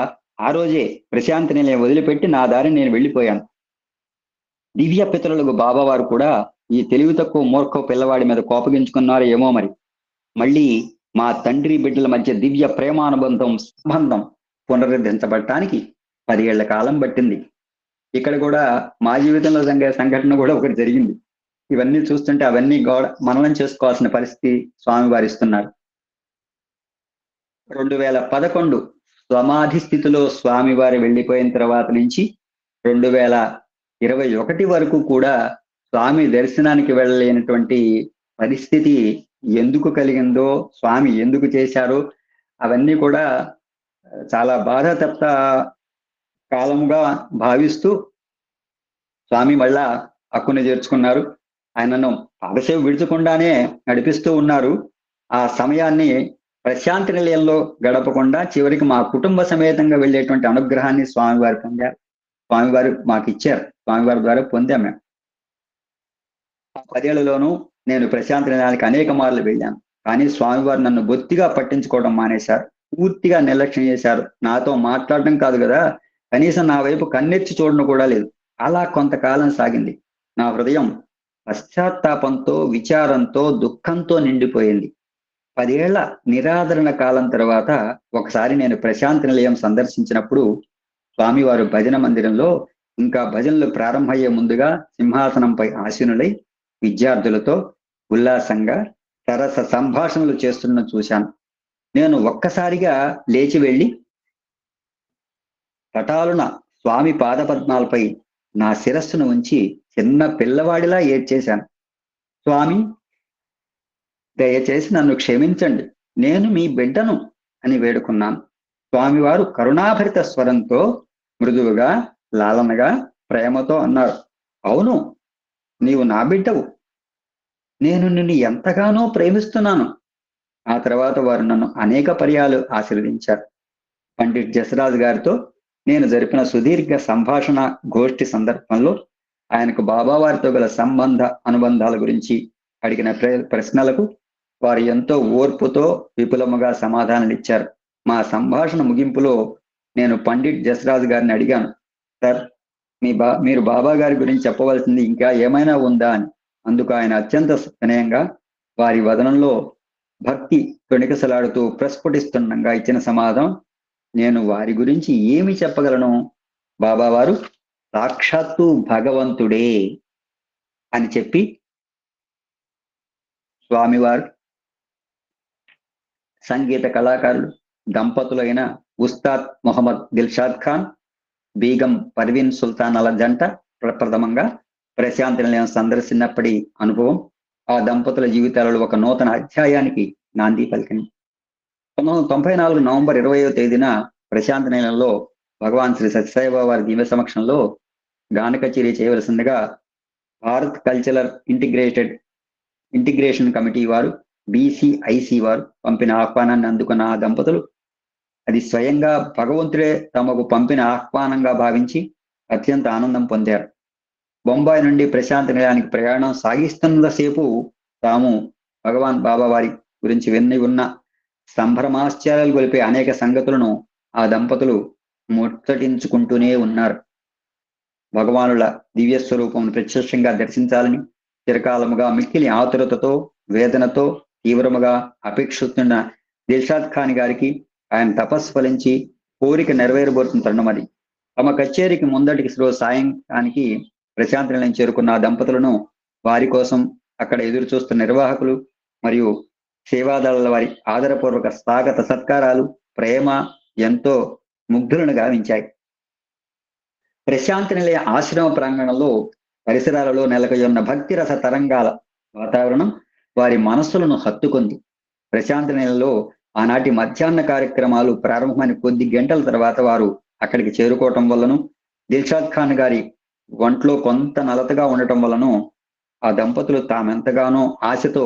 ఆ రోజే ప్రశాంత్ నిలయం వదిలిపెట్టి నా దారిని నేను వెళ్ళిపోయాను. దివ్య పితరులకు బాబావారు కూడా ఈ తెలివి తక్కువ మూర్ఖ పిల్లవాడి మీద కోపగించుకున్నారు ఏమో మరి. మళ్ళీ మా తండ్రి బిడ్డల మధ్య దివ్య ప్రేమానుబంధం సంబంధం పునరుద్ధరించబడటానికి 10 ఏళ్ల కాలం పట్టింది. ఇక్కడ కూడా మా జీవితంలో సంఘటన కూడా ఒకటి జరిగింది. ఇవన్నీ చూస్తుంటే అవన్నీ కూడా మననం చేసుకోవాల్సిన పరిస్థితి స్వామివారు ఇస్తున్నారు. 2011 సమాధి స్థితిలో స్వామివారి వెళ్ళిపోయిన తర్వాత నుంచి 2021 వరకు కూడా స్వామి దర్శనానికి వెళ్ళలేనటువంటి పరిస్థితి ఎందుకు కలిగిందో, స్వామి ఎందుకు చేశారో అవన్నీ కూడా చాలా బాధాతప్త కాలముగా భావిస్తూ స్వామి మళ్ళా హక్కుని చేర్చుకున్నారు. ఆయనను పాదసేవ విడుచకుండానే నడిపిస్తూ ఉన్నారు. ఆ సమయాన్ని ప్రశాంతి నిలయంలో గడపకుండా చివరికి మా కుటుంబ సమేతంగా వెళ్ళేటువంటి అనుగ్రహాన్ని స్వామివారు పొందారు. స్వామివారు మాకు ఇచ్చారు. స్వామివారి ద్వారా పొందాం మేము. ఆ 10 ఏళ్లలోనూ నేను ప్రశాంతి నిలయానికి అనేక మార్లు వెళ్ళాను. కానీ స్వామివారు నన్ను బొత్తిగా పట్టించుకోవడం మానేశారు. పూర్తిగా నిర్లక్ష్యం చేశారు. నాతో మాట్లాడడం కాదు కదా, కనీసం నా వైపు కన్నెత్తి చూడడం కూడా లేదు. అలా కొంతకాలం సాగింది. నా హృదయం పశ్చాత్తాపంతో, విచారంతో, దుఃఖంతో నిండిపోయింది. 10 ఏళ్ల నిరాదరణ కాలం తర్వాత ఒకసారి నేను ప్రశాంతి నిలయం సందర్శించినప్పుడు స్వామివారు భజన మందిరంలో ఇంకా భజనలు ప్రారంభమయ్యే ముందుగా సింహాసనంపై ఆసీనులై విద్యార్థులతో ఉల్లాసంగా సరస సంభాషణలు చేస్తున్న చూశాను. నేను ఒక్కసారిగా లేచి వెళ్ళి తటాలున స్వామి పాదపద్మాలపై నా శిరస్సును ఉంచి చిన్న పిల్లవాడిలా ఏడ్చేశాను. స్వామి, దయచేసి నన్ను క్షమించండి, నేను మీ బిడ్డను అని వేడుకున్నాను. స్వామివారు కరుణాభరిత స్వరంతో మృదువుగా, లాలనగా, ప్రేమతో అన్నారు, అవును, నీవు నా బిడ్డవు. నేను నిన్ను ఎంతగానో ప్రేమిస్తున్నాను. ఆ తర్వాత వారు నన్ను అనేక పర్యాలు ఆశీర్వదించారు. పండిట్ జసరాజ్ గారితో నేను జరిపిన సుదీర్ఘ సంభాషణ గోష్ఠి సందర్భంలో ఆయనకు బాబావారితో గల అనుబంధాల గురించి అడిగిన ప్రశ్నలకు వారు ఎంతో ఓర్పుతో విపులముగా సమాధానాలు ఇచ్చారు. మా సంభాషణ ముగింపులో నేను పండిట్ జసరాజ్ గారిని అడిగాను, సార్, మీరు బాబా గారి గురించి చెప్పవలసింది ఇంకా ఏమైనా ఉందా అని. అందుకు ఆయన అత్యంత వినయంగా వారి వదనంలో భక్తి తొణికసలాడుతూ ప్రస్ఫుటిస్తుండగా ఇచ్చిన సమాధానం, నేను వారి గురించి ఏమి చెప్పగలను, బాబావారు సాక్షాత్తు భగవంతుడే అని చెప్పి స్వామివారు సంగీత కళాకారులు దంపతులైన ఉస్తాద్ మొహమ్మద్ దిల్షాద్ ఖాన్, బీగం పర్వీన్ సుల్తానాల జంట ప్రప్రథమంగా ప్రశాంతి నిలయం సందర్శించినప్పటి అనుభవం ఆ దంపతుల జీవితాలలో ఒక నూతన అధ్యాయానికి నాంది పలికింది. 1994 నవంబర్ 20వ తేదీన ప్రశాంతి నిలయంలో భగవాన్ శ్రీ సత్యసాయిబాబా వారి దివ్య సమక్షంలో గాన కచేరీ చేయవలసిందిగా భారత్ కల్చరల్ ఇంటిగ్రేషన్ కమిటీ వారు, BCIC వారు పంపిన ఆహ్వానాన్ని అందుకున్న ఆ దంపతులు అది స్వయంగా భగవంతుడే తమకు పంపిన ఆహ్వానంగా భావించి అత్యంత ఆనందం పొందారు. బొంబాయి నుండి ప్రశాంత నిలయానికి ప్రయాణం సాగిస్తున్నంతసేపు తాము భగవాన్ బాబా వారి గురించి విని ఉన్న సంభ్రమాశ్చర్యాలు గొలిపే అనేక సంగతులను ఆ దంపతులు ముచ్చటించుకుంటూనే ఉన్నారు. భగవానుల దివ్య స్వరూపం ప్రత్యక్షంగా దర్శించాలని చిరకాలముగా మిక్కిలి ఆతురతతో, వేదనతో తీవ్రముగా అపేక్షిస్తున్న దిల్షాద్ ఖాన్ గారికి ఆయన తపస్సు ఫలించి కోరిక నెరవేరబోతున్న తరుణం అది. తమ కచేరీకి ముందటికి రోజు సాయంకానికి ప్రశాంత నిలయం చేరుకున్న ఆ దంపతులను వారి కోసం అక్కడ ఎదురు చూస్తున్న నిర్వాహకులు మరియు సేవాదళాల వారి ఆదరపూర్వక స్వాగత సత్కారాలు, ప్రేమ ఎంతో ముగ్ధులను గావించాయి. ప్రశాంత నిలయ ఆశ్రమ ప్రాంగణంలో పరిసరాలలో నెలకొన్న భక్తి రస తరంగాల వాతావరణం వారి మనస్సులను హత్తుకుంది. ప్రశాంత నిలయంలో ఆనాటి మధ్యాహ్న కార్యక్రమాలు ప్రారంభమైన కొద్ది గంటల తర్వాత వారు అక్కడికి చేరుకోవటం వల్లను, దిల్షాద్ ఖాన్ గారి ఒంట్లో కొంత నలతగా ఉండటం వలన ఆ దంపతులు తామెంతగానో ఆశతో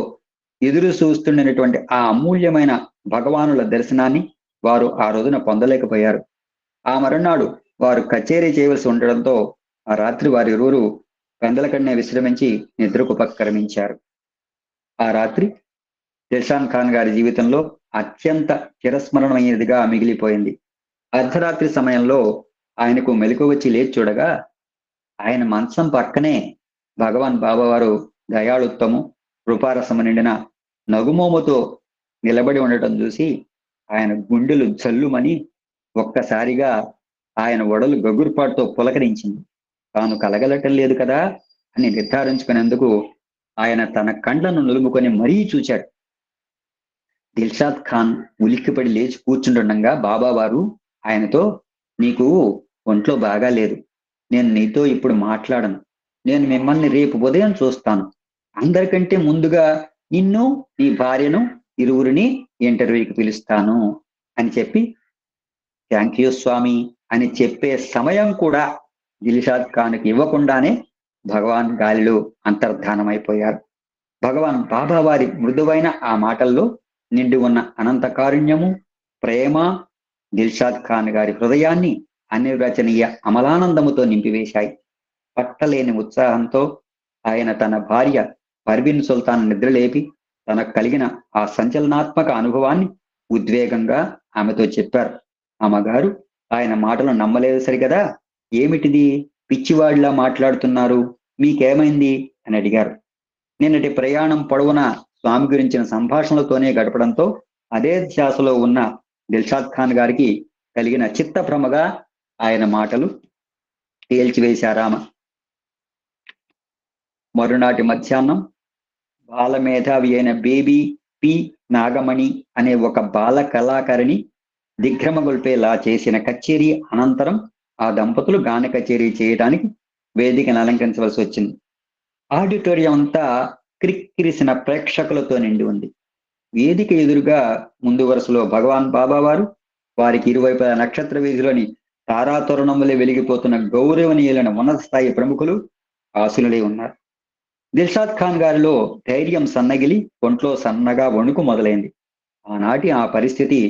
ఎదురు చూస్తుండేటువంటి ఆ అమూల్యమైన భగవానుల దర్శనాన్ని వారు ఆ రోజున పొందలేకపోయారు. ఆ మరునాడు వారు కచేరీ చేయవలసి ఉండడంతో ఆ రాత్రి వారిరువురు పెందలకన్నే విశ్రమించి నిద్రకు ఉపక్రమించారు. ఆ రాత్రి దిల్షాద్ ఖాన్ గారి జీవితంలో అత్యంత చిరస్మరణమైనదిగా మిగిలిపోయింది. అర్ధరాత్రి సమయంలో ఆయనకు మెలకు వచ్చి లేచి చూడగా ఆయన మంచం పక్కనే భగవాన్ బాబా వారు దయాళుత్వము, కృపారసము నిండిన నగుమోముతో నిలబడి ఉండటం చూసి ఆయన గుండెలు జల్లుమని ఒక్కసారిగా ఆయన ఒడలు గగుర్పాటుతో పులకరించింది. తాను కలగలటం లేదు కదా అని నిర్ధారించుకునేందుకు ఆయన తన కండ్లను నులుముకొని మరీ చూచాడు. దిల్షాద్ ఖాన్ ఉలిక్కిపడి లేచి కూర్చుంటుండగా బాబా వారు ఆయనతో, నీకు ఒంట్లో బాగా లేదు, నేను నీతో ఇప్పుడు మాట్లాడను, నేను మిమ్మల్ని రేపు ఉదయం చూస్తాను, అందరికంటే ముందుగా నిన్ను, నీ భార్యను, ఇరువురిని ఇంటర్వ్యూకి పిలుస్తాను అని చెప్పి, థ్యాంక్ యూ స్వామి అని చెప్పే సమయం కూడా దిల్షాద్ ఖాన్కి ఇవ్వకుండానే భగవాన్ గాలిలో అంతర్ధానమైపోయారు. భగవాన్ బాబా వారి మృదువైన ఆ మాటల్లో నిండి ఉన్న అనంత కారుణ్యము, ప్రేమ దిల్షాద్ ఖాన్ గారి హృదయాన్ని అనిర్వచనీయ అమలానందముతో నింపివేశాయి. పట్టలేని ఉత్సాహంతో ఆయన తన భార్య పర్వీన్ సుల్తాన్ నిద్రలేపి తనకు కలిగిన ఆ సంచలనాత్మక అనుభవాన్ని ఉద్వేగంగా ఆమెతో చెప్పారు. అమ్మగారు ఆయన మాటలు నమ్మలేదు సరికదా, ఏమిటిది, పిచ్చివాడిలా మాట్లాడుతున్నారు, మీకేమైంది అని అడిగారు. నిన్నటి ప్రయాణం పొడవునా స్వామి గురించిన సంభాషణలతోనే గడపడంతో అదే ధ్యాసలో ఉన్న దిల్షాద్ ఖాన్ గారికి కలిగిన చిత్తభ్రమగా ఆయన మాటలు తేల్చివేశారామ. మరునాటి మధ్యాహ్నం బాలమేధావి అయిన బేబీ పి నాగమణి అనే ఒక బాల కళాకారిణి దిగ్భ్రమగొల్పేలా చేసిన కచేరీ అనంతరం ఆ దంపతులు గాన కచేరీ చేయడానికి వేదికను అలంకరించవలసి వచ్చింది. ఆడిటోరియం అంతా క్రిక్కిరిసిన ప్రేక్షకులతో నిండి ఉంది. వేదిక ఎదురుగా ముందు వరుసలో భగవాన్ బాబా వారు, వారికి ఇరువైపుల నక్షత్ర వీధిలోని తారాతోరణములే వెలిగిపోతున్న గౌరవనీయులైన ఉన్నత స్థాయి ప్రముఖులు ఆశులులై ఉన్నారు. దిల్షాద్ ఖాన్ గారిలో ధైర్యం సన్నగిలి ఒంట్లో సన్నగా వణుకు మొదలైంది. ఆనాటి ఆ పరిస్థితి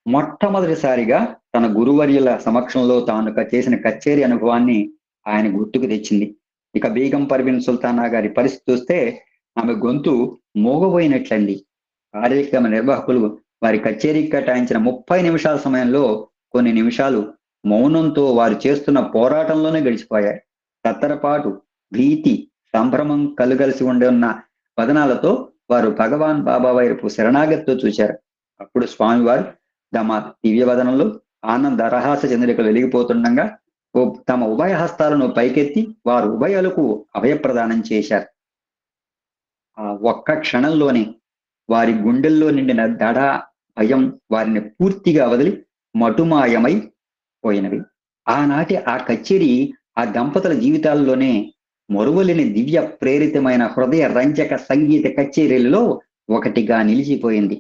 మొట్టమొదటిసారిగా తన గురువర్యుల సమక్షంలో తాను చేసిన కచేరీ అనుభవాన్ని ఆయన గుర్తుకు తెచ్చింది. ఇక బేగం పర్వీన్ సుల్తానా గారి పరిస్థితి చూస్తే ఆమె గొంతు మోగబోయినట్లండి. కార్యక్రమ నిర్వాహకులు వారి కచేరీకి కేటాయించిన 30 నిమిషాల సమయంలో కొన్ని నిమిషాలు మౌనంతో వారు చేస్తున్న పోరాటంలోనే గడిచిపోయాయి. తత్తరపాటు, భీతి, సంభ్రమం కలుగలిసి ఉన్న వదనాలతో వారు భగవాన్ బాబా వైపు శరణాగతితో చూశారు. అప్పుడు స్వామివారు తమ దివ్యవదనంలో ఆనంద రహస్య చంద్రికలు వెలిగిపోతుండగా తమ ఉభయ హస్తాలను పైకెత్తి వారు ఉభయాలకు అభయప్రదానం చేశారు. ఆ ఒక్క క్షణంలోనే వారి గుండెల్లో నిండిన దడ, భయం వారిని పూర్తిగా వదిలి మటుమాయమై పోయినవి. ఆనాటి ఆ కచేరీ ఆ దంపతుల జీవితాల్లోనే మరువలేని దివ్య ప్రేరితమైన హృదయ రంజక సంగీత కచేరీలలో ఒకటిగా నిలిచిపోయింది.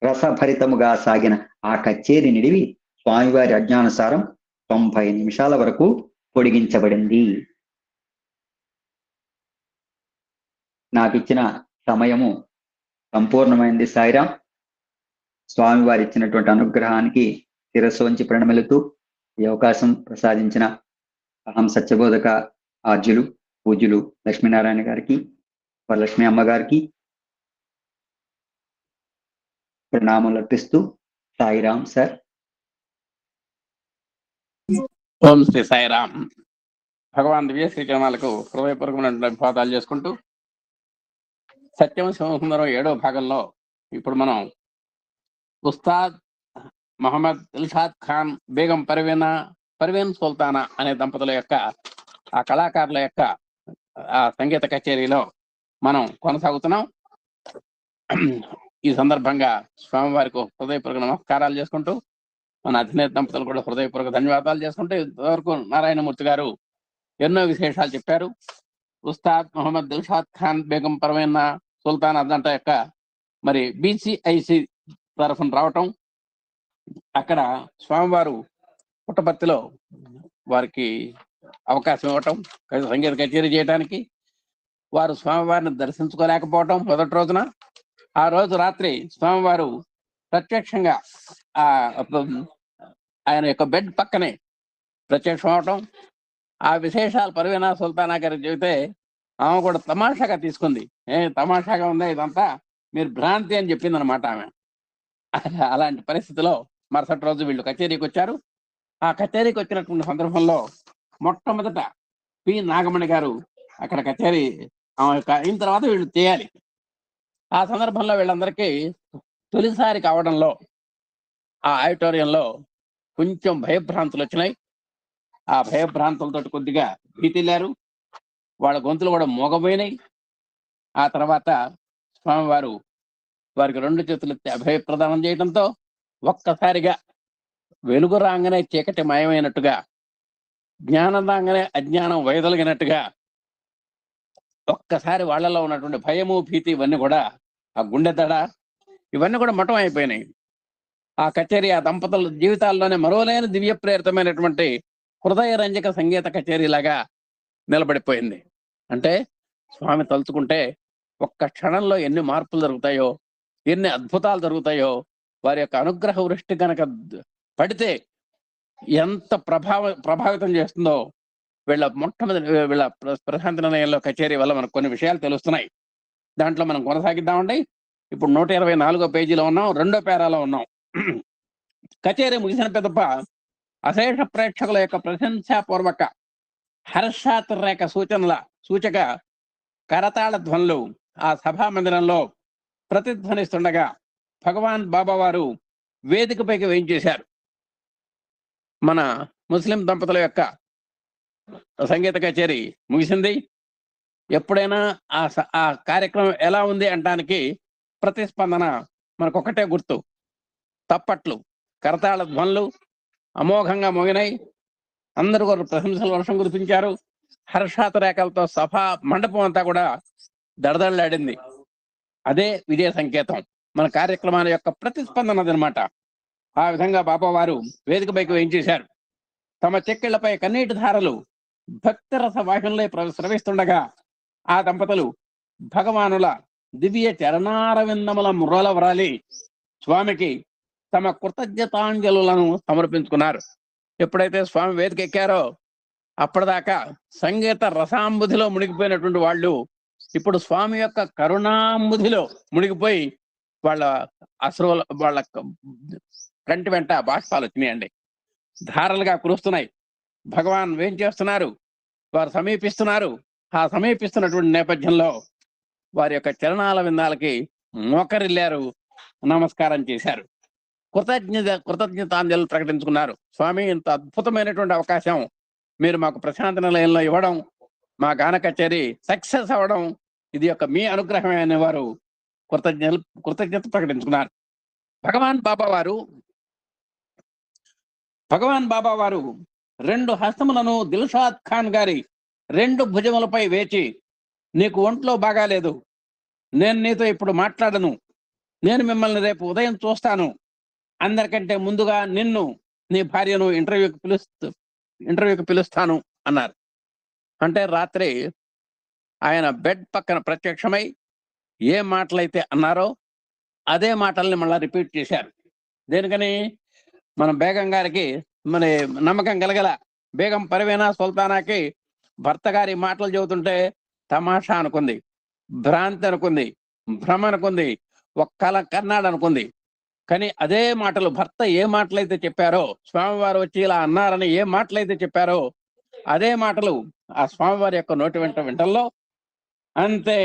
రసభరితముగా సాగిన ఆ కచేరీ నిడివి స్వామివారి అజ్ఞానుసారం 90 నిమిషాల వరకు పొడిగించబడింది. నాకు ఇచ్చిన సమయము సంపూర్ణమైంది. సాయిరాం. స్వామివారి ఇచ్చినటువంటి అనుగ్రహానికి శిరస్సు వంచి ప్రణమిలుతూ ఈ అవకాశం ప్రసాదించిన అహం సత్యబోధక ఆర్యులు పూజ్యులు లక్ష్మీనారాయణ గారికి, వరలక్ష్మి అమ్మగారికి ప్రణామాలు అర్పిస్తూ సాయిరాం సార్. ఓం శ్రీ సాయిరాం. భగవాన్ దివ్య శ్రీచరణాలకు హృదయపూర్వకమైనటువంటి అభివాదాలు చేసుకుంటూ సత్యం శివసుందరం 7వ భాగంలో ఇప్పుడు మనం ఉస్తాద్ మొహమ్మద్ దిల్షాద్ ఖాన్ బేగం పర్వీన్ సుల్తానా అనే దంపతుల యొక్క ఆ కళాకారుల యొక్క ఆ సంగీత కచేరీలో మనం కొనసాగుతున్నాం. ఈ సందర్భంగా స్వామివారికి హృదయపూర్వక నమస్కారాలు చేసుకుంటూ మన అధినేత దంపతులు కూడా హృదయపూర్వక ధన్యవాదాలు చేసుకుంటూ ఇంతవరకు నారాయణమూర్తి గారు ఎన్నో విశేషాలు చెప్పారు. ఉస్తాద్ మొహమ్మద్ దిల్షాద్ ఖాన్ బేగం పర్వీన్ సుల్తానా దంట యొక్క మరి BCIC తరఫున రావటం, అక్కడ స్వామివారు పుట్టపర్తిలో వారికి అవకాశం ఇవ్వటం, సంగీత కచేరీ చేయడానికి వారు స్వామివారిని దర్శించుకోలేకపోవటం మొదటి రోజున. ఆ రోజు రాత్రి స్వామివారు ప్రత్యక్షంగా ఆయన యొక్క బెడ్ పక్కనే ప్రత్యక్షం అవటం, ఆ విశేషాలు పర్వీన్ సుల్తానా గారికి చెబితే ఆమె కూడా తమాషాగా తీసుకుంది. తమాషాగా ఉందా ఇదంతా, మీరు భ్రాంతి అని చెప్పింది అనమాట ఆమె. అలాంటి పరిస్థితిలో మరుసటి రోజు వీళ్ళు కచేరీకి వచ్చారు. ఆ కచేరీకి వచ్చినటువంటి సందర్భంలో మొట్టమొదట పి నాగమణి గారు అక్కడ కచేరీ అయిన తర్వాత వీళ్ళు చేయాలి. ఆ సందర్భంలో వీళ్ళందరికీ తొలిసారి కావడంలో ఆ ఆడిటోరియంలో కొంచెం భయభ్రాంతులు వచ్చినాయి. ఆ భయభ్రాంతులతో కొద్దిగా భీతిల్లారు, వాళ్ళ గొంతులు కూడా మోగబోయినాయి. ఆ తర్వాత స్వామివారు వారికి 2 చేతులు అభయప్రదానం చేయడంతో ఒక్కసారిగా వెలుగు రాగానే చీకటి మాయమైనట్టుగా, జ్ఞానం రాగానే అజ్ఞానం వైదొలిగినట్టుగా ఒక్కసారి వాళ్ళలో ఉన్నటువంటి భయము, భీతి ఇవన్నీ కూడా, ఆ గుండె దడ ఇవన్నీ కూడా మఠం అయిపోయినాయి. ఆ కచేరీ ఆ దంపతుల జీవితాల్లోనే మరోలేని దివ్య ప్రేరితమైనటువంటి హృదయ రంజక సంగీత కచేరీలాగా నిలబడిపోయింది. అంటే స్వామి తలుచుకుంటే ఒక్క క్షణంలో ఎన్ని మార్పులు జరుగుతాయో, ఎన్ని అద్భుతాలు జరుగుతాయో, వారి యొక్క అనుగ్రహ వృష్టి కనుక పడితే ఎంత ప్రభావితం చేస్తుందో వీళ్ళ ప్రశాంతి నిలయంలో కచేరీ వల్ల మనకు కొన్ని విషయాలు తెలుస్తున్నాయి. దాంట్లో మనం కొనసాగిద్దామండి. ఇప్పుడు 124వ పేజీలో ఉన్నాం, 2వ పేరాలో ఉన్నాం. కచేరీ ముగిసిన పెద్దప్ప అశేష ప్రేక్షకుల యొక్క ప్రశంసాపూర్వక హర్షాతిరేక సూచక కరతాళ ధ్వనులు ఆ సభా మందిరంలో ప్రతిధ్వనిస్తుండగా భగవాన్ బాబా వారు వేదికపైకి వేయించేశారు. మన ముస్లిం దంపతుల యొక్క సంగీత కచేరీ ముగిసింది. ఎప్పుడైనా ఆ కార్యక్రమం ఎలా ఉంది అనడానికి ప్రతిస్పందన మనకొకటే గుర్తు, తప్పట్లు, కరతాళ ధ్వనులు అమోఘంగా మోగినాయి. అందరూ కూడా ప్రశంసల వర్షం కురిపించారు. హర్షాతిరేకలతో సభా మండపం అంతా కూడా దడదడలాడింది. అదే విజయ సంకేతం, మన కార్యక్రమాల యొక్క ప్రతిస్పందన అదనమాట. ఆ విధంగా బాబా వారు వేదికపైకి వేయించేశారు. తమ చెక్కిళ్లపై కన్నీటి ధారలు భక్తిరస వాహనంలో స్రవిస్తుండగా ఆ దంపతులు భగవానుల దివ్య చరణారవిందముల ముర్రల వ్రాలి స్వామికి తమ కృతజ్ఞతాంజలులను సమర్పించుకున్నారు. ఎప్పుడైతే స్వామి వేదిక ఎక్కారో అప్పటిదాకా సంగీత రసాంబుధిలో మునిగిపోయినటువంటి వాళ్ళు ఇప్పుడు స్వామి యొక్క కరుణాంబుధిలో మునిగిపోయి వాళ్ళ వాళ్ళ కంటి వెంట బాష్పాలు వచ్చినాయండి, ధారలుగా కురుస్తున్నాయి. భగవాన్ ఏం చేస్తున్నారు, వారు సమీపిస్తున్నారు. ఆ సమీపిస్తున్నటువంటి నేపథ్యంలో వారి యొక్క చరణాల విందాలకి మోకరిల్లారు, నమస్కారం చేశారు, కృతజ్ఞతాంజలు ప్రకటించుకున్నారు. స్వామి, ఇంత అద్భుతమైనటువంటి అవకాశం మీరు మాకు ప్రశాంతి నిలయంలో ఇవ్వడం, మా గాన కచేరీ సక్సెస్ అవ్వడం, ఇది యొక్క మీ అనుగ్రహమే అనే వారు కృతజ్ఞత ప్రకటించుకున్నారు. భగవాన్ బాబా వారు 2 హస్తములను దిల్షాద్ ఖాన్ గారి 2 భుజములపై వేచి, నీకు ఒంట్లో బాగాలేదు, నేను నీతో ఇప్పుడు మాట్లాడను, నేను మిమ్మల్ని రేపు ఉదయం చూస్తాను, అందరికంటే ముందుగా నిన్ను నీ భార్యను ఇంటర్వ్యూకి పిలుస్తాను అన్నారు. అంటే రాత్రి ఆయన బెడ్ పక్కన ప్రత్యక్షమై ఏ మాటలైతే అన్నారో అదే మాటల్ని మళ్ళా రిపీట్ చేశారు. దేనికని? మన బేగం గారికి మరి నమ్మకం కలగల. బేగం పర్వీనా సుల్తానాకి భర్త గారి మాటలు చెబుతుంటే తమాషా అనుకుంది, భ్రాంతి అనుకుంది, భ్రమ అనుకుంది, ఒక్కల కన్నాడు అనుకుంది. కానీ అదే మాటలు భర్త ఏ మాటలైతే చెప్పారో, స్వామివారు వచ్చి ఇలా అన్నారని ఏ మాటలైతే చెప్పారో అదే మాటలు ఆ స్వామివారి యొక్క నోటి వెంట వింటల్లో అంతే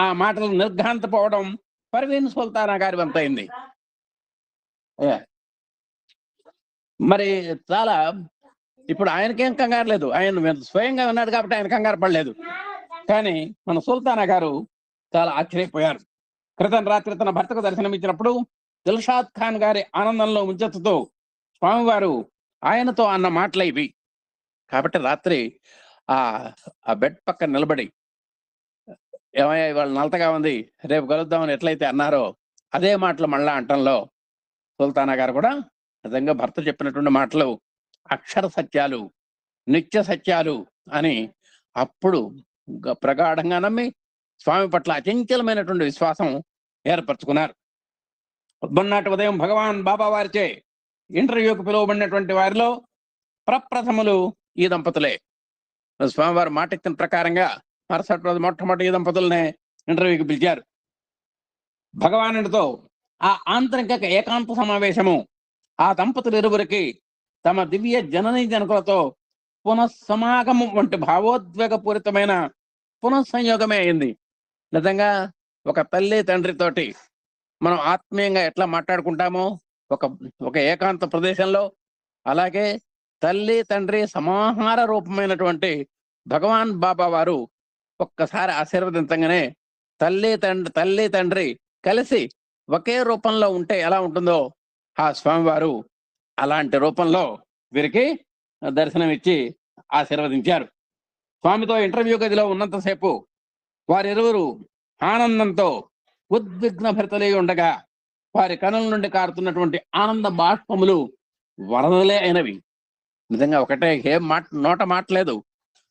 ఆ మాటలు నిర్ఘాంతపోవడం పర్వీన్ సుల్తానా గారి వంతైంది. మరి చాలా ఇప్పుడు ఆయనకేం కంగారు లేదు, ఆయన స్వయంగా ఉన్నాడు కాబట్టి ఆయన కంగారు పడలేదు. కానీ మన సుల్తానా గారు చాలా ఆశ్చర్యపోయారు. క్రితం రాత్రి తన భర్తకు దర్శనమిచ్చినప్పుడు దిల్షాద్ ఖాన్ గారి ఆనందంలో ముంచెత్తుతూ స్వామివారు ఆయనతో అన్న మాటలు ఇవి. కాబట్టి రాత్రి ఆ బెడ్ పక్కన నిలబడి, ఏమయ్యా ఇవాళ నలతగా ఉంది, రేపు కలుద్దామని ఎట్లయితే అన్నారో అదే మాటలు మళ్ళా అంటంలో సుల్తానా గారు కూడా నిజంగా భర్త చెప్పినటువంటి మాటలు అక్షర సత్యాలు, నిత్య సత్యాలు అని అప్పుడు ప్రగాఢంగా నమ్మి స్వామి పట్ల అచంచలమైనటువంటి విశ్వాసం ఏర్పరచుకున్నారు. మొన్నటి ఉదయం భగవాన్ బాబా వారిచే ఇంటర్వ్యూకి పిలువబడినటువంటి వారిలో ప్రప్రథములు ఈ దంపతులే. స్వామివారు మాట ఇచ్చిన ప్రకారంగా మరుసటి రోజు మొట్టమొదటి ఈ దంపతులనే ఇంటర్వ్యూకి పిలిచారు. భగవానుడితో ఆ ఆంతరిక ఏకాంత సమావేశము ఆ దంపతులు ఇరువురికి తమ దివ్య జననీ జనకులతో పునఃసమాగమం వంటి భావోద్వేగపూరితమైన పునఃసంయోగమే అయింది. నిజంగా ఒక తల్లి తండ్రితోటి మనం ఆత్మీయంగా ఎట్లా మాట్లాడుకుంటామో ఒక ఏకాంత ప్రదేశంలో, అలాగే తల్లి తండ్రి సమాహార రూపమైనటువంటి భగవాన్ బాబా వారు ఒక్కసారి ఆశీర్వదించగానే తల్లి తండ్రి కలిసి ఒకే రూపంలో ఉంటే ఎలా ఉంటుందో ఆ స్వామివారు అలాంటి రూపంలో వీరికి దర్శనం ఇచ్చి ఆశీర్వదించారు. స్వామితో ఇంటర్వ్యూ గదిలో ఉన్నంతసేపు వారిరువురు ఆనందంతో ఉద్విగ్న భరితలై ఉండగా వారి కనుల నుండి కారుతున్నటువంటి ఆనంద బాష్పములు వరదలే అయినవి. నిజంగా ఒకటే ఏం నోట మాట్లేదు.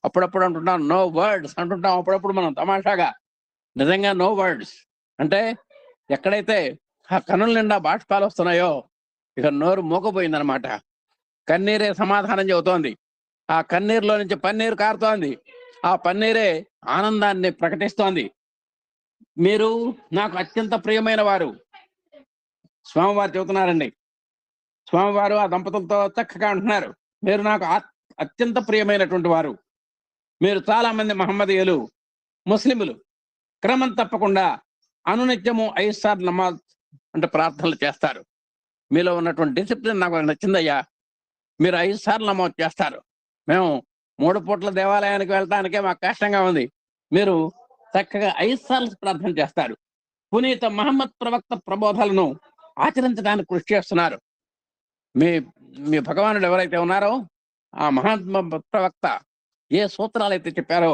అప్పుడప్పుడు అంటుంటాం నో వర్డ్స్ అంటుంటాం, అప్పుడప్పుడు మనం తమాషాగా. నిజంగా నో వర్డ్స్ అంటే ఎక్కడైతే ఆ కనుల నిండా బాష్పాలు వస్తున్నాయో ఇక నోరు మూకపోయిందనమాట. కన్నీరే సమాధానం చెబుతోంది. ఆ కన్నీరులో నుంచి పన్నీరు కారుతోంది. ఆ పన్నీరే ఆనందాన్ని ప్రకటిస్తోంది. మీరు నాకు అత్యంత ప్రియమైన వారు, స్వామివారు చెబుతున్నారండి. స్వామివారు ఆ దంపతులతో చక్కగా అంటున్నారు, మీరు నాకు అత్యంత ప్రియమైనటువంటి వారు. మీరు చాలా మంది మహమ్మదీయులు, ముస్లింలు క్రమం తప్పకుండా అనునిత్యము 5 సార్లు నమాజ్ అంటే ప్రార్థనలు చేస్తారు. మీలో ఉన్నటువంటి డిసిప్లిన్ నాకు నచ్చిందయ్యా. మీరు 5 సార్లు నమాజ్ చేస్తారు. మేము 3 పూట్ల దేవాలయానికి వెళ్ళటానికే మాకు కష్టంగా ఉంది. మీరు చక్కగా 5 సార్లు ప్రార్థన చేస్తారు. పునీత మహమ్మద్ ప్రవక్త ప్రబోధాలను ఆచరించడానికి కృషి చేస్తున్నారు. మీ భగవానుడు ఎవరైతే ఉన్నారో ఆ మహాత్మ ప్రవక్త ఏ సూత్రాలు అయితే చెప్పారో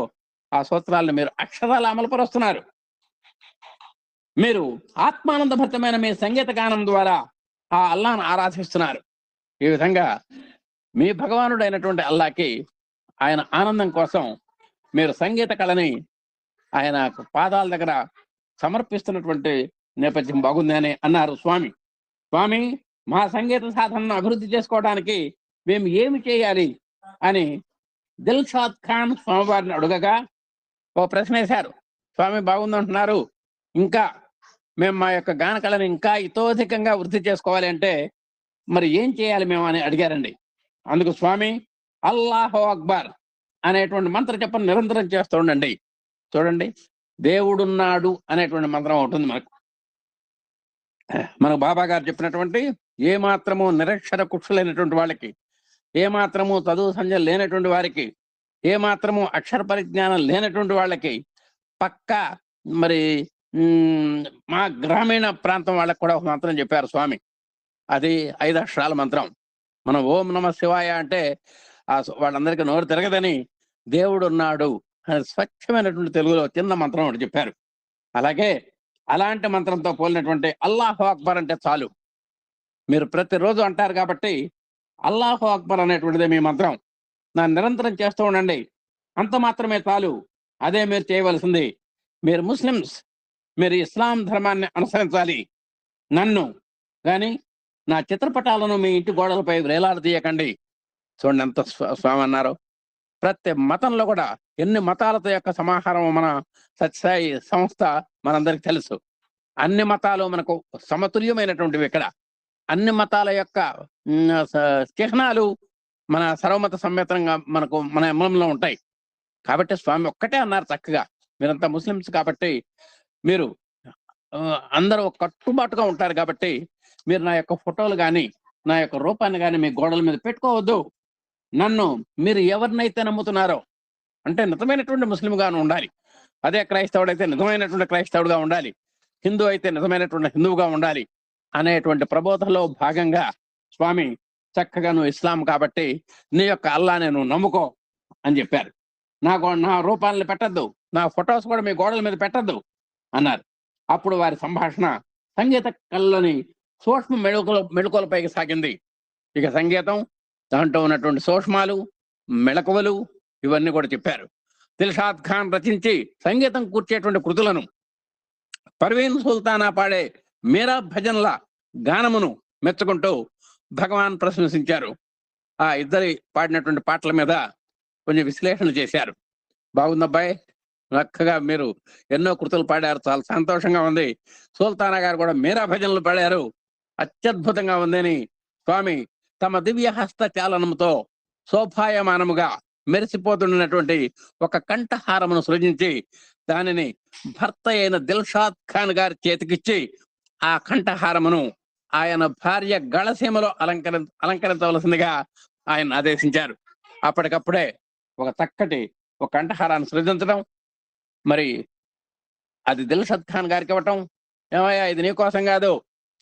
ఆ సూత్రాలను మీరు అక్షరాలు అమలుపరుస్తున్నారు. మీరు ఆత్మానందభరితమైన మీ సంగీత గానం ద్వారా ఆ అల్లాను ఆరాధిస్తున్నారు. ఈ విధంగా మీ భగవానుడు అయినటువంటి అల్లాకి ఆయన ఆనందం కోసం మీరు సంగీత కళని ఆయన పాదాల దగ్గర సమర్పిస్తున్నటువంటి నేపథ్యం బాగుంది అని అన్నారు స్వామి. స్వామి, మా సంగీత సాధనను అభివృద్ధి చేసుకోవడానికి మేము ఏమి చేయాలి అని దిల్షాద్ ఖాన్ స్వామివారిని అడగగా ఓ ప్రశ్న వేశారు. స్వామి బాగుందంటున్నారు, ఇంకా మేము మా యొక్క గాన కళని ఇంకా ఇతోధికంగా వృద్ధి చేసుకోవాలి అంటే మరి ఏం చేయాలి మేము అని అడిగారండి. అందుకు స్వామి అల్లాహు అక్బర్ అనేటువంటి మంత్ర జపం నిరంతరం చేస్తూ ఉండండి. చూడండి, దేవుడున్నాడు అనేటువంటి మంత్రం ఉంటుంది మనకు బాబా గారు చెప్పినటువంటి ఏ మాత్రము నిరక్షర కుక్షులైనటువంటి వాళ్ళకి, ఏ మాత్రము చదువు సంధ్య లేనటువంటి వారికి, ఏ మాత్రము అక్షర పరిజ్ఞానం లేనటువంటి వాళ్ళకి పక్కా మరి మా గ్రామీణ ప్రాంతం వాళ్ళకి కూడా ఒక మంత్రం చెప్పారు స్వామి. అది 5 అక్షరాల మంత్రం. మనం ఓం నమ శివాయ అంటే వాళ్ళందరికీ నోరు తిరగదని దేవుడు ఉన్నాడు అని స్వచ్ఛమైనటువంటి తెలుగులో చిన్న మంత్రం ఒకటి చెప్పారు. అలాగే అలాంటి మంత్రంతో పోలినటువంటి అల్లాహు అక్బర్ అంటే చాలు. మీరు ప్రతిరోజు అంటారు కాబట్టి అల్లాహు అక్బర్ అనేటువంటిదే మీ మంత్రం. దాన్ని నిరంతరం చేస్తూ ఉండండి. అంత మాత్రమే చాలు. అదే మీరు చేయవలసింది. మీరు ముస్లిమ్స్, మీరు ఇస్లాం ధర్మాన్ని అనుసరించాలి. నన్ను కానీ నా చిత్రపటాలను మీ ఇంటి గోడలపై వేలాడదీయకండి. చూడండి ఎంత స్వామి అన్నారు. ప్రతి మతంలో కూడా ఎన్ని మతాలతో యొక్క సమాహారం మన సత్యసాయి సంస్థ మనందరికి తెలుసు. అన్ని మతాలు మనకు సమతుల్యమైనటువంటివి. ఇక్కడ అన్ని మతాల యొక్క చిహ్నాలు మన సర్వమత సమ్మేతంగా మనకు మన ఎమ్మంలో ఉంటాయి. కాబట్టి స్వామి ఒక్కటే అన్నారు చక్కగా, మీరంతా ముస్లిమ్స్ కాబట్టి మీరు అందరూ కట్టుబాటుగా ఉంటారు కాబట్టి మీరు నా యొక్క ఫోటోలు కానీ నా యొక్క రూపాన్ని కానీ మీ గోడల మీద పెట్టుకోవద్దు. నన్ను మీరు ఎవరినైతే నమ్ముతున్నారో, అంటే నిజమైనటువంటి ముస్లింగాను ఉండాలి, అదే క్రైస్తవుడైతే నిజమైనటువంటి క్రైస్తవుడుగా ఉండాలి, హిందూ అయితే నిజమైనటువంటి హిందువుగా ఉండాలి అనేటువంటి ప్రబోధంలో భాగంగా స్వామి చక్కగా నువ్వు ఇస్లాం కాబట్టి నీ యొక్క అల్లానే నువ్వు నమ్ముకో అని చెప్పారు. నా రూపాలను పెట్టద్దు, నా ఫొటోస్ కూడా మీ గోడల మీద పెట్టద్దు అన్నారు. అప్పుడు వారి సంభాషణ సంగీత కళలోని సూక్ష్మ మెళుకువలపైకి సాగింది. ఇక సంగీతం, దాంట్లో ఉన్నటువంటి సూక్ష్మాలు, మెళకువలు ఇవన్నీ కూడా చెప్పారు. దిల్షాద్ ఖాన్ రచించి సంగీతం కూర్చేటువంటి కృతులను, పర్వీన్ సుల్తానా పాడే మీరా భజన్ల గానమును మెచ్చుకుంటూ భగవాన్ ప్రశంసించారు. ఆ ఇద్దరి పాడినటువంటి పాటల మీద కొంచెం విశ్లేషణ చేశారు. బాగుందబ్బాయి, చక్కగా మీరు ఎన్నో కృతులు పాడారు, చాలా సంతోషంగా ఉంది. సుల్తానా గారు కూడా మీరా భజనలు పాడారు, అత్యద్భుతంగా ఉందని స్వామి తమ దివ్య హస్త చాలనముతో శోభాయమానముగా మెరిసిపోతున్నటువంటి ఒక కంఠహారమును సృజించి దానిని భర్త అయిన దిల్షాద్ ఖాన్ గారి చేతికిచ్చి ఆ కంఠహారమును ఆయన భార్య గళసీమలో అలంకరించవలసిందిగా ఆయన ఆదేశించారు. అప్పటికప్పుడే ఒక చక్కటి ఒక కంఠహారాన్ని సృజించడం, మరి అది దిల్షాద్ ఖాన్ గారికి ఇవ్వటం, ఏమయ్యా ఇది నీ కోసం కాదు,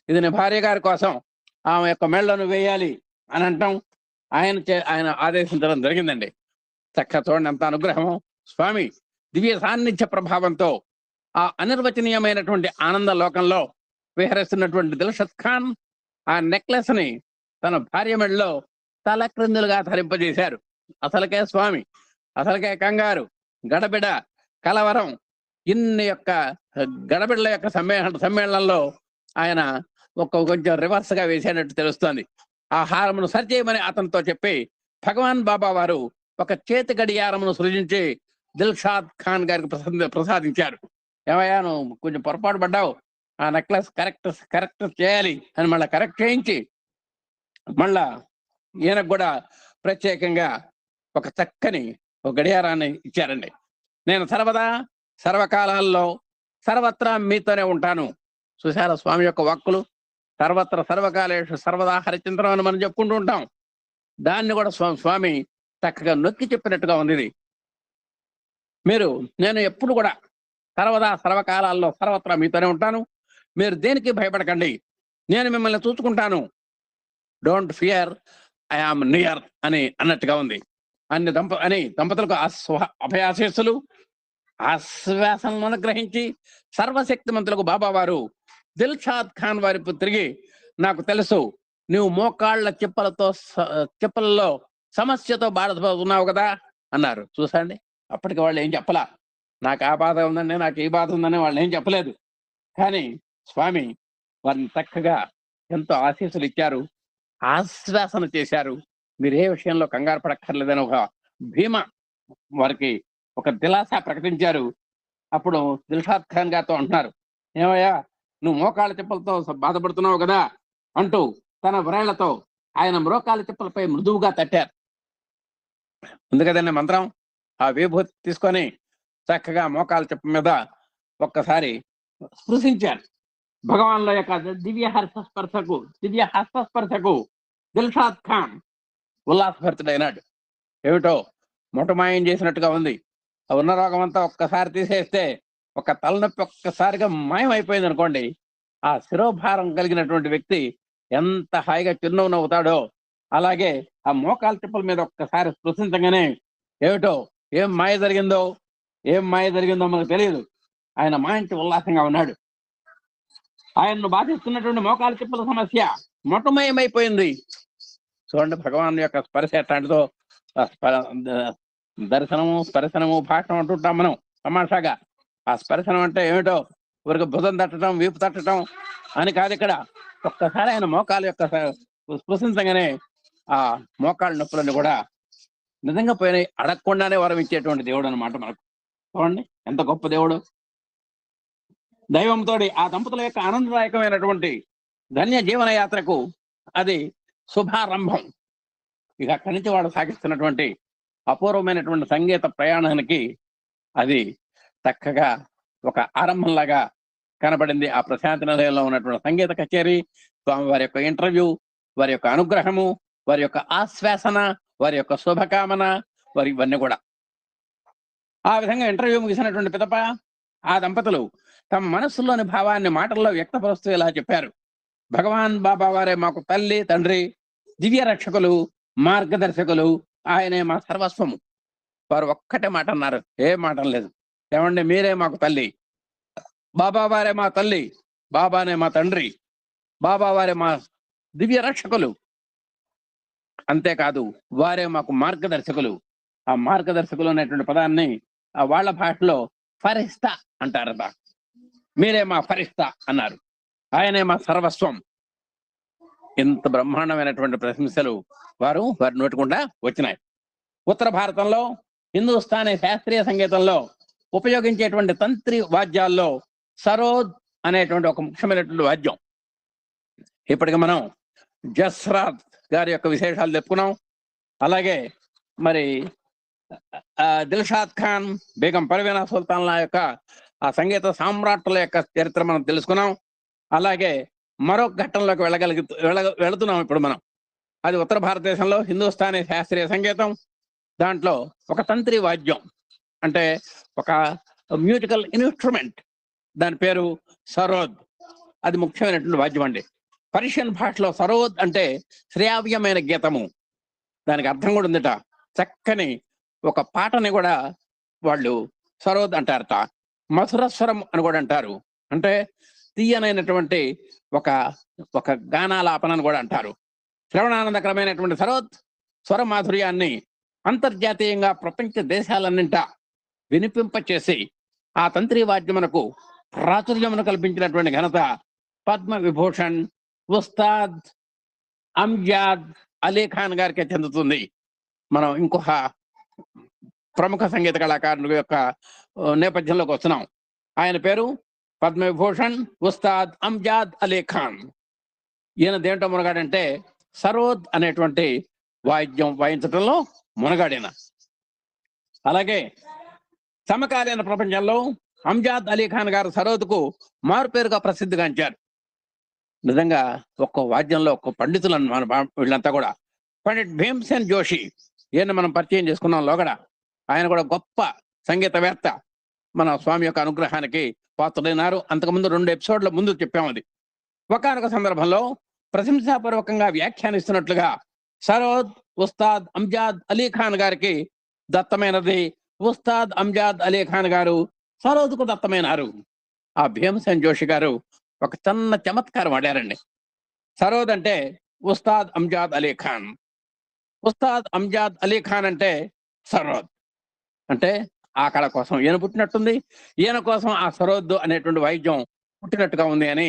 ఇది నీ భార్య గారి కోసం, ఆమె యొక్క మెళ్ళను వేయాలి అని అంటాం. ఆయన ఆదేశించడం జరిగిందండి. చక్కగా చూడండి ఎంత అనుగ్రహం. స్వామి దివ్య సాన్నిధ్య ప్రభావంతో ఆ అనిర్వచనీయమైనటువంటి ఆనంద లోకంలో విహరిస్తున్నటువంటి దిల్షాద్ ఖాన్ ఆ నెక్లెస్ ని తన భార్య మెడలో తల క్రిందులుగా ధరింపజేశారు. అసలుకే స్వామి, అసలుకే కంగారు, గడబిడ, కలవరం, ఇన్ని యొక్క గడబిడల యొక్క సమ్మేళనంలో ఆయన కొంచెం రివర్స్ గా వేసేటట్టు తెలుస్తోంది. ఆ హారమును సరిచేయమని అతనితో చెప్పి భగవాన్ బాబా వారు ఒక చేతి గడియారమును సృజించి దిల్షాద్ ఖాన్ గారికి ప్రసాదించారు. ఏమయ్యా నువ్వు కొంచెం పొరపాటు పడ్డావు, ఆ నెక్లెస్ కరెక్ట్ చేయాలి అని మళ్ళీ కరెక్ట్ చేయించి మళ్ళా ఈయనకు కూడా ప్రత్యేకంగా ఒక చక్కని ఒక గడియారాన్ని ఇచ్చారండి. నేను సర్వదా సర్వకాలాల్లో సర్వత్రా మీతోనే ఉంటాను. సుశాల స్వామి యొక్క వాక్కులు, సర్వత్ర సర్వకాలేషు సర్వదా హరిచింతనం అని మనం చెప్పుకుంటూ ఉంటాం. దాన్ని కూడా స్వామి చక్కగా నొక్కి చెప్పినట్టుగా ఉంది ఇది. నేను ఎప్పుడు కూడా సర్వదా సర్వకాలాల్లో సర్వత్రా మీతోనే ఉంటాను, మీరు దేనికి భయపడకండి, నేను మిమ్మల్ని చూసుకుంటాను, don't fear, I am near అని అన్నట్టుగా ఉంది. దంపతులకు అభయాశీస్సులు ఆశ్వాసనను అనుగ్రహించి సర్వశక్తిమంతులకు బాబా వారు దిల్షాద్ ఖాన్ వారి తిరిగి, నాకు తెలుసు నువ్వు మోకాళ్ల చెప్పలలో సమస్యతో బాధపడుతున్నావు కదా అన్నారు. చూసండి, అప్పటికి వాళ్ళు ఏం చెప్పలా, నాకు ఆ బాధ ఉందండి, నాకు ఈ బాధ ఉందని వాళ్ళు ఏం చెప్పలేదు. కానీ స్వామి వారిని చక్కగా ఎంతో ఆశీస్సులు ఇచ్చారు, ఆశ్వాసన చేశారు. మీరు ఏ విషయంలో కంగారు పడక్కర్లేదని ఒక భీమ వారికి ఒక దిలాసా ప్రకటించారు. అప్పుడు దిల్షాద్ ఖాన్ గారితో అంటున్నారు, ఏమయ్యా నువ్వు మోకాళ్ళ చెప్పులతో బాధపడుతున్నావు కదా అంటూ తన వ్రేళ్లతో ఆయన మోకాళ్ళ చెప్పులపై మృదువుగా తట్టారు. ఉంది కదండి మంత్రం. ఆ విభూతి తీసుకొని చక్కగా మోకాళ్ళ చెప్పు మీద ఒక్కసారి స్పృశించారు. భగవాన్ల యొక్క దివ్య హస్తస్పర్శకు దిల్షాద్ ఖాన్ ఉల్లాసభరితుడైనాడు. ఏమిటో మొటమాయం చేసినట్టుగా ఉంది. ఉన్న రోగం అంతా ఒక్కసారి తీసేస్తే ఒక తలనొప్పి ఒక్కసారిగా మాయం అయిపోయింది అనుకోండి, ఆ శిరోభారం కలిగినటువంటి వ్యక్తి ఎంత హాయిగా చిరునవ్వు నవ్వుతాడో, అలాగే ఆ మోకాల చెప్పుల మీద ఒక్కసారి స్పృశించగానే ఏం మాయ జరిగిందో మనకు తెలియదు, ఆయన మాయించి ఉల్లాసంగా ఉన్నాడు. ఆయన్ను బాధిస్తున్నటువంటి మోకాల చెప్పుల సమస్య మొటమయమైపోయింది. చూడండి భగవాన్ యొక్క స్పర్శ ఎట్లాంటిదో. దర్శనము, స్పర్శనము, భాషణం అంటుంటాం మనం. తమాషాగా. ఆ స్పర్శనం అంటే ఏమిటో ఊరికి భుజం తట్టడం, వీపు తట్టడం అని కాదు ఇక్కడ. ఒక్కసారి ఆయన మోకాలు యొక్క స్పృశించగానే ఆ మోకాళ్ళ నొప్పులను కూడా నిజంగా పోయినాయి. అడగకుండానే వరం ఇచ్చేటువంటి దేవుడు అనమాట మనకు. చూడండి ఎంత గొప్ప దేవుడు. దైవంతో ఆ దంపతుల యొక్క ఆనందదాయకమైనటువంటి ధన్య జీవన యాత్రకు అది శుభారంభం. ఇక అక్కడి నుంచి వాడు సాగిస్తున్నటువంటి అపూర్వమైనటువంటి సంగీత ప్రయాణానికి అది చక్కగా ఒక ఆరంభంలాగా కనబడింది. ఆ ప్రశాంతి నిలయంలో ఉన్నటువంటి సంగీత కచేరీ, స్వామి వారి యొక్క ఇంటర్వ్యూ, వారి యొక్క అనుగ్రహము, వారి యొక్క ఆశ్వాసన, వారి యొక్క శుభకామన, వారి ఇవన్నీ కూడా. ఆ విధంగా ఇంటర్వ్యూ ముగిసినటువంటి పిదప ఆ దంపతులు తమ మనస్సులోని భావాన్ని మాటల్లో వ్యక్తపరుస్తూ ఇలా చెప్పారు. భగవాన్ బాబా వారే మాకు తల్లి, తండ్రి, దివ్య రక్షకులు, మార్గదర్శకులు, ఆయనే మా సర్వస్వము. వారు ఒక్కటే మాట అన్నారు, ఏ మాట లేదు. ఏమండి, మీరే మాకు తల్లి, బాబా వారే మా తల్లి, బాబానే మా తండ్రి, బాబా వారే మా దివ్య రక్షకులు, అంతేకాదు వారే మాకు మార్గదర్శకులు. ఆ మార్గదర్శకులు అనేటువంటి పదాన్ని ఆ వాళ్ళ భాషలో ఫరిస్తా అంటారట. మీరే మా ఫరిస్తా అన్నారు. ఆయనే మా సర్వస్వం. ఇంత బ్రహ్మాండమైనటువంటి ప్రశంసలు వారి నోటికుండా వచ్చినాయి. ఉత్తర భారతంలో హిందుస్థానీ శాస్త్రీయ సంగీతంలో ఉపయోగించేటువంటి తంత్రి వాద్యాల్లో సరోద్ అనేటువంటి ఒక ముఖ్యమైనటువంటి వాద్యం. ఇప్పటికి మనం జస్రాత్ గారి యొక్క విశేషాలు చెప్పుకున్నాం. అలాగే మరి దిల్షాద్ ఖాన్, బేగం పర్వీనా సుల్తాన్ల యొక్క ఆ సంగీత సామ్రాట్టుల యొక్క చరిత్ర మనం తెలుసుకున్నాం. అలాగే మరొక ఘట్టంలోకి వెళుతున్నాం ఇప్పుడు మనం. అది ఉత్తర భారతదేశంలో హిందుస్థానీ శాస్త్రీయ సంగీతం. దాంట్లో ఒక తంత్రి వాద్యం అంటే ఒక మ్యూజికల్ ఇన్స్ట్రుమెంట్, దాని పేరు సరోద్. అది ముఖ్యమైనటువంటి వాద్యం అండి. పర్షియన్ భాషలో సరోద్ అంటే శ్రావ్యమైన గీతము, దానికి అర్థం కూడా ఉందట. చక్కని ఒక పాటని కూడా వాళ్ళు సరోద్ అంటారట. మధురస్వరం అని కూడా అంటారు. అంటే తీయనైనటువంటి ఒక గానాలాపనని కూడా అంటారు. శ్రవణానందకరమైనటువంటి సరోద్ స్వర మాధుర్యాన్ని అంతర్జాతీయంగా ప్రపంచ దేశాలన్నింటా వినిపింపచేసి ఆ తంత్రి వాద్యమునకు ప్రాచుర్యమును కల్పించినటువంటి ఘనత పద్మ విభూషణ్ ఉస్తాద్ అంజాద్ అలీ ఖాన్ గారికి చెందుతుంది. మనం ఇంకొక ప్రముఖ సంగీత కళాకారుని యొక్క నేపథ్యంలోకి వస్తున్నాం. ఆయన పేరు పద్మవిభూషణ్ ఉస్తాద్ అంజాద్ అలీ ఖాన్. ఈయన దేంట్లో మునగాడంటే సరోద్ అనేటువంటి వాయిద్యం వాయించడంలో మునగాడిన. అలాగే సమకాలీన ప్రపంచంలో అంజాద్ అలీ ఖాన్ గారు సరోద్కు మారుపేరుగా ప్రసిద్ధిగాంచారు. నిజంగా ఒక్కో వాద్యంలో ఒక్కో పండితులను మన వీళ్ళంతా కూడా. పండిట్ భీమ్సేన్ జోషి, ఈయన మనం పరిచయం చేసుకున్నాం లోగడ. ఆయన కూడా గొప్ప సంగీతవేత్త, మన స్వామి యొక్క అనుగ్రహానికి పాత్రులైనారు. అంతకుముందు 2 ఎపిసోడ్ల ముందు చెప్పాము. అది ఒకానొక సందర్భంలో ప్రశంసాపూర్వకంగా వ్యాఖ్యానిస్తున్నట్లుగా సరోద్ ఉస్తాద్ అంజాద్ అలీ ఖాన్ గారికి దత్తమైనది, ఉస్తాద్ అంజాద్ అలీ ఖాన్ గారు సరోద్కు దత్తమైనారు. ఆ భీమసేన్ జోషి గారు ఒక చిన్న చమత్కారం ఆడారండి. సరోద్ అంటే ఉస్తాద్ అంజాద్ అలీ ఖాన్, ఉస్తాద్ అంజాద్ అలీ ఖాన్ అంటే సరోద్. అంటే ఆ కళ కోసం ఈయన పుట్టినట్టుంది, ఈయన కోసం ఆ సరోద్ అనేటువంటి వాయిద్యం పుట్టినట్టుగా ఉంది అని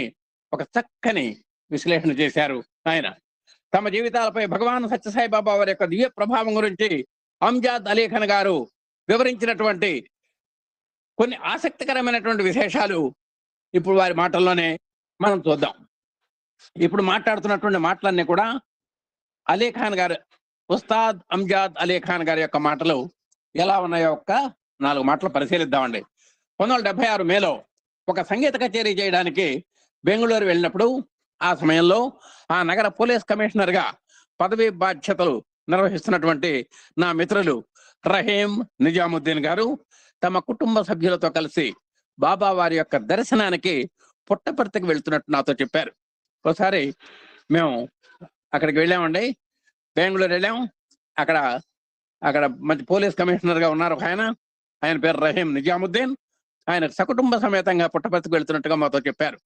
ఒక చక్కని విశ్లేషణ చేశారు ఆయన. తమ జీవితాలపై భగవాన్ సత్యసాయి బాబా వారి యొక్క దివ్య ప్రభావం గురించి అంజాద్ అలీ ఖాన్ గారు వివరించినటువంటి కొన్ని ఆసక్తికరమైనటువంటి విశేషాలు ఇప్పుడు వారి మాటల్లోనే మనం చూద్దాం. ఇప్పుడు మాట్లాడుతున్నటువంటి మాటలన్నీ కూడా అలీ ఖాన్ గారు, ఉస్తాద్ అంజాద్ అలీ ఖాన్ గారి యొక్క మాటలు ఎలా ఉన్నాయో ఒక్క 4 మాటలు పరిశీలిద్దామండి. 1976 మేలో ఒక సంగీత కచేరీ చేయడానికి బెంగళూరు వెళ్ళినప్పుడు ఆ సమయంలో ఆ నగర పోలీస్ కమిషనర్ గా పదవి బాధ్యతలు నిర్వహిస్తున్నటువంటి నా మిత్రులు రహీం నిజాముద్దీన్ గారు తమ కుటుంబ సభ్యులతో కలిసి బాబా వారి యొక్క దర్శనానికి పుట్టపర్తికి వెళ్తున్నట్టు నాతో చెప్పారు. ఒకసారి మేము అక్కడికి వెళ్ళామండి, బెంగళూరు వెళ్ళాం. అక్కడ మంచి పోలీస్ కమిషనర్ గా ఉన్నారు ఒక ఆయన పేరు రహీం నిజాముద్దీన్. ఆయన సకుటుంబ సమేతంగా పుట్టపర్తికి వెళ్తున్నట్టుగా మాతో చెప్పారు.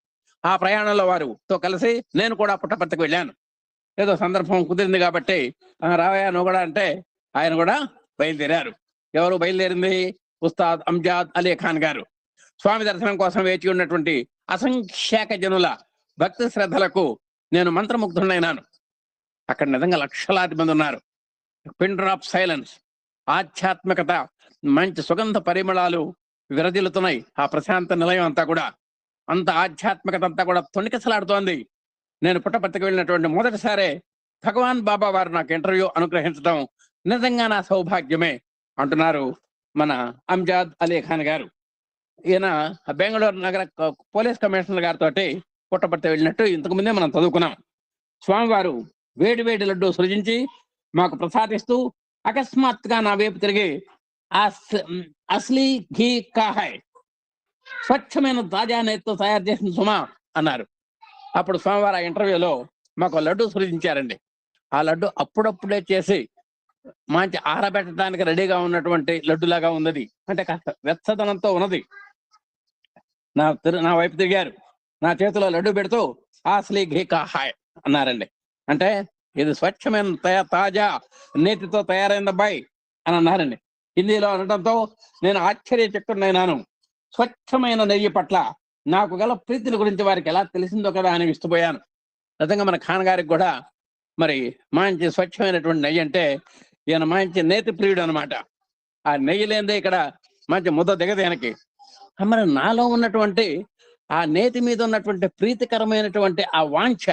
ఆ ప్రయాణంలో వారితో కలిసి నేను కూడా పుట్టపర్తికి వెళ్ళాను. ఏదో సందర్భం కుదిరింది కాబట్టి రావయ్యా నువ్వు కూడా అంటే ఆయన కూడా బయలుదేరారు. ఎవరు బయలుదేరింది? ఉస్తాద్ అంజాద్ అలీ ఖాన్ గారు. స్వామి దర్శనం కోసం వేచి ఉన్నటువంటి అసంఖ్యాక జనుల భక్తి శ్రద్ధలకు నేను మంత్రముగ్ధుడైనాను. అక్కడ నిజంగా లక్షలాది మంది ఉన్నారు. పిన్ డ్రాప్ సైలెన్స్, ఆధ్యాత్మికత, మంచి సుగంధ పరిమళాలు విరజిల్లుతున్నాయి. ఆ ప్రశాంత నిలయం అంతా కూడా, అంత ఆధ్యాత్మికత అంతా కూడా తొణికిసలాడుతోంది. నేను పుట్టపర్తికి వెళ్ళినటువంటి మొదటిసారే భగవాన్ బాబా వారు నాకు ఇంటర్వ్యూ అనుగ్రహించడం నిజంగా నా సౌభాగ్యమే అంటున్నారు మన అంజాద్ అలీ ఖాన్ గారు. ఈయన బెంగళూరు నగర పోలీస్ కమిషనర్ గారితో పుట్టపర్తి వెళ్ళినట్టు ఇంతకు ముందే మనం చదువుకున్నాం. స్వామివారు వేడి వేడి లడ్డు సృజించి మాకు ప్రసాదిస్తూ అకస్మాత్తుగా నా వైపు తిరిగి అస్లీ ఘీ కాహాయ్, స్వచ్ఛమైన తాజా నేతితో తయారు చేసిన సుమా అన్నారు. అప్పుడు స్వామివారు ఆ ఇంటర్వ్యూలో మాకు లడ్డు సృజించారండి. ఆ లడ్డు అప్పుడప్పుడే చేసి మంచి ఆరబెట్టడానికి రెడీగా ఉన్నటువంటి లడ్డులాగా ఉన్నది. అంటే కాస్త వెచ్చదనంతో ఉన్నది. నా వైపు తిరిగారు, నా చేతిలో లడ్డు పెడుతూ అస్లీ ఘీ కాహాయ్ అన్నారండి. అంటే ఇది స్వచ్ఛమైన తాజా నేతితో తయారైంది అబ్బాయి అని అన్నారండి. హిందీలో అనడంతో నేను ఆశ్చర్యచకితుడైనాను. స్వచ్ఛమైన నెయ్యి పట్ల నాకు గల ప్రీతిని గురించి వారికి ఎలా తెలిసిందో కదా అని విస్తుపోయాను. నిజంగా మన ఖాన్ గారికి కూడా మరి మంచి స్వచ్ఛమైనటువంటి నెయ్యి అంటే ఈయన మంచి నేతి ప్రియుడు అనమాట. ఆ నెయ్యి లేదే ఇక్కడ మంచి ముద్ద దిగదేనకి. మరి నాలో ఉన్నటువంటి ఆ నేతి మీద ఉన్నటువంటి ప్రీతికరమైనటువంటి ఆ వాంఛ,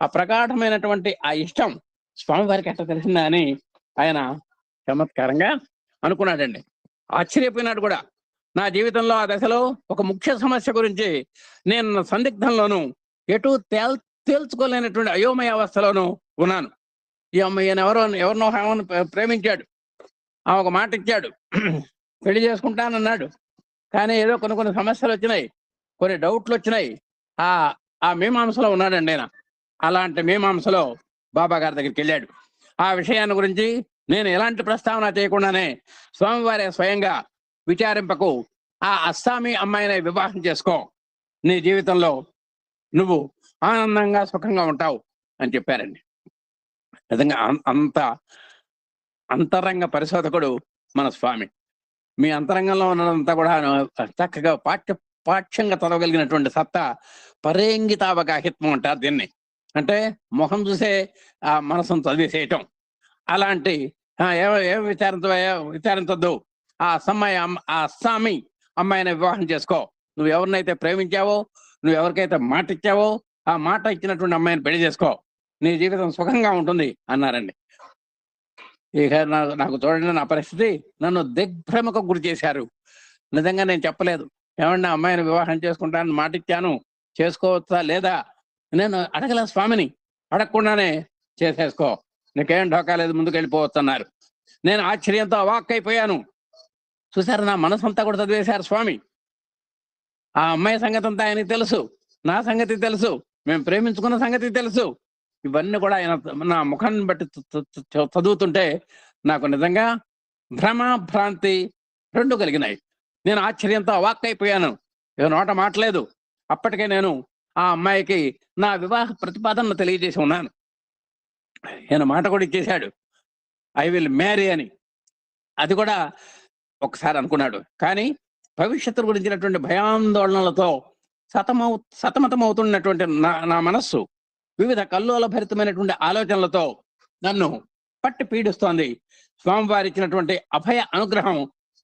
ఆ ప్రగాఢమైనటువంటి ఆ ఇష్టం స్వామివారికి ఎట్లా తెలిసిందా అని ఆయన చమత్కారంగా అనుకున్నాడండి. ఆశ్చర్యపోయినాడు కూడా. నా జీవితంలో ఆ దశలో ఒక ముఖ్య సమస్య గురించి నేను సందిగ్ధంలోనూ ఎటు తేల్చుకోలేనటువంటి అయోమయ అవస్థలోనూ ఉన్నాను. ఈ అమ్మాయిని ఎవరినో ప్రేమించాడు, ఆ ఒక మాట ఇచ్చాడు, పెళ్లి చేసుకుంటానన్నాడు. కానీ ఏదో కొన్ని సమస్యలు వచ్చినాయి, కొన్ని డౌట్లు వచ్చినాయి. ఆ మీమాంసలో ఉన్నాడండి ఆయన. అలాంటి మీమాంసలో బాబా గారి దగ్గరికి వెళ్ళాడు. ఆ విషయాన్ని గురించి నేను ఎలాంటి ప్రస్తావన చేయకుండానే స్వామివారే స్వయంగా విచారింపకు, ఆ అస్సామీ అమ్మాయిని వివాహం చేసుకో, నీ జీవితంలో నువ్వు ఆనందంగా సుఖంగా ఉంటావు అని చెప్పారండి. నిజంగా అంత అంతరంగ పరిశోధకుడు మన స్వామి. మీ అంతరంగంలో ఉన్నదంతా కూడా చక్కగా పాఠ్యంగా చదవగలిగినటువంటి సత్తా పరేంగితావగాహిత్వం అంటారు దీన్ని. అంటే మొహం చూసే ఆ మనసును చదివేసేయటం. అలాంటి ఏం విచారించొద్దు, ఆ అస్సామీ అమ్మాయిని వివాహం చేసుకో. నువ్వు ఎవరినైతే ప్రేమించావో, నువ్వు ఎవరికైతే మాట ఇచ్చావో, ఆ మాట ఇచ్చినటువంటి అమ్మాయిని పెళ్లి చేసుకో, నీ జీవితం సుఖంగా ఉంటుంది అన్నారండి. ఇక నాకు చూడండి నా పరిస్థితి, నన్ను దిగ్భ్రమకు గురి చేశారు. నిజంగా నేను చెప్పలేదు, ఏమన్నా అమ్మాయిని వివాహం చేసుకుంటానని మాట ఇచ్చాను, చేసుకోవచ్చా లేదా నేను అడగల స్వామిని. అడగకుండానే చేసేసుకో, నీకేం ఢోకా లేదు, ముందుకు వెళ్ళిపోవచ్చు అన్నారు. నేను ఆశ్చర్యంతో అవాక్కైపోయాను. చూసారు, నా మనసంతా కూడా చదివేశారు స్వామి. ఆ అమ్మాయి సంగతి అంతా ఆయనకి తెలుసు, నా సంగతి తెలుసు, మేము ప్రేమించుకున్న సంగతి తెలుసు. ఇవన్నీ కూడా ఆయన నా ముఖాన్ని బట్టి చదువుతుంటే నాకు నిజంగా భ్రమ భ్రాంతి రెండు కలిగినాయి. నేను ఆశ్చర్యంతో అవాక్కైపోయాను. ఏదో నోట మాట్లేదు. అప్పటికే నేను ఆ అమ్మాయికి నా వివాహ ప్రతిపాదనను తెలియజేసి ఉన్నాను. ఈయన మాట కూడా ఇచ్చేశాడు, ఐ విల్ మ్యారీ అని. అది కూడా ఒకసారి అనుకున్నాడు. కానీ భవిష్యత్తు గురించినటువంటి భయాందోళనలతో సతమతమవుతున్నటువంటి నా మనస్సు వివిధ కల్లోల భరితమైనటువంటి ఆలోచనలతో నన్ను పట్టి పీడిస్తోంది. స్వామివారి ఇచ్చినటువంటి అభయ అనుగ్రహం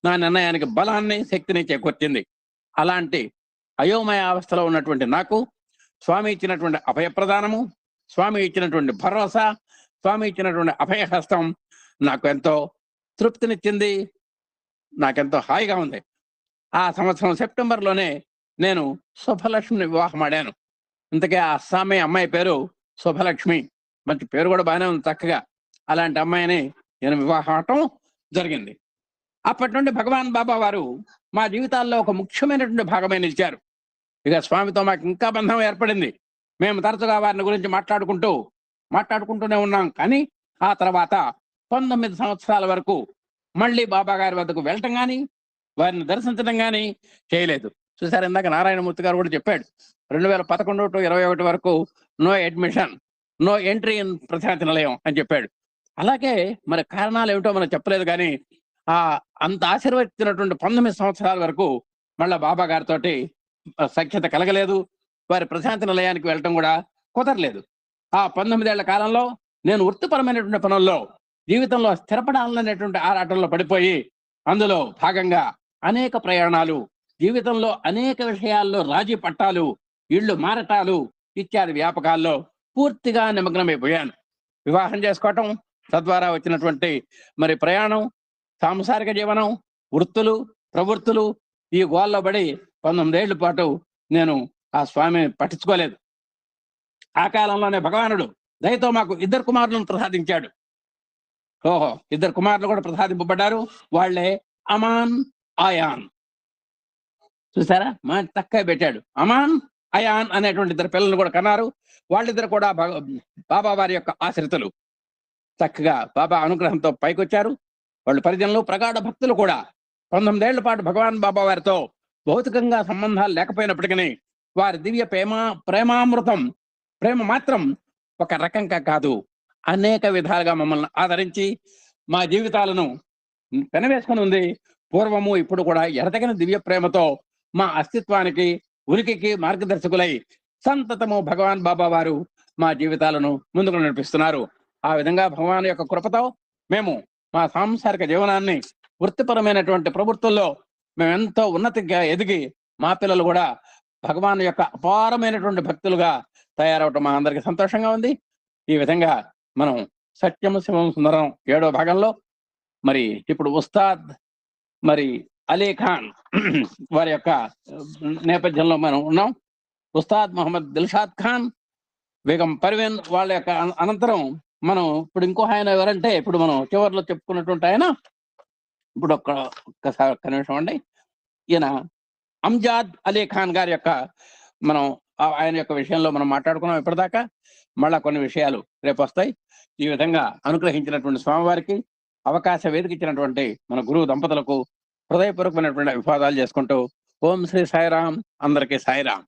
నా నిర్ణయానికి బలాన్ని, శక్తిని చేకూర్చింది. అలాంటి అయోమయ అవస్థలో ఉన్నటువంటి నాకు స్వామి ఇచ్చినటువంటి అభయ ప్రదానము, స్వామి ఇచ్చినటువంటి భరోసా, స్వామి ఇచ్చినటువంటి అభయహస్తం నాకు ఎంతో తృప్తినిచ్చింది, నాకెంతో హాయిగా ఉంది. ఆ సంవత్సరం సెప్టెంబర్లోనే నేను శుభలక్ష్మిని వివాహం ఆడాను. ఇంతకే ఆ అస్సామీ అమ్మాయి పేరు శుభలక్ష్మి. మంచి పేరు కూడా బాగానే ఉంది చక్కగా. అలాంటి అమ్మాయిని నేను వివాహం అవటం జరిగింది. అప్పటి నుండి భగవాన్ బాబా వారు మా జీవితాల్లో ఒక ముఖ్యమైనటువంటి భాగమే నిలిచారు. ఇక స్వామితో మాకు ఇంకా బంధం ఏర్పడింది. మేము తరచుగా వారిని గురించి మాట్లాడుకుంటూనే ఉన్నాం. కానీ ఆ తర్వాత 19 సంవత్సరాల వరకు మళ్ళీ బాబా గారి వద్దకు వెళ్ళటం కానీ, వారిని దర్శించడం కానీ చేయలేదు. చూసారు, ఇందాక నారాయణమూర్తి గారు కూడా చెప్పాడు, 2011 to 2021 వరకు no admission, no entry in Prashanti Nilayam అని చెప్పాడు. అలాగే మరి కారణాలు ఏమిటో మనం చెప్పలేదు. కానీ ఆ అంత ఆశీర్వదించినటువంటి 19 సంవత్సరాల వరకు మళ్ళా బాబా గారితో సఖ్యత కలగలేదు. వారి ప్రశాంతి నిలయానికి వెళ్ళటం కూడా కుదరలేదు. ఆ 19 ఏళ్ల కాలంలో నేను వృత్తిపరమైనటువంటి పనుల్లో జీవితంలో స్థిరపడాలనేటువంటి ఆరాటంలో పడిపోయి అందులో భాగంగా అనేక ప్రయాణాలు, జీవితంలో అనేక విషయాల్లో రాజీ పట్టాలు, ఇళ్ళు మారటాలు ఇత్యాది వ్యాపకాల్లో పూర్తిగా నిమగ్నమైపోయాను. వివాహం చేసుకోవటం, తద్వారా వచ్చినటువంటి మరి ప్రయాణం, సాంసారిక జీవనం, వృత్తులు, ప్రవృత్తులు, ఈ గోల్లో పడి 19 ఏళ్ల పాటు నేను ఆ స్వామిని పట్టించుకోలేదు. ఆ కాలంలోనే భగవానుడు దయతో మాకు 2 కుమారులను ప్రసాదించాడు. ఓహో, 2 కుమారులు కూడా ప్రసాదింపబడ్డారు. వాళ్లే అమాన్, అయాన్. చూసారా, మా తక్కువ పెట్టాడు. అమాన్, అయాన్ అనేటువంటి 2 పిల్లలు కూడా కన్నారు. వాళ్ళిద్దరు కూడా బాబా వారి యొక్క ఆశ్రితులు. చక్కగా బాబా అనుగ్రహంతో పైకొచ్చారు. వాళ్ళు పరిజనులు, ప్రగాఢ భక్తులు కూడా. 19 ఏళ్ల పాటు భగవాన్ బాబా వారితో భౌతికంగా సంబంధాలు లేకపోయినప్పటికీ వారి దివ్య ప్రేమామృతం, ప్రేమ మాత్రం ఒక రకంగా కాదు, అనేక విధాలుగా మమ్మల్ని ఆదరించి మా జీవితాలను పెనవేసుకుని ఉంది. పూర్వము ఇప్పుడు కూడా ఎడతెగని దివ్య ప్రేమతో మా అస్తిత్వానికి, ఉనికికి మార్గదర్శకులై సంతతము భగవాన్ బాబా వారు మా జీవితాలను ముందుకు నడిపిస్తున్నారు. ఆ విధంగా భగవాన్ యొక్క కృపతో మేము మా సాంసారిక జీవనాన్ని, వృత్తిపరమైనటువంటి ప్రవృత్తుల్లో మేము ఎంతో ఉన్నతిగా ఎదిగి మా పిల్లలు కూడా భగవాన్ యొక్క అపారమైనటువంటి భక్తులుగా తయారవటం మా అందరికి సంతోషంగా ఉంది. ఈ విధంగా మనం సత్యం శివం సుందరం 7వ భాగంలో మరి ఇప్పుడు ఉస్తాద్ మరి అలీ ఖాన్ వారి యొక్క నేపథ్యంలో మనం ఉన్నాం. ఉస్తాద్ మొహమ్మద్ దిల్షాద్ ఖాన్, బేగం పర్వీన్ వాళ్ళ యొక్క అనంతరం మనం ఇప్పుడు ఇంకో ఆయన ఎవరంటే, ఇప్పుడు మనం చివరిలో చెప్పుకున్నటువంటి ఆయన, ఇప్పుడు ఒక్కసారి ఒక్క నిమిషం అండి, ఈయన అంజాద్ అలీ ఖాన్ గారి యొక్క మనం ఆయన యొక్క విషయంలో మనం మాట్లాడుకున్నాం ఇప్పటిదాకా. మళ్ళా కొన్ని విషయాలు రేపు వస్తాయి. ఈ విధంగా అనుగ్రహించినటువంటి స్వామివారికి, అవకాశ వేదిక ఇచ్చినటువంటి మన గురువు దంపతులకు హృదయపూర్వకమైనటువంటి అభివాదాలు చేసుకుంటూ ఓం శ్రీ సాయిరాం. అందరికీ సాయిరాం.